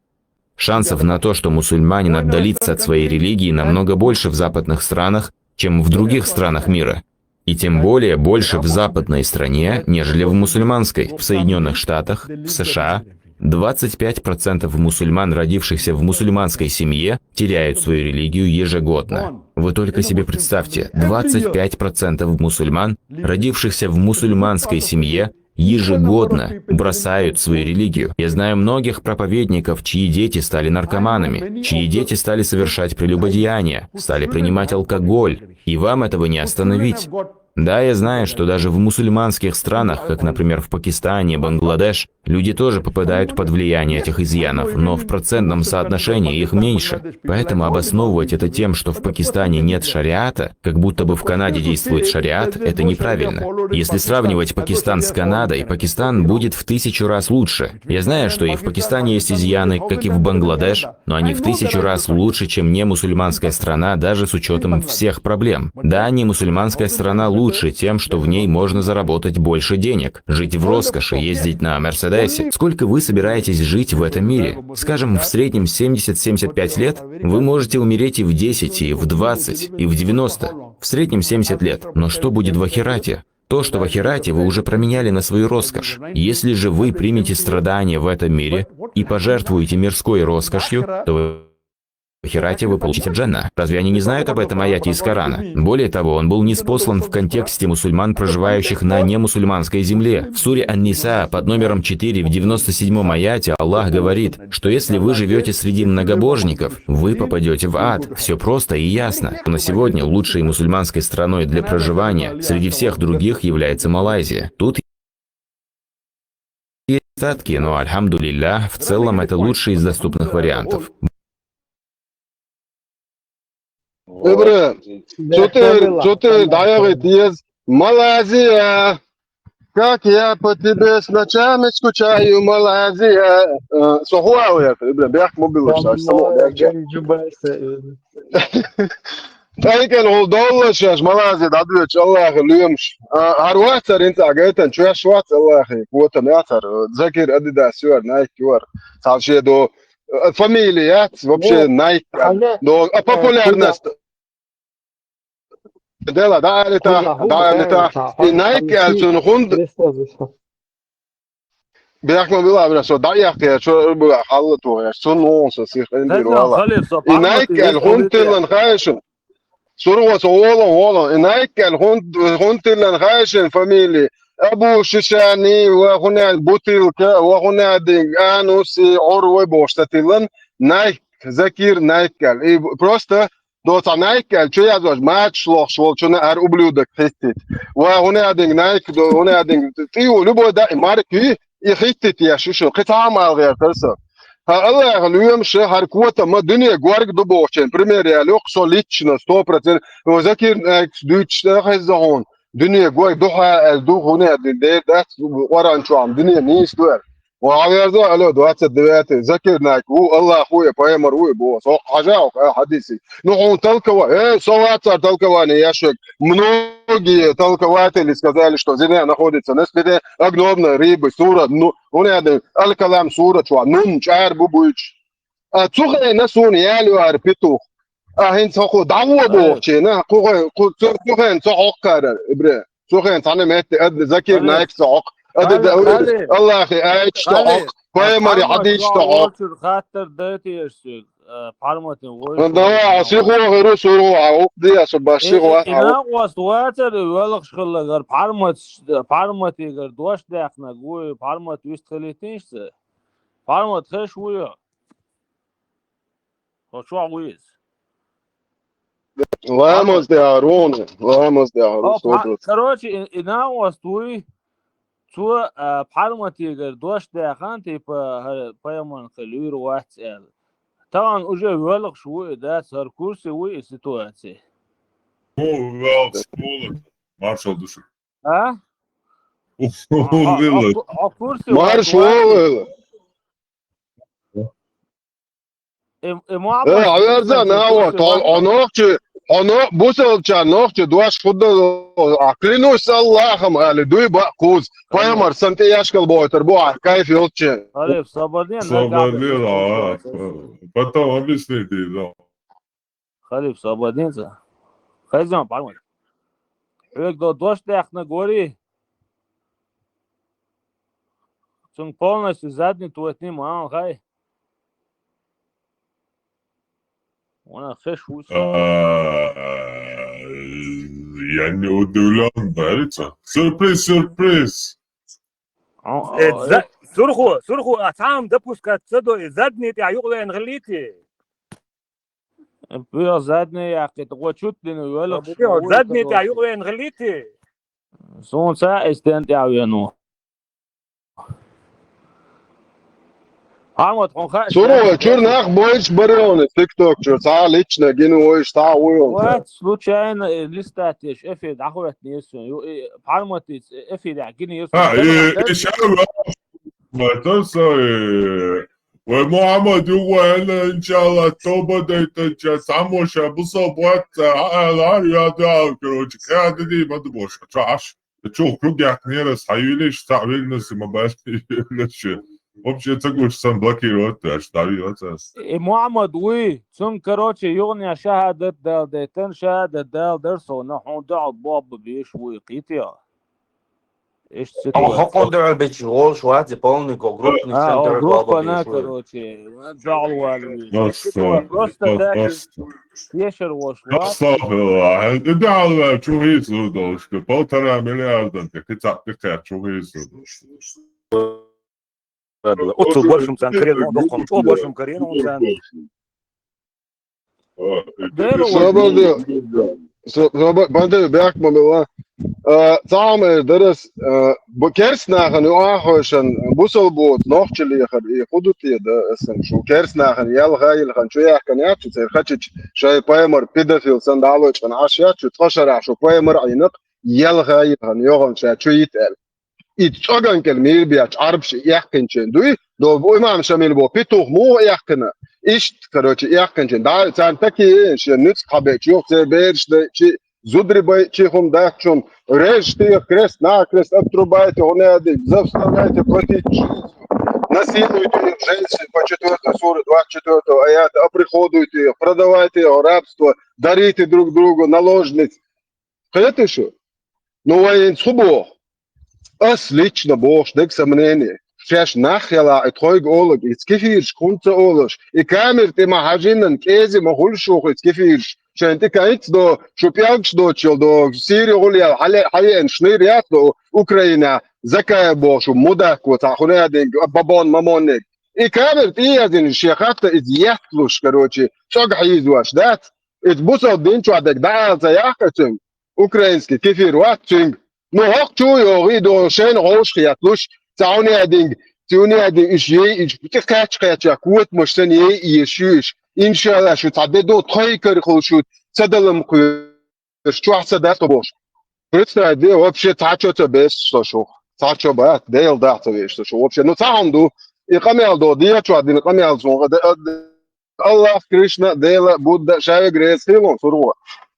Шансов на то, что мусульманин отдалится от своей религии, намного больше в западных странах, чем в других странах мира. И тем более больше в западной стране, нежели в мусульманской. В Соединенных Штатах, в США 25% мусульман, родившихся в мусульманской семье, теряют свою религию ежегодно. Вы только себе представьте, 25% мусульман, родившихся в мусульманской семье, ежегодно бросают свою религию. Я знаю многих проповедников, чьи дети стали наркоманами, чьи дети стали совершать прелюбодеяния, стали принимать алкоголь, и вам этого не остановить. Да, я знаю, что даже в мусульманских странах, как, например, в Пакистане, Бангладеш, люди тоже попадают под влияние этих изъянов, но в процентном соотношении их меньше. Поэтому обосновывать это тем, что в Пакистане нет шариата, как будто бы в Канаде действует шариат, это неправильно. Если сравнивать Пакистан с Канадой, Пакистан будет в 1000 раз лучше. Я знаю, что и в Пакистане есть изъяны, как и в Бангладеш, но они в 1000 раз лучше, чем не мусульманская страна, даже с учетом всех проблем. Да, не мусульманская страна лучше тем, что в ней можно заработать больше денег, жить в роскоши, ездить на Мерседесе. Сколько вы собираетесь жить в этом мире? Скажем, в среднем 70-75 лет? Вы можете умереть и в 10, и в 20, и в 90. В среднем 70 лет. Но что будет в ахирате? То, что в ахирате вы уже променяли на свою роскошь. Если же вы примете страдания в этом мире и пожертвуете мирской роскошью, то в ахирате вы получите джанна. Разве они не знают об этом аяте из Корана? Более того, он был ниспослан в контексте мусульман, проживающих на немусульманской земле. В суре Ан-Ниса под номером 4 в 97-м аяте Аллах говорит, что если вы живете среди многобожников, вы попадете в ад. Все просто и ясно. На сегодня лучшей мусульманской страной для проживания среди всех других является Малайзия. Тут есть остатки, но, альхамдулиллах, в целом это лучший из доступных вариантов. Что ты даешь из Малайзия? Как я по тебе с ночами скучаю, Малайзия. Сохуа это, бях мобил, Тайкен олдолла шаш Малайзия дадвич Аллах люмш. Арватар инта гайтан чуя шват Аллах. Вот натар. Закир Адидас юар Nike юар. Вообще до фамилия, вообще Nike. До популярность. Dela, da i Nike alltså en hund. Bärak man vill ha så där jag så börjar hålla då jag så någon så ser det då. I Nike en hund till en räschen. Så då så hålla i Nike en hund till en räschen familj. أبو شيشاني وهنا بوتيلكا وهنا دينانوس أروي بوشتاتيلن نايك ذكير نايكال и просто до Nike, что я говорю, матч шлох, что на ублюдок хистит. وهنا دين Nike, هنا دين ты любой да марки и хистит я شو قطعة ما غير كذا. الله اليوم شهر كوتا ما دنيا غورك دبوشين. Пример я лег солично 100%. وذكر دوتش هزهون. دنيا غورك دوها هنا ده ورا شو عم دنيا نيس دور. وعيرضو على دوات الدوات ذكرناك هو الله اخويا بايمر هو بو صو حاجه حديثي نحو تلكوا صوات تلكواني ящик многие толкователи сказали что земля находится на спине огромной рыбы сура ну он это аль-калам сура что нун чар бубуч а цухе на сун ялю арпиту а хин цохо даво бочена цухе цохкар ибре цухе танемет ذكرناك صح الله اخي ايش تعق بايمري حديش تعق خاطر داتي يرسل parmatin ده أسيخو غيره سورو عقدي أسباشيخو ina waster welch schiller parmat iger dosh dachna goy parmat wist khalitinste parmat khash wuya شو wiz Vamos de Arona, vamos de Arona. короче ina wastui zu parmat iger dosh dachan типа пойман khlir whatsel طبعا уже welch شو ده сар курсы вы ситуации Wel, spoelen. Marshall dus. ها Hoeveel? كرسي Marş oğlu. Averza ne var? Ono bu sefer nokçu duaş kuda aklinoş Allah'ım ali duy bakuz. Payamar sante yaşkal boytar bu kayf yolçu. Alef sabadin Sabadin ha. Потом объясните, да. Халиф sabadin za. Хайзан пармат. Ök do dosh dachna gori. Цун полностью задний туатни ман хай. Ona khash wus. Я не удивлен, нравится. Сюрприз. Сурху, атам допускать цедо задний ты аюгла энглити. بيا زادني يا أخي تقول شو تدين ويلا زادني تعيق وين غليتي صون ساعة استنت يا وينو هامت خنخاش Suru çur nak boyç baryon TikTok çur sağ liçne gene o iş sağ uyuyor. وات случайно листатиш эфир ахуят несун парматис эфир гини يسون إيش ما تنسى ومحمد هو هنا إن شاء الله التوبة ديت ساموش بصوبات العار ده كروش كده دي ما تبوش تعش تشوف كل يحكي حيوليش تعمل ناس ما بقاش ليش вообще تقول سن بلاكي روت اش تعبي واتس محمد وي سن كروش يغني شهادة دال ديتن شهادة دال درسو نحن دعو باب بيش ويقيتيا ايش هو دعوا بيشغل شوية полный группный центр группа короче دعوا просто вечер вошла استغفر دعوا شو هي صدوش полтора миллиарда ты شو هي صدوش Otur başım sen krenon dokun. O başım krenon sen. Ben de bakmam la. Samen deres bu kersnagen nu aanhoschen busselboot nog cheliger e khudutiya da sen şu kersnagen yal gayl kan şu ya kan ya şu khaçç şey paymer pedofil sen dalo kan aşya şu tashara şu paymer aynık yal gayl kan yoğun şey şu yitel İtçagan kelmeyi bir arab şey yakınçın duy do bu imam şamil bu pituh mu yakına iş короче yakınçın da sen taki şey nüt haber yok seber işte Зудрибай чихом дахчон режьте крест на крест обтрубайте гонеды заставляйте платить насилуйте их женщин по 4 суре 24 аята оприходуйте их продавайте их рабство дарите друг другу наложниц это что ну воен субо ас лично бог дек сомнение Феш нахяла итхойг олог ицкифирш кунца олож и камер ты махажинен кези махульшух ицкифирш عشان تكايت دو شو بياكش دو تشيل دو سيري غوليا حاليا شنير ياك دو اوكرانيا زكاة بو شو مودك وتاخونها دينك بابون مامونك اي كامل تي ازين الشيخات از يحتلوش كروتشي شاق حيزواش دات اتبوسو دينشو عدك دعال زياكتن اوكرانسكي كيفير واتشنج نو هوك شو يوغي دو شين غوش خياتلوش تعوني ادينك توني ادينك اش يي اش بتكاتش خياتشا كوت مشتن يي يشوش إن شاء الله شو تعددوا تخيكر خلشوا تسدلم شو أحسن ده تبوش بريتنا دي وابشي تعشوا تبيش شو تعشوا بقى ديل ده تبيش شو وابشي نو تعمدوا يقامل دو دي شو عدين يقامل زون الله كريشنا ديل بودا شاي جريس هيلون سروا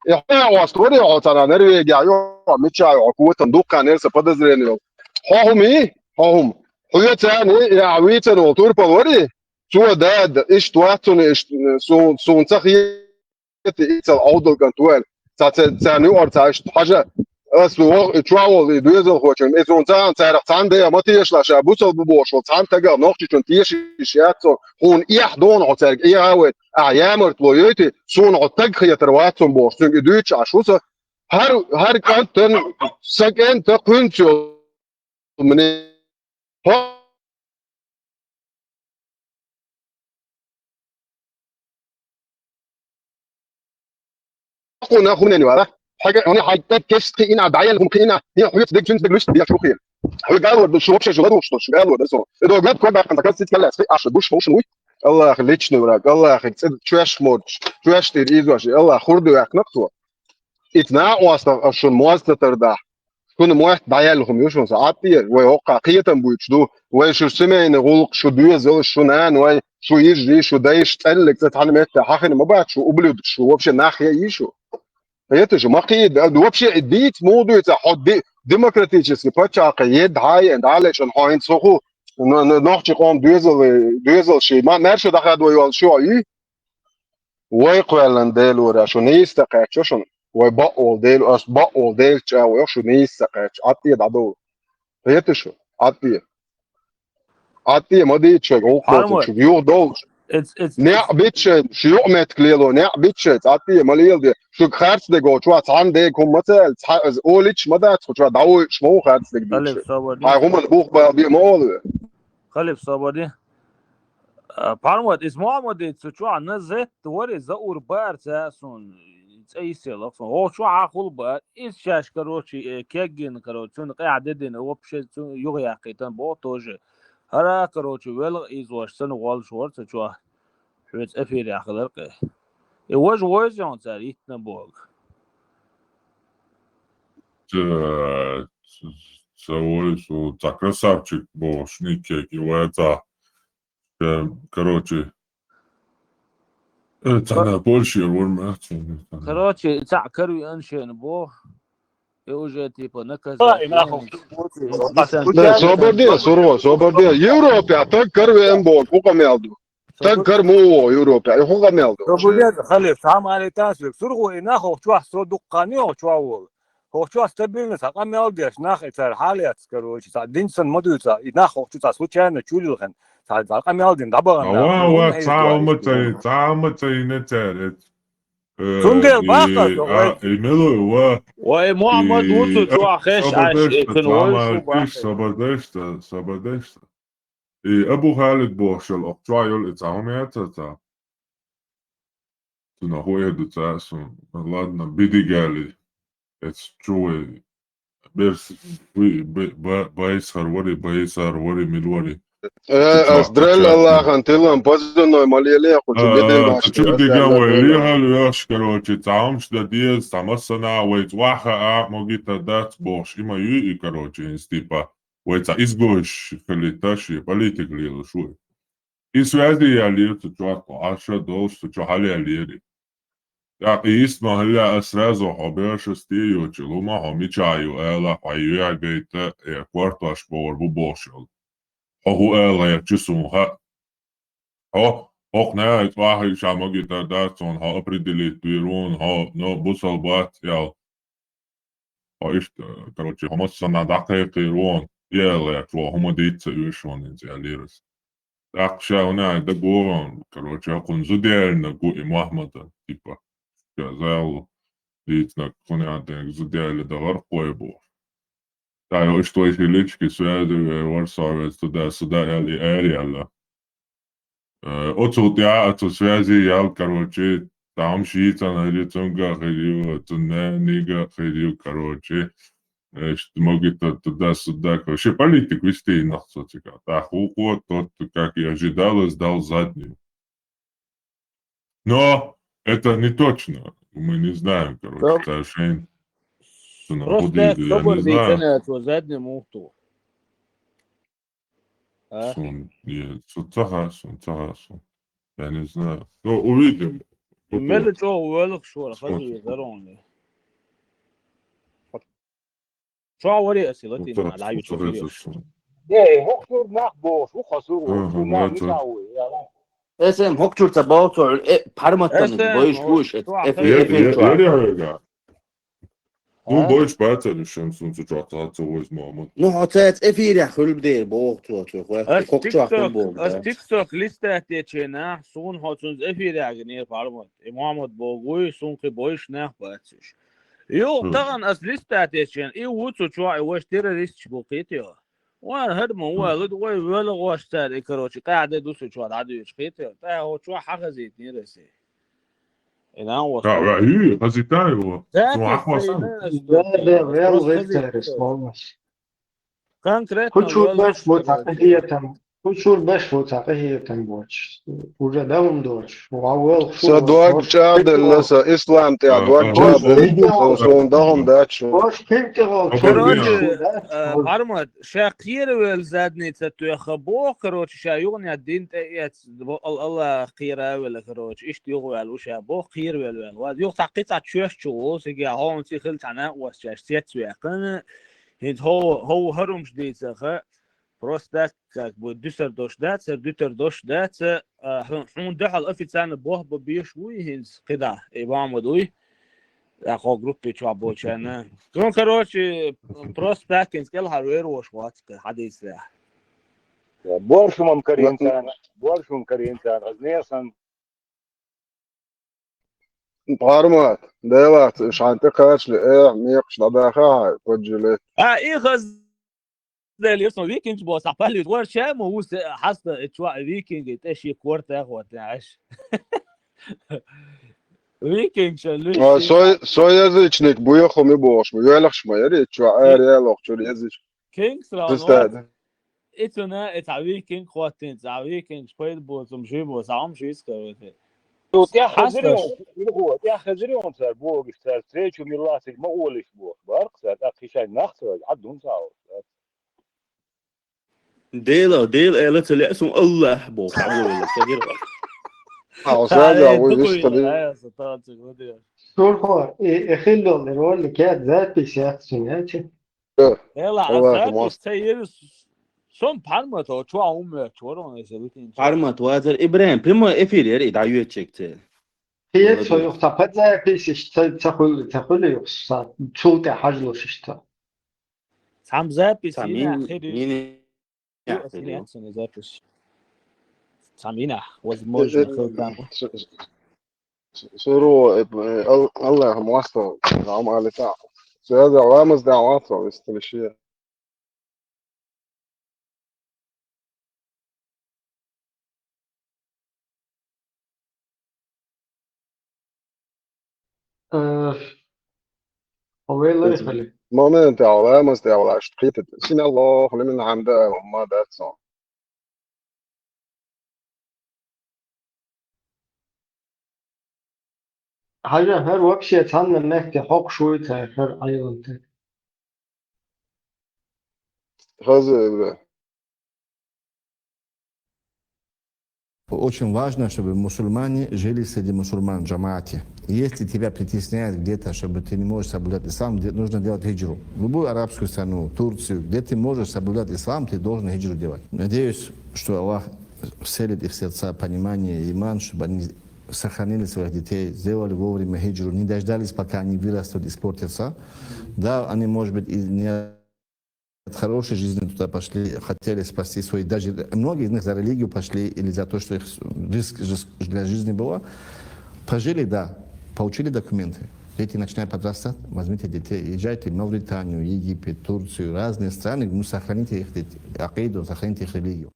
يحيى واستوري عطانا نرويجا يو ميتشا قوة ندوق نيرس بدزرينيو هم هو تاني يا عويتن وطور بالوري شو داد إيش تواتون إيش سون تخيل إيش الأوضل كنتوال تاني أرتاش حاجة أسلوه تراول يدوزل خوشن إذا تان ده ما تيجي لا بوصل ببوش وتان تجا نقطة تيجي شيء هون إيه دون عتاق إيه هاوت أعيامرت ويأتي صون عتق خي ترواتهم بوشتن إدويتش عشوسة هر كانتن سكن تقنشو من قلنا خمني ولا حاجة هنا حاجة كشتي إن عدايا لهم كإنا هي حويت ديك جنس دقلش بيا شو خير قالوا بالشوب شو جدوا شو قالوا ده صار إذا جاب كل بعض كنت كاسيت كلا أسفي عشان بوش موش نوي الله يخليك نوراك الله يخليك تشوش مودش تشوش تريز واش الله خردو ياك نقطة إثناء واسطة شو مواسطة تردا كل موحد دايا لهم يوشون ساعتير ويوقع قيتم بوجدو وشو سمعين غلق شو دويزل شو نان وي شو يجري شو دايش تقلك تتعلم حاخن ما بعد شو قبلوا شو وبش ناحية يشو هيتش ما قيد وبش ديت موضوع حد ديمقراطيش باتشا قيد هاي اند علش ان هاين سوخو نوحش قوم دويزل شي ما مرشو دخل ويال شو اي ويقولن ديلو را شو نيستقع شو ويبقوا ديل أس بقوا ديل شو شو نيستقع عطيه دادو هيتش عطيه ما ديت شو قوت شو يو دول نع بيتشن شو يومت كليلو نع بيتشن عطيه ماليل دي شو خارج دغو شو عن دي كم مثلا اوليتش ما دات شو داو شمو خارج دغ هاي هم البوخ بيمول خلف صبري parmod is Mohammed شو عن نزت وري زور بارتاسون اي سيل هو شو عقل بار ايش شاش كروشي كيجن كروشي قاعد دين هو بشي يغيا قيتن بو توجه هرا كروشي ويل از واشتن وول شورت شو حوت افير يا خلق يوج ويزون تاريتنا بوغ سوي سو красавчик бошники его это короче это на больше ورمه كروشي تاع كروي انشن بو يوجتي بنكز صوبر دي يوروبيا تكر وين بول فوق ميلدو تكر مو يوروبيا فوق ميلدو صوبر خلف تعم على تاسلك سرغو ناخو شو حسو دقانيو شو هو شو استبلنا قام يلديش ناخ تاع حاليات كروشي تاع دينسن مدوتا ناخو شو تاع سوتشان تشولخن تاع قام يلدين دبغنا وا تعمتي نتارت سندل باقة الملو ومحمد وصل شو خش عاش صبردشت ابو خالد بوشل اقطعيل اتعامياتا هو يدو تاسون لادنا بيدي قالي اتشوي بيرس بايسر وري ملوري أصدرل الله خانتيلهم بوزنو ماليلي أخو بيدين شو ديجا ويليها ليش كروتشي تعمش دديز تعمسنا ويتواحا موجيتا دات بوش إما يي كروتشي انستيبا ويتا إزغوش خليتاشي политикли شوي إسوادي يالير تجواتو 10 دوش تجوهالي ياليري يا إسما هلا أسرازو حبيرش ستيو تلوما هميشايو إلا حيويا بيتا كوارتاش بور بوشل هو إلا يتشسوها هو يتواحد شاموجي ترداتون ها أبريدليت بيرون ها نو بوصل بات يال ها إشت كروتشي هما سنة دقيقة رون يلا يتوا هما ديت يوشون إنتي أليرس داقشا هنا دقورون كروتشي هكون زوديرنا قوئي محمد تيبا كازال ديتنا كوني عندك زودير دغر قويبو تايو إشتوي هيليتشكي سوادي ورسا سودا يالي أريالا Očultja svezi jal karoče tam šica naricunga heriu tuneniga heriu karoče što mogi to туда сюда короче политик вести нахсотика та хуко тот как и ожидалось дал заднюю но это не точно мы не знаем короче совершенно просто собор зайцена то заднюю мухту Сунцахасун. Я не знаю. Ну, увидим. Мелли чё, уэлых шо, хазу язарони. Шо авари асилати на лайв чё филиш. هوكتور نخبوش وخسروا اسم هوكتور تباوتو برمتن بايش بوش يري هيغا Du boys beter الشمس und so جات always ماما. نو حتات افير يا خل بدير بوقت As كوكتو اخون TikTok liste tjena son har sånt efir ner på armot. Imamot bogoy son ki boish nach batsish. Jo, طبعا as liste tjena I wutsu chwa I was terrorist بوقيتيو. وانا هدم هو غد ولا غوشتار إكروشي قاعد يدوس شو عادي يشقيته تا هو شو حاجة زي نيرسي إذا هو هي هزيتاي هو ذاك Real vektörist olmaz. конкретно Kuchur beş mutaqihiyatan boch. Uja daum doch. Wawel So dog chadel sa Islam te dog chadel so dagom dat شو. Boş kemke короче Армат شاقير والزادني تتو خبو короче شايغني الدين تايت الله خيره ولا короче ايش يغوال وشابو خير ولا واد يغ تقيت تشوش شو سيجي هون سي خلت انا واسجاش سيت ويقن هيد هو هرم جديد سخه Просто как бы дюсер дождаться, дютер дождаться, он дехал официально бог бобиш уихинс, когда и вам удуй, такой группе чего больше, не. Ну, короче, просто так инскел харуэр вошватка, хадис да. больше коринтян, разнесан. Армат, делат, шанты кач ли, миякш лабаха, поджили. إيه خز ده اللي اسمه فيكينج بوس عبالي دوار شام وهو حاسس اتشوا فيكينج تاشي كورت اخوة تنعش فيكينج شلوش Соязычник буехал ми бош, ми велах шмайри, чуа ариалох чурезич. كينجز رانوات اتنا اتع فيكينج خواتين اتع فيكينج شويد بوس ومشي بوس عم شو يسكر يا خزريون صار بوق صار تريتشو ميلاسك ما اولش بوق برق صار اخي شاي نخسر عدهم ساعه ديل الا تلي اسم الله بوك عمو صغير Surho, خلوا الرول كانت ذاتي شخصياتي. يلا عزات تيرس سون parmato çuğa umma çoğun esebitin. Parmat vazir İbrahim primo efir idayı çekti. هي شو يختفت زي بيش تخل يقصد شو تحجلوش اشتا. سام زابي سامين سامينا was موجود خلدان. سورو الله موصل عم على تاع. هذا عوامز دعوات استلشيه. هو خلي مومنت عوامز دعوات اشتقيت سين الله خلي من عنده وما ذات حاجة هر وبشي تهمنا مكتي حق شوي تاخر أيضا تك. هذا Очень важно, чтобы мусульмане жили среди мусульман, джамаате. Если тебя притесняют где-то, чтобы ты не можешь соблюдать ислам, нужно делать хиджру. В любую арабскую страну, Турцию, где ты можешь соблюдать ислам, ты должен хиджру делать. Надеюсь, что Аллах вселит их в сердца понимание и иман, чтобы они сохранили своих детей, сделали вовремя хиджру, не дождались, пока они вырастут и испортятся. Да, они, может быть, и не от хорошей жизни туда пошли, хотели спасти свои, даже многие из них за религию пошли или за то, что их риск для жизни было. Пожили, да, получили документы. Дети начинают подрастать, возьмите детей, езжайте в Мавританию, Египет, Турцию, разные страны, ну, сохраните их акиду, сохраните их религию.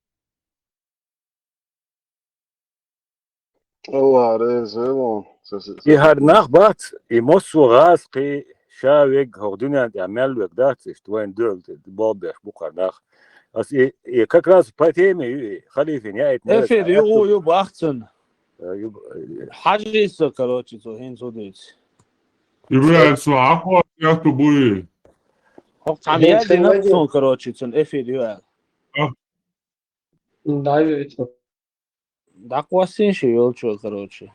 الله رزقهم. يهرناخ بات يمسو غاسقي شاويق هودنا يعمل وقدات اشتوين دول بابخ بقرناخ اس كاكراس باتيمي خليفه نهايه افر يو باختن حاجه سكروتي تو هين سوديت إبراهيم سو عفوا يا تبوي عميات نفسهم كروتي تن افر يو داكواسين شي يولچو كروتي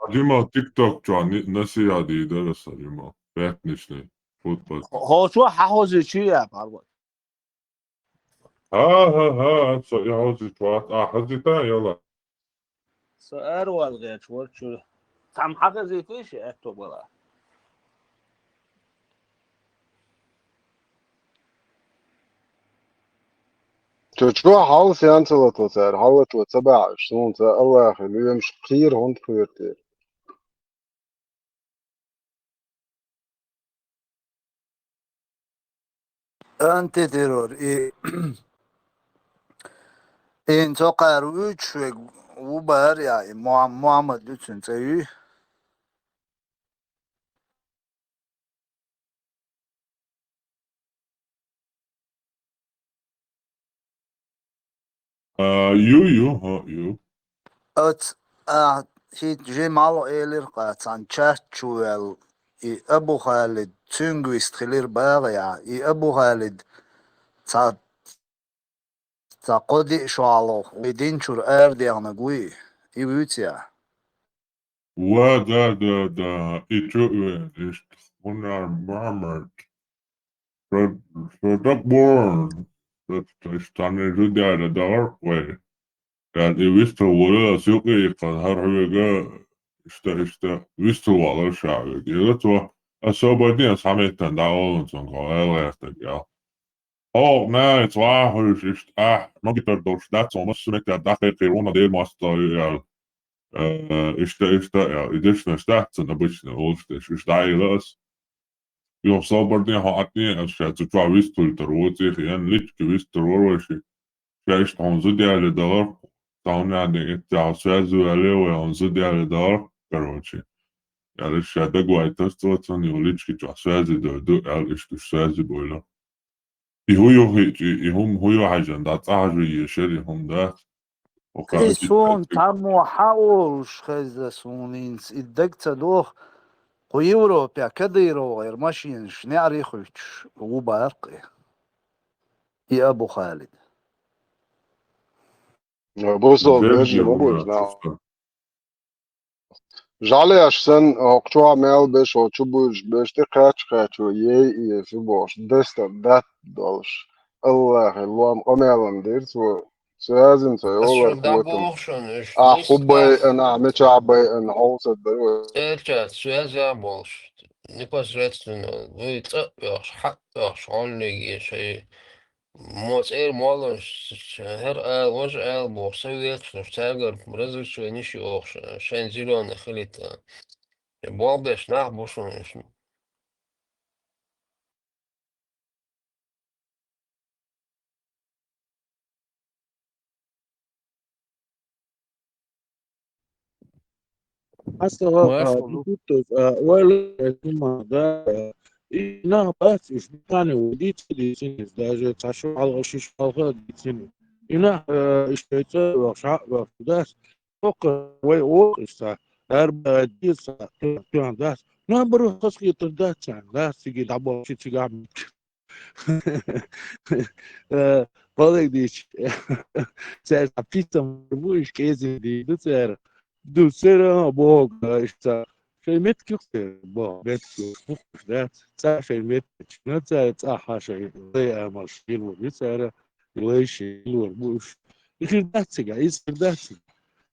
Дима TikTok جواني نسي عادي درس Дима بيتنشني فوتبول هو شو حاوز شي يا باربط ها سو يعوز يتوات حزيتا يلا سؤال والغير شو عم حاجه زي فيش اكتب ولا شو حال سيانسلت وصار حالت وتبع شلون الله خليه يمشي خير هون خيرتي أنت ترور إن تقار وش وبار يعني محمد لسن تيجي يو أت هيت جمال إيلر قاتان تشاتشوال أبو خالد تنجويست خلير باغيا أبو خالد تا قدي شوالو ويدين شور أردي أنا قوي يبوتيا وده إيجو إيش هنا محمد فدبور استنى جدي على دار وين يعني ويستر ولا سوقي قهر هيجا اشتا ويستر ولا شعبي يلتوا أصابني أسمعت تنداول تنقل يا nej, het waar is nog niet door dat soms met dat corona deel master is dat ja, het is een stad en dat is een hoofd is daar los. Je zal maar niet had niet als je het wel wist hoe het eruit ziet en niet gewist eruit is. Je is onze derde daar dan ja de het zou zo alleen onze derde daar короче. Ja, dus ja, dat gaat het tot zo'n jullie het zou ze door is dus zou ze boiler. هو حاجة دا تعجبي يشري هم دا وقاعد سون تامو حاولش خز سونينس إدكت دوخ قيورو بيا كديرو غير ماشينش نعريخوش وبارقي يا أبو خالد بوصل بيجي ما بوش نعم جالي عشان أقطع مال بيش وتشوبوش بيش تقاتش ويي في بوش دست دات دولش الله اللهم أميلم ديرت و سازم سيولا أشرب دا قوتم بوخشن إيش أخبي أنا متشعبي أن عوصة دلوي Erčāt, svēzābols, nepasredzināt, līdz حق شغلني شيء موت مالش هر وش بور سويت نفتاجر برزش ونشي أوخش عشان زيرون خليت بوابش نعبوشون Asta tutto валютно да и на бац из Британии удить дизайн даже ташу алгошиш алга дизайн ина اشتريته وشاء داس فوق ويوقف أربعة ديس كان داس نمبر خاص داس داس تيجي دابو شي تيجي Falei disso. Certo, a pista muito esquece do zero. Do zero, boa, está. شيء متكسر با متكسر ده سعر شيء متكسر نتسعر صح شيء ضيع مشكل وبيسعر ليش الوربوش يصير داتسج يصير داتسج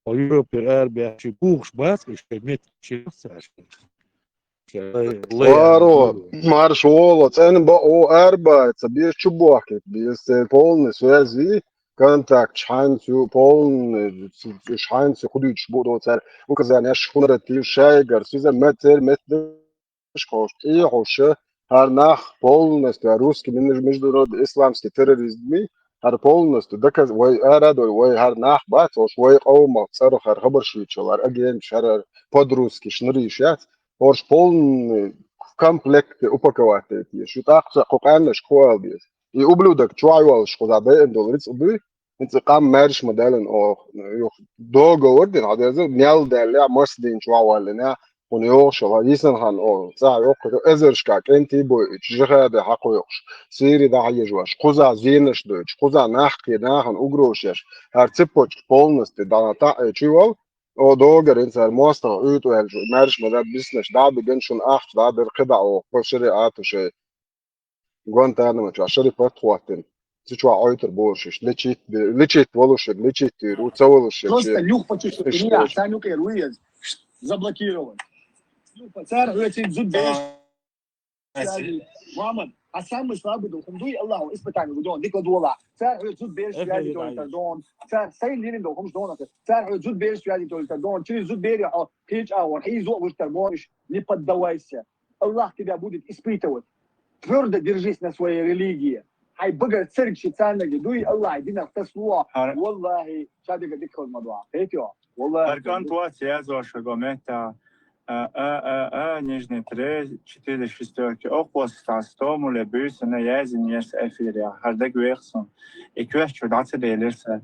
أو يوروبي أربعة شيء بوخش بس شيء متكسر سعر Варо, марш волоц, эн ба о арбайца, без чубахи, без полной связи, контакт, шанцу, полный, шанцу, худыч, буду царь, указания, шхунрати, шайгар, сюза, метр, шхош, и хоша, харнах, полностью, русский, международный, исламский терроризм, هر полностью دكز وي أراد وي هر ناح بات وش وي قوم صاروخ هر خبر شيء شلار أجين شرر подруски шныришят орш полный комплект упаковать шо так قوقعنا شكوال بيس и ублюдок чуайвал шкозабе долларец убы انتقام مارش مدالن او договор дин адазы нял дәлә масдин чуайвалына ونيو شلا يسن هان او ساعة يوقف ازرشكا كنتي بو جغادة حقو يوش سيري دا عيجواش قوزا زينش دوش قوزا نحكي ناهن اغروشيش هر تبوش بولنست دانا تا چيوال او دوغر انسان موستا اوتو هلجو مارش مدد بسنش دا بگنشون اخت دا برقدع او قشري آتو شي غوانتانامو چوا شري پتخواتن تشوا عيتر بورشش لچيت ولوشك لچيت تيرو تسولوشك Просто люх почувствовал, меня Санюка и Руиз заблокирован. Люх, пацан, очень зудешь. محمد حسام مش رابط وخمدوي الله اسمه تاني بدون ديك دولا فاعل زود بيرش يعني دول تردون فسين لين دو خمس دون فاعل زود بيرش يعني دول تردون تشي زود بيري هيج اور هي زو وش ترمونش نيبد دوايسه الله كده будет испытывать твердо держись на своей религии هاي بقى تسرق شي ثاني دوي الله يدينا تسوى والله شادي قد يدخل الموضوع هيك والله Аркан туат язва шагомета нижний 3, 4 шестерки. Около 100 муле büyüsü ne yazın yerse efir ya. Harda güveksin. İki çudatı değilirse.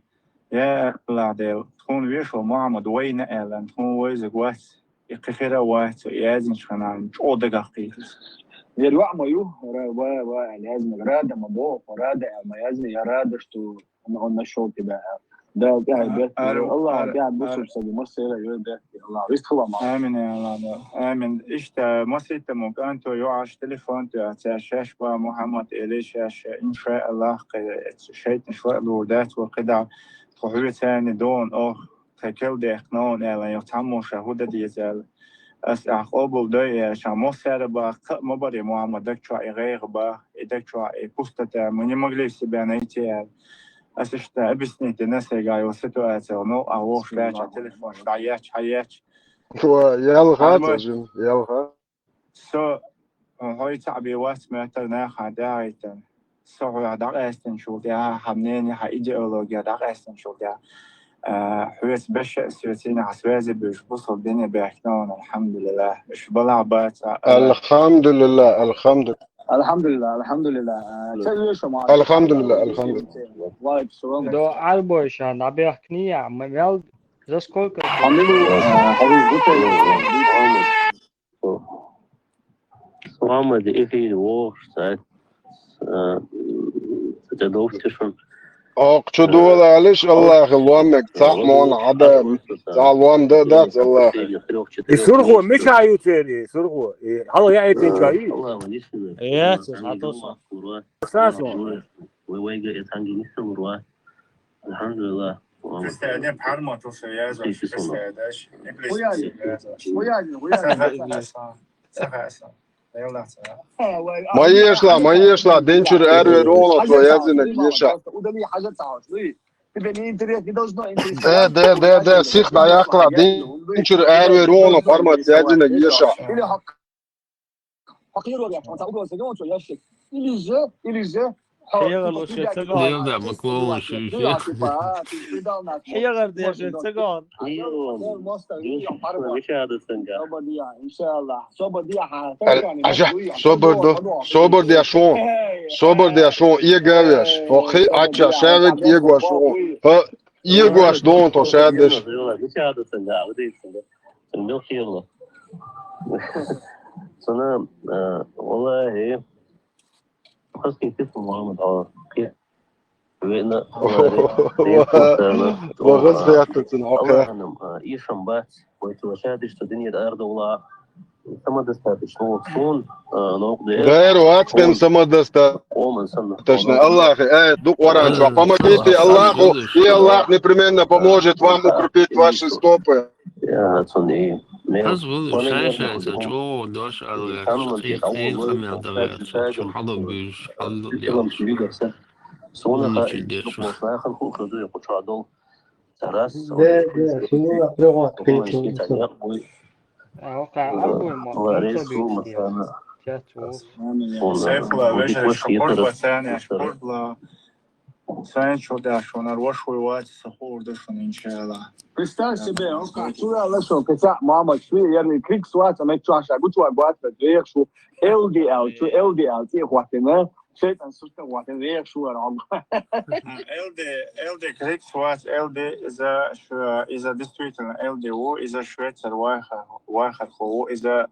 Ya Allah değil. Tun bir şu Muhammed wayne elen. Tun wayze güvet. İkifira vaat yazın şanan. O da gakıyız. يروح ما يو لازم رادة مضوف ورادة ما يزن يرادة شتو أنا قلنا شو تبع ده بيت الله قاعد بصر سبي مصر يقول ده الله يدخل معه آمين يا الله آمين إشتا مصر تموك أنتو يعش تليفون تعشاش محمد إليش إن شاء الله شيء شوي الودات وقدع تحوي ثاني دون أو تكل ديخنون إلا يتعمو شهودة ديزال أقبل ده شامو سر با مباري محمد دكتور غير با دكتور بوستة مني مغليش بيانيتي أسشتا أبسني الناس جاي وسيتواتي نو أروح لاش على التليفون حياتش يلا جم يلا سو هاي تعبي وقت ما ترنا خداعيتن سو دار استن شو ده همنين إيديولوجيا دار استن شو ده حويس بشع سويتين عسوازي بيش بوصل الدنيا بيحكنون الحمد لله إيش بلع بات الحمد لله الحمد لله الحمد لله الحمد لله الحمد لله الحمد لله До Альбойша на Бехния, Мел, за сколько? محمد إخي وورش تدوفتشون أقصد دول عليش الله غلوانك تعمون عدا تعلوان ده الله يسرقوا مش عيوتيري يسرقوا هلا يا ايتين جاي يا ساتوسا اساسا ويجي يتانجي نسمروا الحمد لله تستعدين بحرمة توصيات تستعداش ما يشلا دينشر اري رونا تو يازن يشا ده سيخ دا يقرا دينشر اري رونا فرما يازن يشا حيغر وش يتسقون ده بكون شيء حيغر دي شو يتسقون إن شاء الله صبر دي عشان يجاوش أخي أتشا شارك يجوا شو يجوا دون تو شادش سنة والله خاصني تسمع محمد وين وغز فياتن الله يشم بات ويتوشادش الدنيا الأرض والله سمدستا شنو شون نقد غير وات بين سمدستا точно الله дух оранжа помогите Аллаху и Аллах непременно поможет вам укрепить ваши стопы حسب شايشة تجو دوش على شتيقين خمير دوات شو حضر بيش حضر ليش سونا خير خلقو خدو يقطع دول تراس شنو يقرأ وقع أول ما سيف الله باشا شكر وثاني شكر الله ثاني شو ده شو نروح وقت سحور ده شو إن شاء الله Представь себе, он как чуя что кца мама чуя я крик сват а чуя шагу чуя бат верх шо LDL чу LDL те хватина шейтан сушта хватин верх шо LD крик сват LD إذا действительно LDO إذا شويتر واحد هو إذا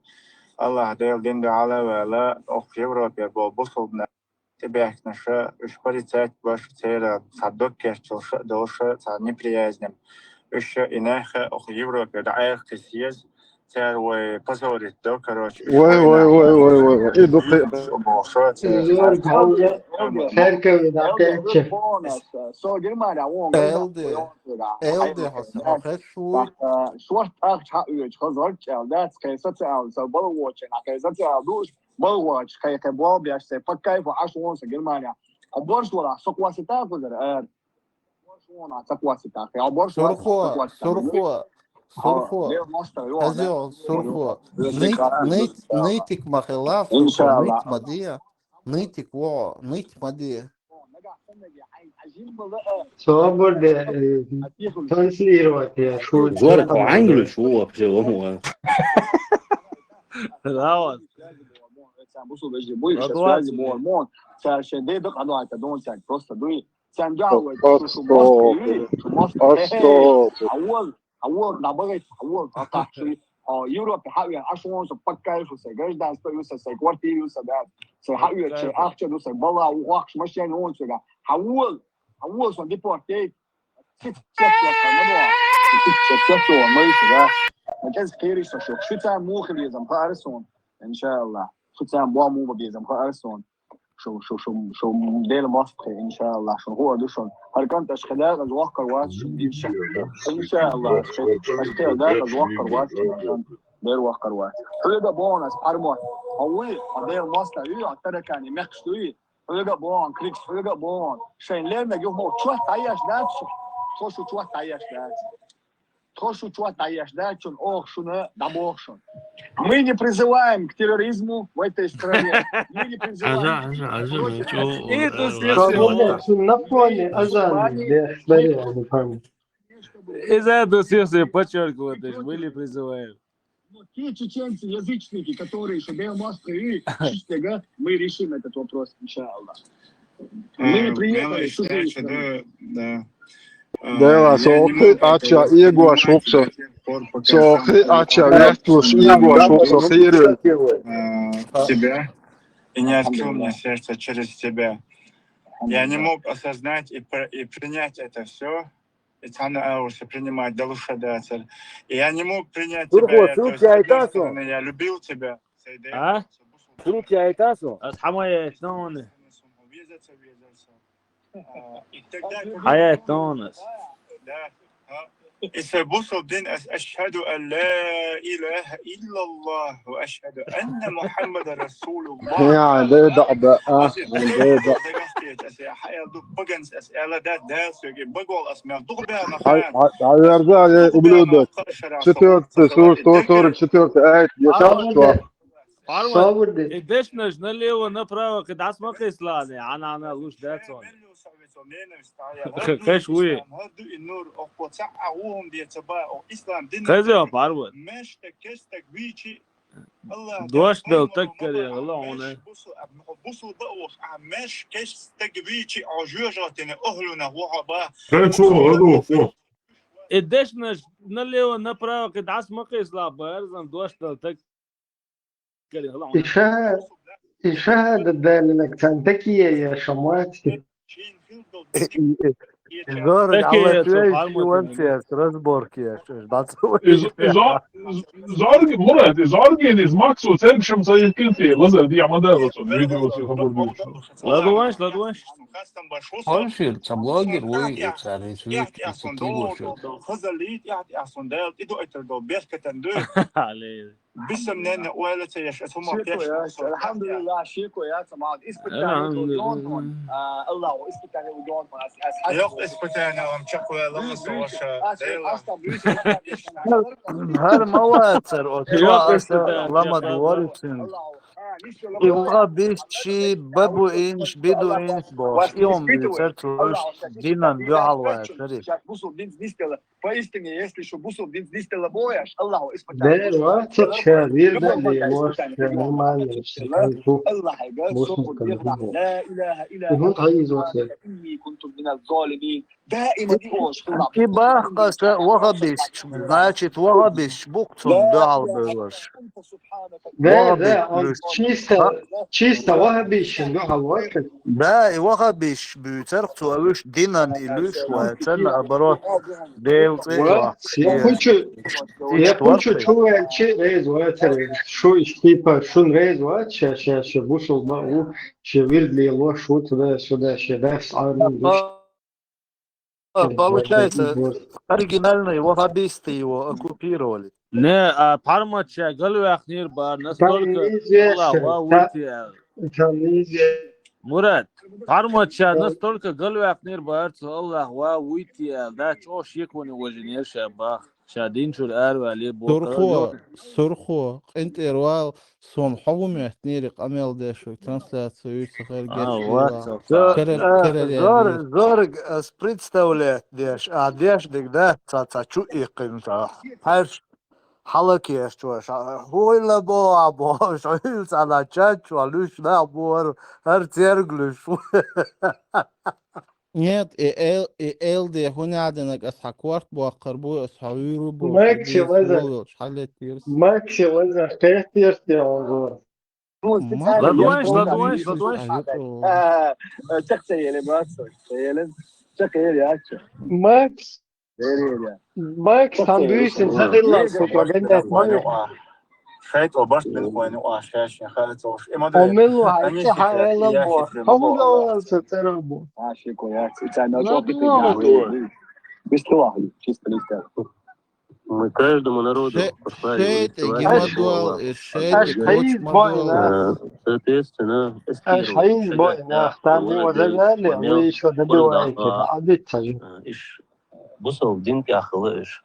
الله ديل دين على ولا أخ يوروبيا بوصلنا تبعنا شو إشباريتات باش تيرا صدق كشتوش دوش صار неприязнен إيش إنها أخ يوروبيا دعاء كثير Цервой позорит, да, короче. Ой. Иду Zor kaldı. Herkese de pekçe. Så Germania won elde has شوي شوart ach khazart dat kaysat so bal watch na kaysat dus bal watch kay bob ya se pakay fo ash won Germania abors wala sokwasita kuzer wona sokwasita kay abors سرخوا هزيو سرخوا نيتك مخلاف نيت مدية نيتك مدية Sabır de translirovat ya şu Zork o English هو هو Lavas. بصوا بيجي بوي لازم هرمون فعشان ده دق على تدون ساعد بروستا دوي سان جاو اول نبغي اول قطع شيء يوروب حاول عشان سبكاي فسجاج ده يوسف سيكورتي يوسف ده سيحاول شيء اخر يوسف بالله وواقش مش يعني هون سجا حول سو ديبورتي ست ما يسجا ما كان كيري شو تاع مو خليزم بارسون ان شاء الله شو تاع بوا مو بيزم بارسون شو موديل مصري ان شاء الله شو هو دوشون هل كانت اشخلاق ازوقر وات شو دي ان شاء الله اشكال ده ازوقر وات دير وقر وات هذا بونس ارمون اول موديل مصري اعترى كان مخشوي هذا بون كليكس هذا بون شين لما يوم شو تعيش ده شو تعيش ده شو تعيش ده чон охшуна дабохшун мы не призываем к терроризму в этой стране мы не призываем Из-за этого все подчеркивают, мы не призываем. те чеченцы язычники которые себе Москвы мы решим этот вопрос иншаллах мы не приехали да Dēlā sohi atšā iegošu sohi atšā vērtuši iegošu сирию. Тебя и не открыл мне сердце через тебя. Я не мог осознать и принять это все. И принимать Далушадацель. И я не мог принять тебя. Я любил тебя. А? Друг я этасу? Асхамая шнон. حياة تونس إسبوس الدين أشهد أن لا إله إلا الله وأشهد أن محمد رسول الله. يا ده دعبة Идешь налево, направо, когда смотришь слады, она лучше дается. Кэш вы. Кэзё парвот. Дождь был так корей, лоуне. Идешь налево, направо, когда смотришь слады, дождь был так корей, лоуне. İşaret ederler sen tekiye yaşamak. Zorg, ale tu ești nuanțe, разборки, Murat, Zorgin iz Maksu cenšam sa ilkinti, lazar diamadēlas un video si haburdušu. Ладуанш. Konfir, ca blogger, ой, царь, свет, сетивошо. بسمنا ولا يشأتهم الحمد لله شيكو يا سماد اسبتاني ودون الله اسبتاني ودون يق اسبتاني ومشقوا لما سواشا Her mavacer otuva lama dvoritin. Ima bišķi babu inš, bidu inš boš. Iom bicertuš dinan duhalvēt arī. Поистине, если что бусов дистела бояш, Аллаху испытание. Да, вот сейчас верно ли, может, нормально. الله يقول لا إله إلا إني كنت من الظالمين. دائما يقولش И бахкаса вагабиш, значит вагабиш букцун дуhalvēš. Да, он чисто вагабиш, дуhalvēt. Да, и вагабиш бюцерцу авиш динан илюш, вайцен наоборот. Я хочу человек рейз ватер, шо ich типа шун рейз ват, ше бушел мау, ше вирдли ло шо туда-сюда, ше дас армин душ. Получается, оригинальные ваххабисты его оккупировали. Не, пармача галвахнир бар настолько Мурат, пармача настолько галвахнир бар, Аллах ва уития, да чош якуни вожинер шабах. شادين شو الآر وعليه سرخو انت اروال صون حوم يحتنيرق اميل داشو трансляцию сахар Зорг представляет деш, а деш да цацачу икинта. Хайш халаки что хуйла бо шоил салачач валуш да бор хар терглуш. Нет, эл де хуняденак асхакварт бо акарбу асхавиру бо Макси лаза кайтер тяозо. Ладуанш. تخيل يا أخي. Макс там büyüsün sakınlar propaganda etmeyi. خيط وبرت من وين واشاش يا خالد وش عملوا هاي حالا بو هم لو ستربو ماشي كويس انا لا بس واحد чисто листок. Мы каждому народу шейт гемодуал и шейт соответственно حيز بوينا اختارني وزغالي ويشو دبواي كده عدت إيش بصوا دين كأخلاقش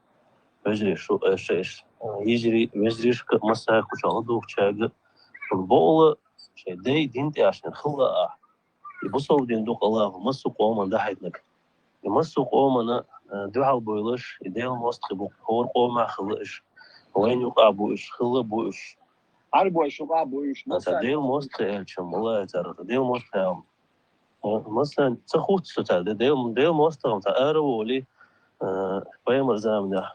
وجري شو إيش يجري وجريش كمسا كوشالو دوك شاقة البولة شيء داي دين عشان خلقه يبصوا دين دوك الله مسوا قوما ده حيتنك يمسوا قوما دعاء بويلش يديل مستخبو هور قوما خلقش وين يقع بويش خلق بويش عربو شو قع بويش ديل مستخبو شم الله تعالى ديل مستخبو مثلا تخوت ستة ديل مستخبو تأربو لي بيمر زامنا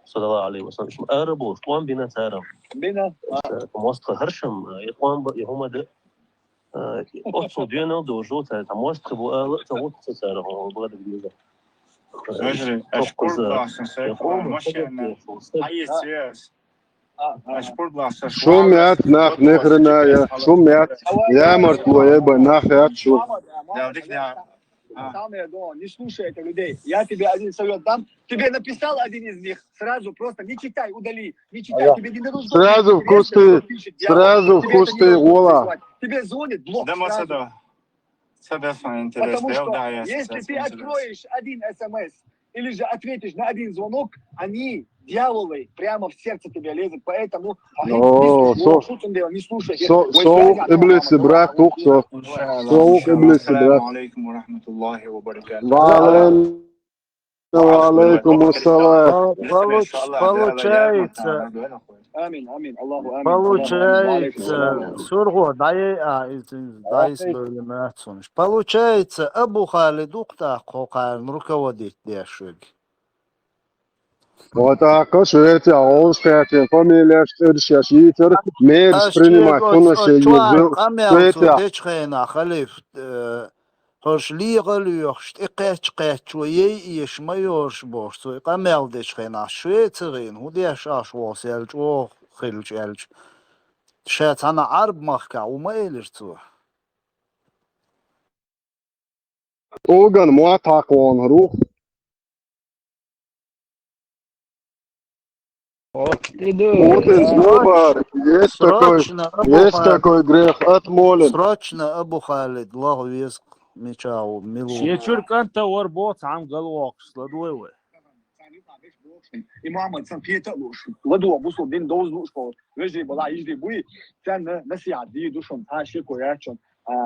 صلى الله عليه وسلم شم أربو قوام بنا تارم بنا مستخبو هرشم يقوم يهما ده أصل دينا دوجوتا مستخبو تغوت تارم بغد بيجا أشكر الله سنسيكون ماشي أنا حي السياس أشكر الله شو ميات ناخ نخرنا يا شو ميات يا مرتوى يبا ناخ يا شو Самое главное, не слушай этих людей. Я тебе один совет дам. Тебе написал один из них. Сразу просто не читай, удали. Не читай. Тебе не дадут. Сразу в кусты гола. Тебе звонит, блок сразу. Потому что если ты откроешь один смс или же ответишь на один звонок, они, дьяволы, прямо в сердце тебе лезут. Поэтому не слушай. Соук иблиси, брат, тухсо. Соук иблиси, брат. Валейкум ассалам. Получается, получается, Сурго, получается, Абу Халид Уктах Хокан руководит Дешуг. Вот так, что эти аусские фамилии, что шашитер, мерз принимать, он ще езжил. Хош лигалюхшт иқэч шуей ишмайош бош су иқамелдеш хена швейцарин худеш ашвос ялчо хилч ялч шат ана арб махка умаилерцу Оган муатак он рух. Вот из Нобар есть такой грех, отмолен. Срочно Абу Халид, Аллаху веск. ميشاو ميلو شيشور كانت وربوت عم قلوقش لدوي и мама сам пьет луж ладу обусу дин доз луж по вежи была ижди буи тан насиат ди душон таши коячон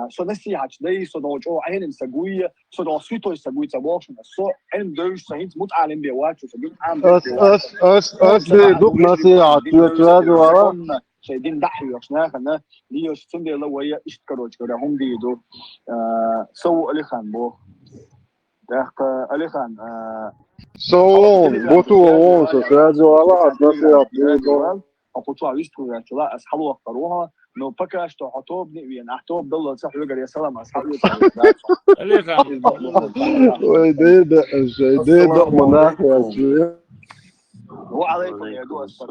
со насиат дей со дочо айнем сагуи со до свитой сагуи цабош со эн дош сахит муталим бе вачо со бин ам أس دوك نصيحة تواجه شايدين دحي وشنا خنا دي سندي الله ويا اشتكروش كده هم دي دو سو علي خان بو ده علي خان سوون بوتو وون سو تواجه على نصيحة أقول شو عايز تقول يا شباب أصحابه أختاروها No pakashto hatobni وين هتوب ضل صح يقدر يسلم اصحابي ويديد جديد مناخ يا شوية وعليكم يا دوس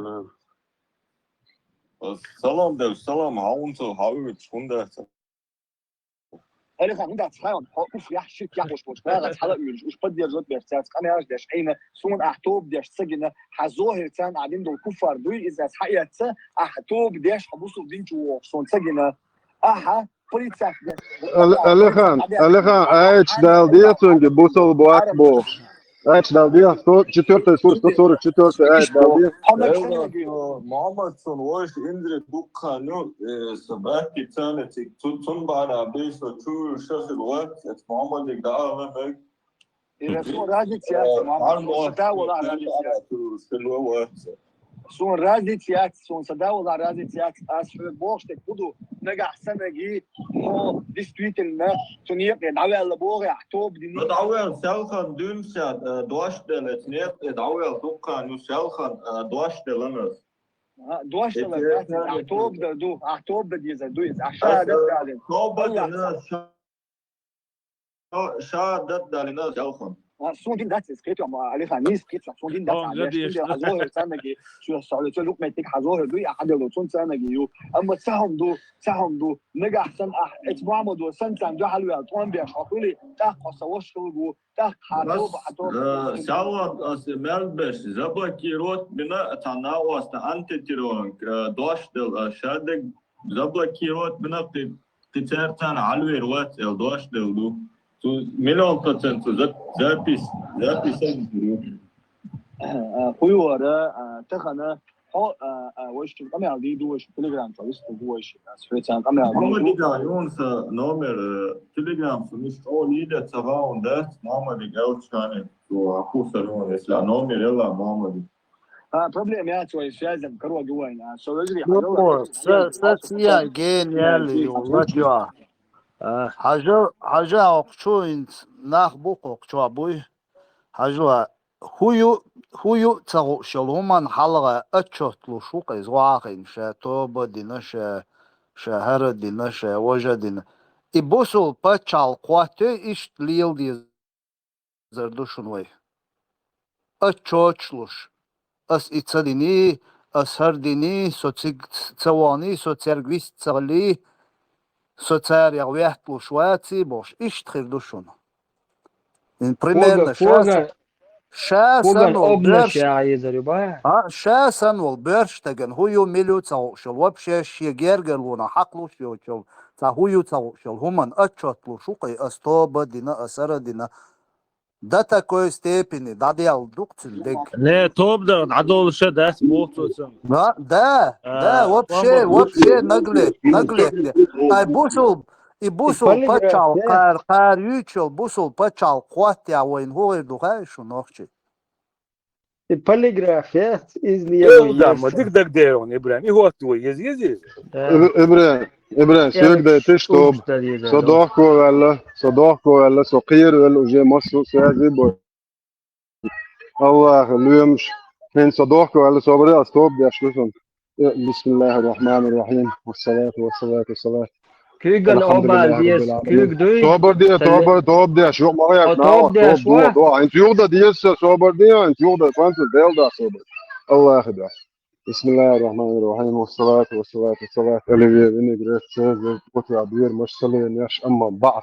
السلام ده السلام هاونتو هاوي تشوندا Eller gaan dat gaan of ja shit ja was فاغت حلق مش بدي يرزق بيرتاس انا ايش داش حين سون احتوب داش سجن حزوه تان قاعدين دول كفار دوي اذا حقيقه احتوب داش حبوسو دينجو سون سجن اها بوليتساك Алихан, Айч дал диетунги, бусол буак бо. Айч дал диет, 4-й сур, 144-й, Айч дал диет. Muhammadson var indre bukkanu sabahki tane tik tun bana beso tu şahıl var et Muhammad'ın dağına meg الرسول راجل سياسي ما تداول على راجل سياسي سون راجل سياسي سون تداول على راجل سياسي اسفل بوش تكودو نجح سنه جي مو ديستريت الناس تنيق يدعوي على بوغ يحتوب دي دعوي سالخان دون سات دواشتل نيت دعوي دكان سالخان دواشتل دواشتل يحتوب دو يحتوب بدي زدو عشان ده قاعدين شادت دالنا سالخان سون دين داتس كيتو علي خميس كيتو سون دين داتس على حزوه سنجي شو السعوديه لوك ما يتك حزوه دوي احد لو سون سنجي يو اما تساهم دو نجا احسن اتبع مدو سنتان جو حلوه طون بيش اقولي تاخ قصوش شو تاخ حاتوب ساوات اس ملبش زبكي روت بنا تناوست انت تيرون دوشدل شادك زبكي روت بنا تترتان علوي روت دوشدل دو مليون% запись خيوره تخنا وش كمان دي دوش تليجرام تويست دوش سفيتان كمان Muhammad'ın yonsa номер Telegram sunuş o lider savun da Muhammad'ın gauchane то акусарон если номер ела Muhammad'ın проблем я твой связан корова гуайна so режри ساتيا جين يالي والله حاجة أقصون نخبوق أقصى بوي حاجة هو تغو شلومان حلقة أتشوت لشوق إزواقين شاتوب دينا شهر دينا وجه دينا إبوسول باتشال قواتي إشت ليل دي زردوشن وي أتشوتشلوش أس إتساليني أس هرديني سواني سوتسيرغويس تسالي социария вяхтлу Швеции бош иштхир душуна. Примерно шасан вол берштеген хую милюцал шел вообще шегергерлуна хаклу шел та хую цал шел хуман отчетлу шукай астоба дина асара дина до такой степени дадял дукцин не топ да надол ше дас бохтоцам да вообще наглед ай бусул пачал кар ючел бусул пачал quatя войн хой духай шунохчи البوليغراف izliyor. Да, dik deron İbrahim. İhot tu yezi. إبراهيم سيرك ده تشطب صداقه ولا سقير ولا جي مصر سيازي بو الله اليومش من صداقه ولا صبري أستوب ده شلون بسم الله الرحمن الرحيم والصلاة Kügel obal dies kügdüy. Tober diye şu maya doğa. Ent yurda diyese sober diye ent yurda fansı del da sober. Allah khida. Bismillahirrahmanirrahim. والصلاة الذي نقرأ سيد قطع بير مشتلين يش أما بعض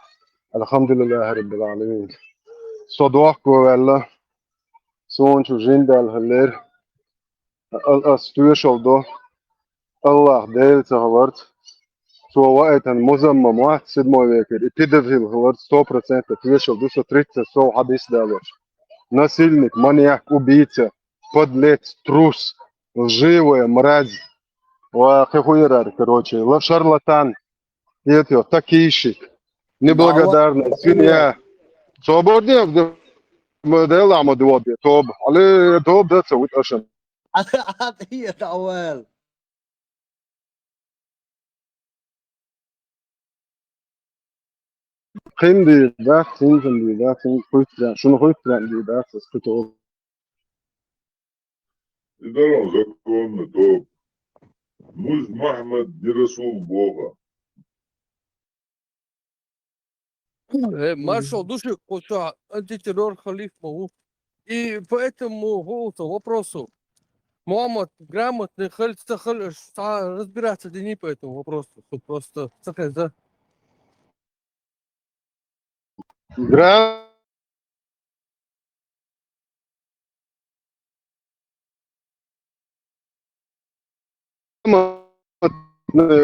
الحمد لله رب العالمين. صدوق ولا سون شو جندال هلير الأستوش الدو الله ديل تهورت سو وقت مزمم واحد سيد مو ذكر ابتدفيل هورت 100% تويشل 230 سو حديث دالوش насильник маньяк убийца подлец трус лживая мразь Хахуирар, короче, шарлатан, такийщик, неблагодарный, свинья. Свободнее, модела модуоби, тоб, але тоб да цауит ашан. هي الأول Kim değil, da, kim değil, da, kim kuytran, şunu kuytran değil, da, siz kötü ol. İdara zakonu top Муж Махмад Бирасул Бога. Маршал Душик, антитеррор халиф Мау. И по этому вопросу Мухаммад грамотный, разбираться да не по этому вопросу. Тут просто сказать, да?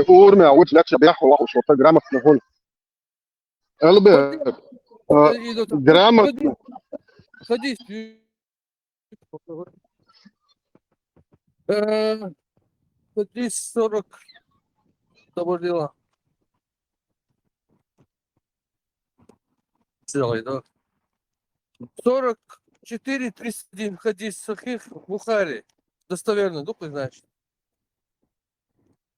Урмя, вот ляк шабях, что-то грамотно. Элбе, грамотно. Садись. Садись 40 того дела. Целый, да? 44-31 хадис Сахих Бухари. Достоверно, дупы знаешь.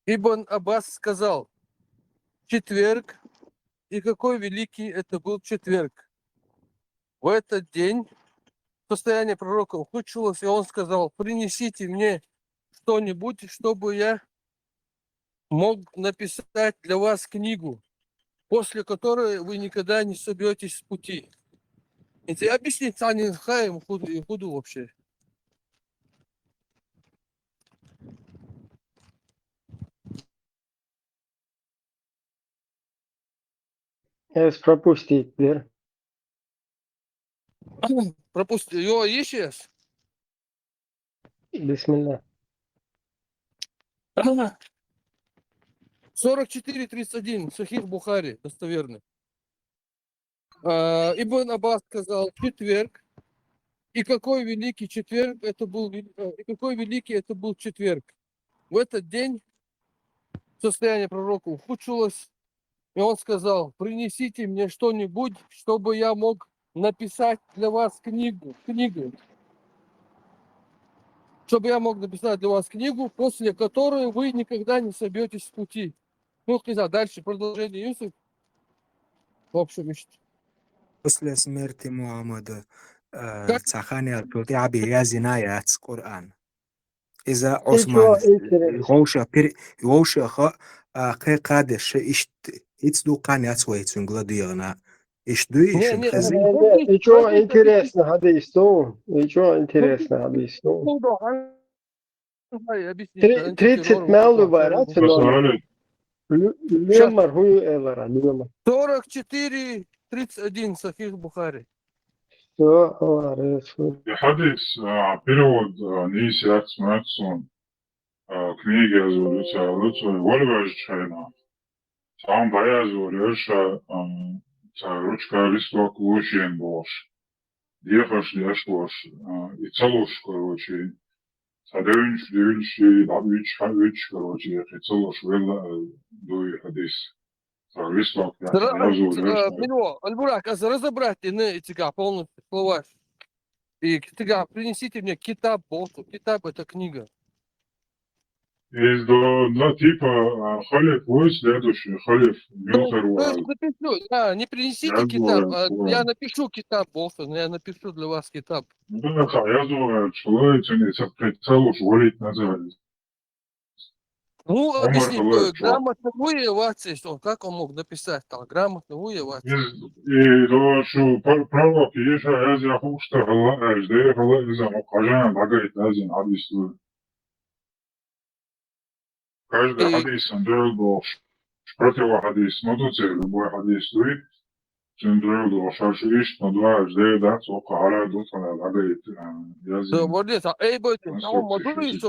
Ибн Аббас сказал, четверг, и какой великий это был четверг. В этот день состояние пророка ухудшилось, и он сказал, принесите мне что-нибудь, чтобы я мог написать для вас книгу, после которой вы никогда не собьетесь с пути. И ты объясни, Цанин Хаим худу вообще. Пропустить, Вер. Пропусти. Его есть сейчас? Бисмилля. 44-31, Сахих Бухари, достоверно. Ибн Аббас сказал, четверг. И какой великий четверг это был, и какой великий это был четверг. В этот день состояние пророка ухудшилось, и он сказал, принесите мне что-нибудь, чтобы я мог написать для вас книгу. Чтобы я мог написать для вас книгу, после которой вы никогда не собьетесь с пути. Ну, не знаю, дальше продолжение Юсуф. В общем, после смерти Мухаммада Цахани Аль-Путиа Биязинаят Коран. إذا عثمان يوشى قادش يتصدو قانيات ويتون гладиона. Ничего интересного, хадис, ничего интересного, хадис. 30 мелу байрат, 44-31 Сахих Бухари. Hadis перевод Нисиат Сматсон книги озвучиваются Вольважчайна. Сам баязволеша ручка листок лучен бош. Дефаш дешкош. И целуш, короче. Садевич, короче, и целуш вела дуй хадис. Листок Мило, Альбурак, а разобрать эти полностью слова. И принесите мне китаб болту. Китаб это книга. Есть два типа халиф, следующий халиф Мюхерваль. Напишу, не принесите китаб, я напишу китаб болту, но я напишу для вас китаб. Ну, я думаю, человек не целуш волить называется. Ну, объясни, грамотно воеваться, как он мог написать так, грамотно воеваться. И то, что пророк Иеша Язя Хушта ждет из-за Мукажана Багайт Азин Хадису. Каждый хадис он делал противохадис, но тут любой хадис стоит. Центрального шаршиш на два ждет, да, сколько хара тут она Багайт Язин. Да, вот это,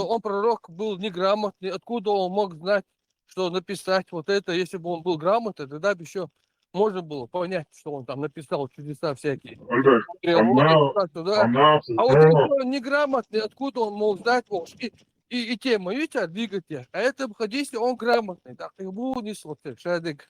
он пророк был неграмотный, откуда он мог знать, что написать вот это, если бы он был грамотный, тогда бы еще можно было понять, что он там написал чудеса всякие. А вот если он неграмотный, откуда он мог знать, и тема, видите, двигатель, а это хадис, он грамотный, так и будет не смотреть, шадык.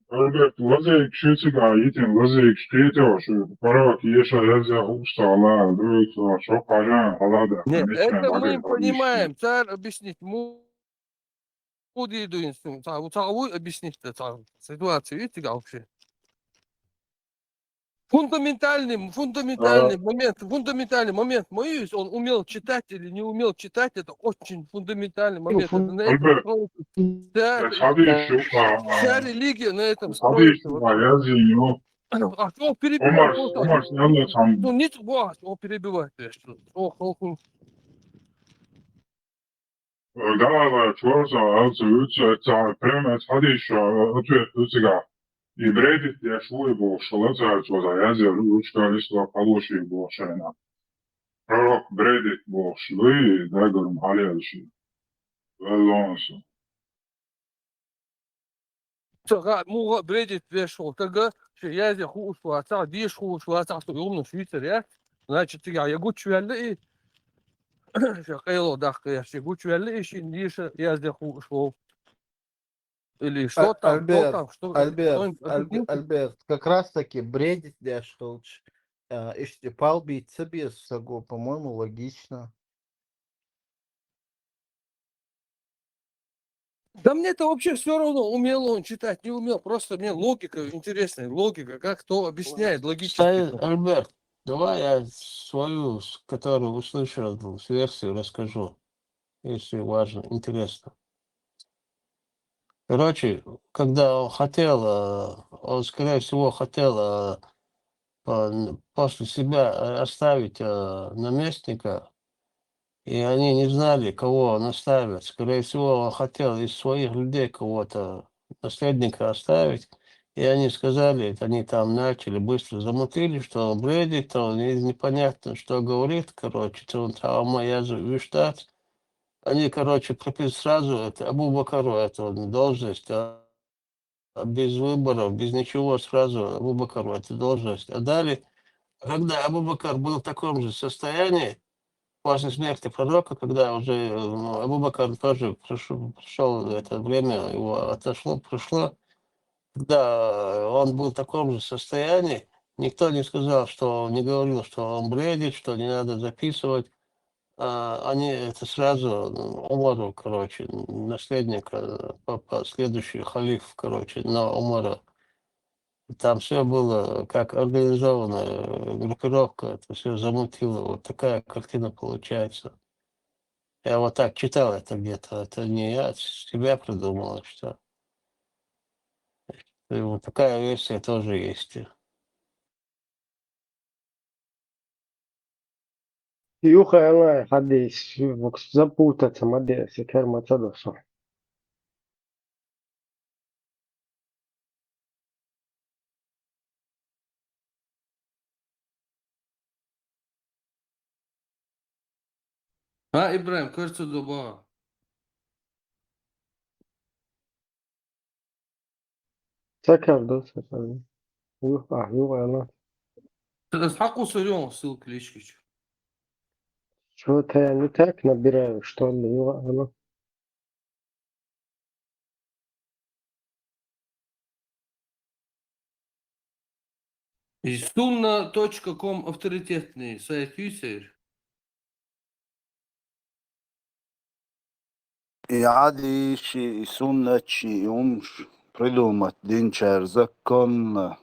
Albert, лазейк шитига итин лазейк шкетео шу пророк Иеша Язя Хушта Аллах дует шо кажан халада. Нет, это мы понимаем, царь объяснить, Муди дуинсун, царь объяснить ситуацию, видите, вообще. Фундаментальный момент. Моис, он умел читать или не умел читать, это очень фундаментальный момент. Это на этом Альберт, строится вся sadece религия на этом sadece строится. yazıyor. А что Omar, перебивать? sen anlasan. Ну, не вас, он перебивает. Galiba çoğusu prema sadece ötüyor ötüga. И бредит я шву его шалаца чоза язя ручка лишла полоши его шена. Пророк бредит бо швы да говорим халялши. Велонсо. Муга бредит вешал. Тага, что я здесь хушла, а дишь хушла, а что умно Швейцария. Значит, я гучу и شقيلو داخل يقول ولا ايش نديش يازدي خو или что там, Альберт, как раз таки бредить дешевле. Иштепал биться без сагу, по-моему, логично. Да мне это вообще все равно, умел он читать, не умел, просто мне логика интересная, логика, как кто объясняет логически. Альберт, давай я свою, которую услышал, версию расскажу, если важно, интересно. Короче, когда он хотел, он, скорее всего, хотел после себя оставить наместника, и они не знали, кого он оставит. Скорее всего, он хотел из своих людей кого-то, наследника оставить, и они сказали, они там начали, быстро замутили, что он бредит, он непонятно, что говорит, короче, он там я виштат. Они, короче, прописали сразу это Абу Бакару, эту должность, без выборов, без ничего, сразу Абу Бакару эту должность отдали. Когда Абу Бакр был в таком же состоянии, после смерти пророка, когда уже Абу Бакр тоже пришел это время, его пришло, когда он был в таком же состоянии, никто не сказал, что не говорил, что он бредит, что не надо записывать. Они это сразу Умару, короче, наследника, следующий халиф, короче, на Умара. Там все было как организованная группировка, это все замутило. Вот такая картина получается. Я вот так читал это где-то, это не я от себя придумал, что. И вот такая версия тоже есть. Юха, она хадис, запутаться, мадес, керма цадоса. Ибраим, кажется, доба. Сакар, да, сакар. Юха, она. Хаку сырём ссылка личкич. Что-то я не так набираю, что ли, Юха, она. Sunna.com авторитетный сайт Юсер. И عادي شي سنة شي يومش придумать динчер закон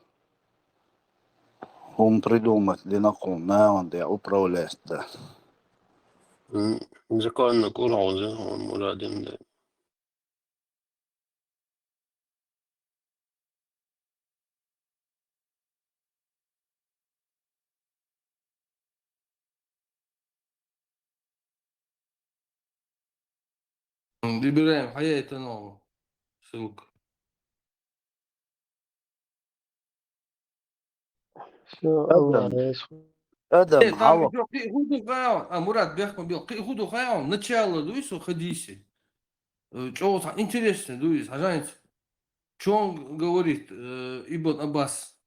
придумать линаком на он де управлять да. Законно кураузы, он мурадин да. Ибраим, это нового. Ссылка. Все, Allah, Адам, Там худу хаям, Мурат бяхма бил, худу хаям, начало дуйсу хадиси. Чего интересно, дуйс, хажанец. Что он говорит, Ибн Аббас?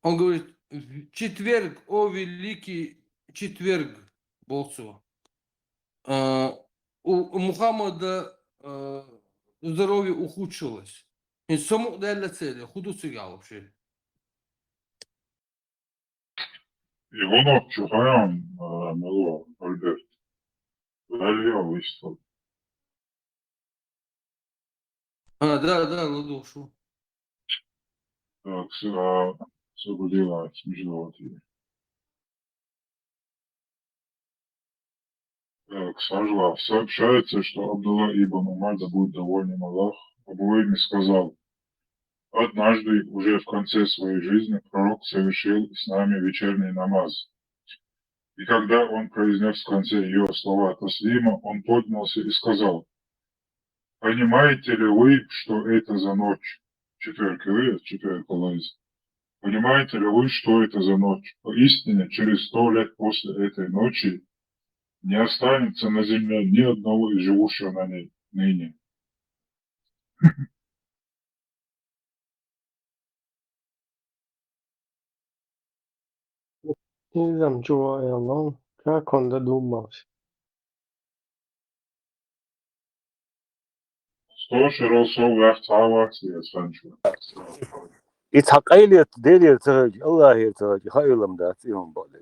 Он говорит, четверг, о великий четверг, Богцу. У Мухаммада здоровье ухудшилось. И саму для цели, худу цигал вообще. Его ночью хаям мало, Альберт. Далее вышел. Да, ладно, шо. Так, соблюдать международные. Так, Сажва, сообщается, что Абдулла ибн Умар, да будет доволен Аллах, обоими сказал: однажды, уже в конце своей жизни, пророк совершил с нами вечерний намаз. И когда он произнес в конце ее слова таслима, он поднялся и сказал: понимаете ли вы, что это за ночь? Понимаете ли вы, что это за ночь? Поистине, через 100 лет после этой ночи не останется на земле ни одного из живущих на ней ныне. Nizam čuo Elon, kako onda думался. Stošer also left Howard the adventure. It's حق أيلت دير يرتاج الله يرتاج خير لم دات يوم بعد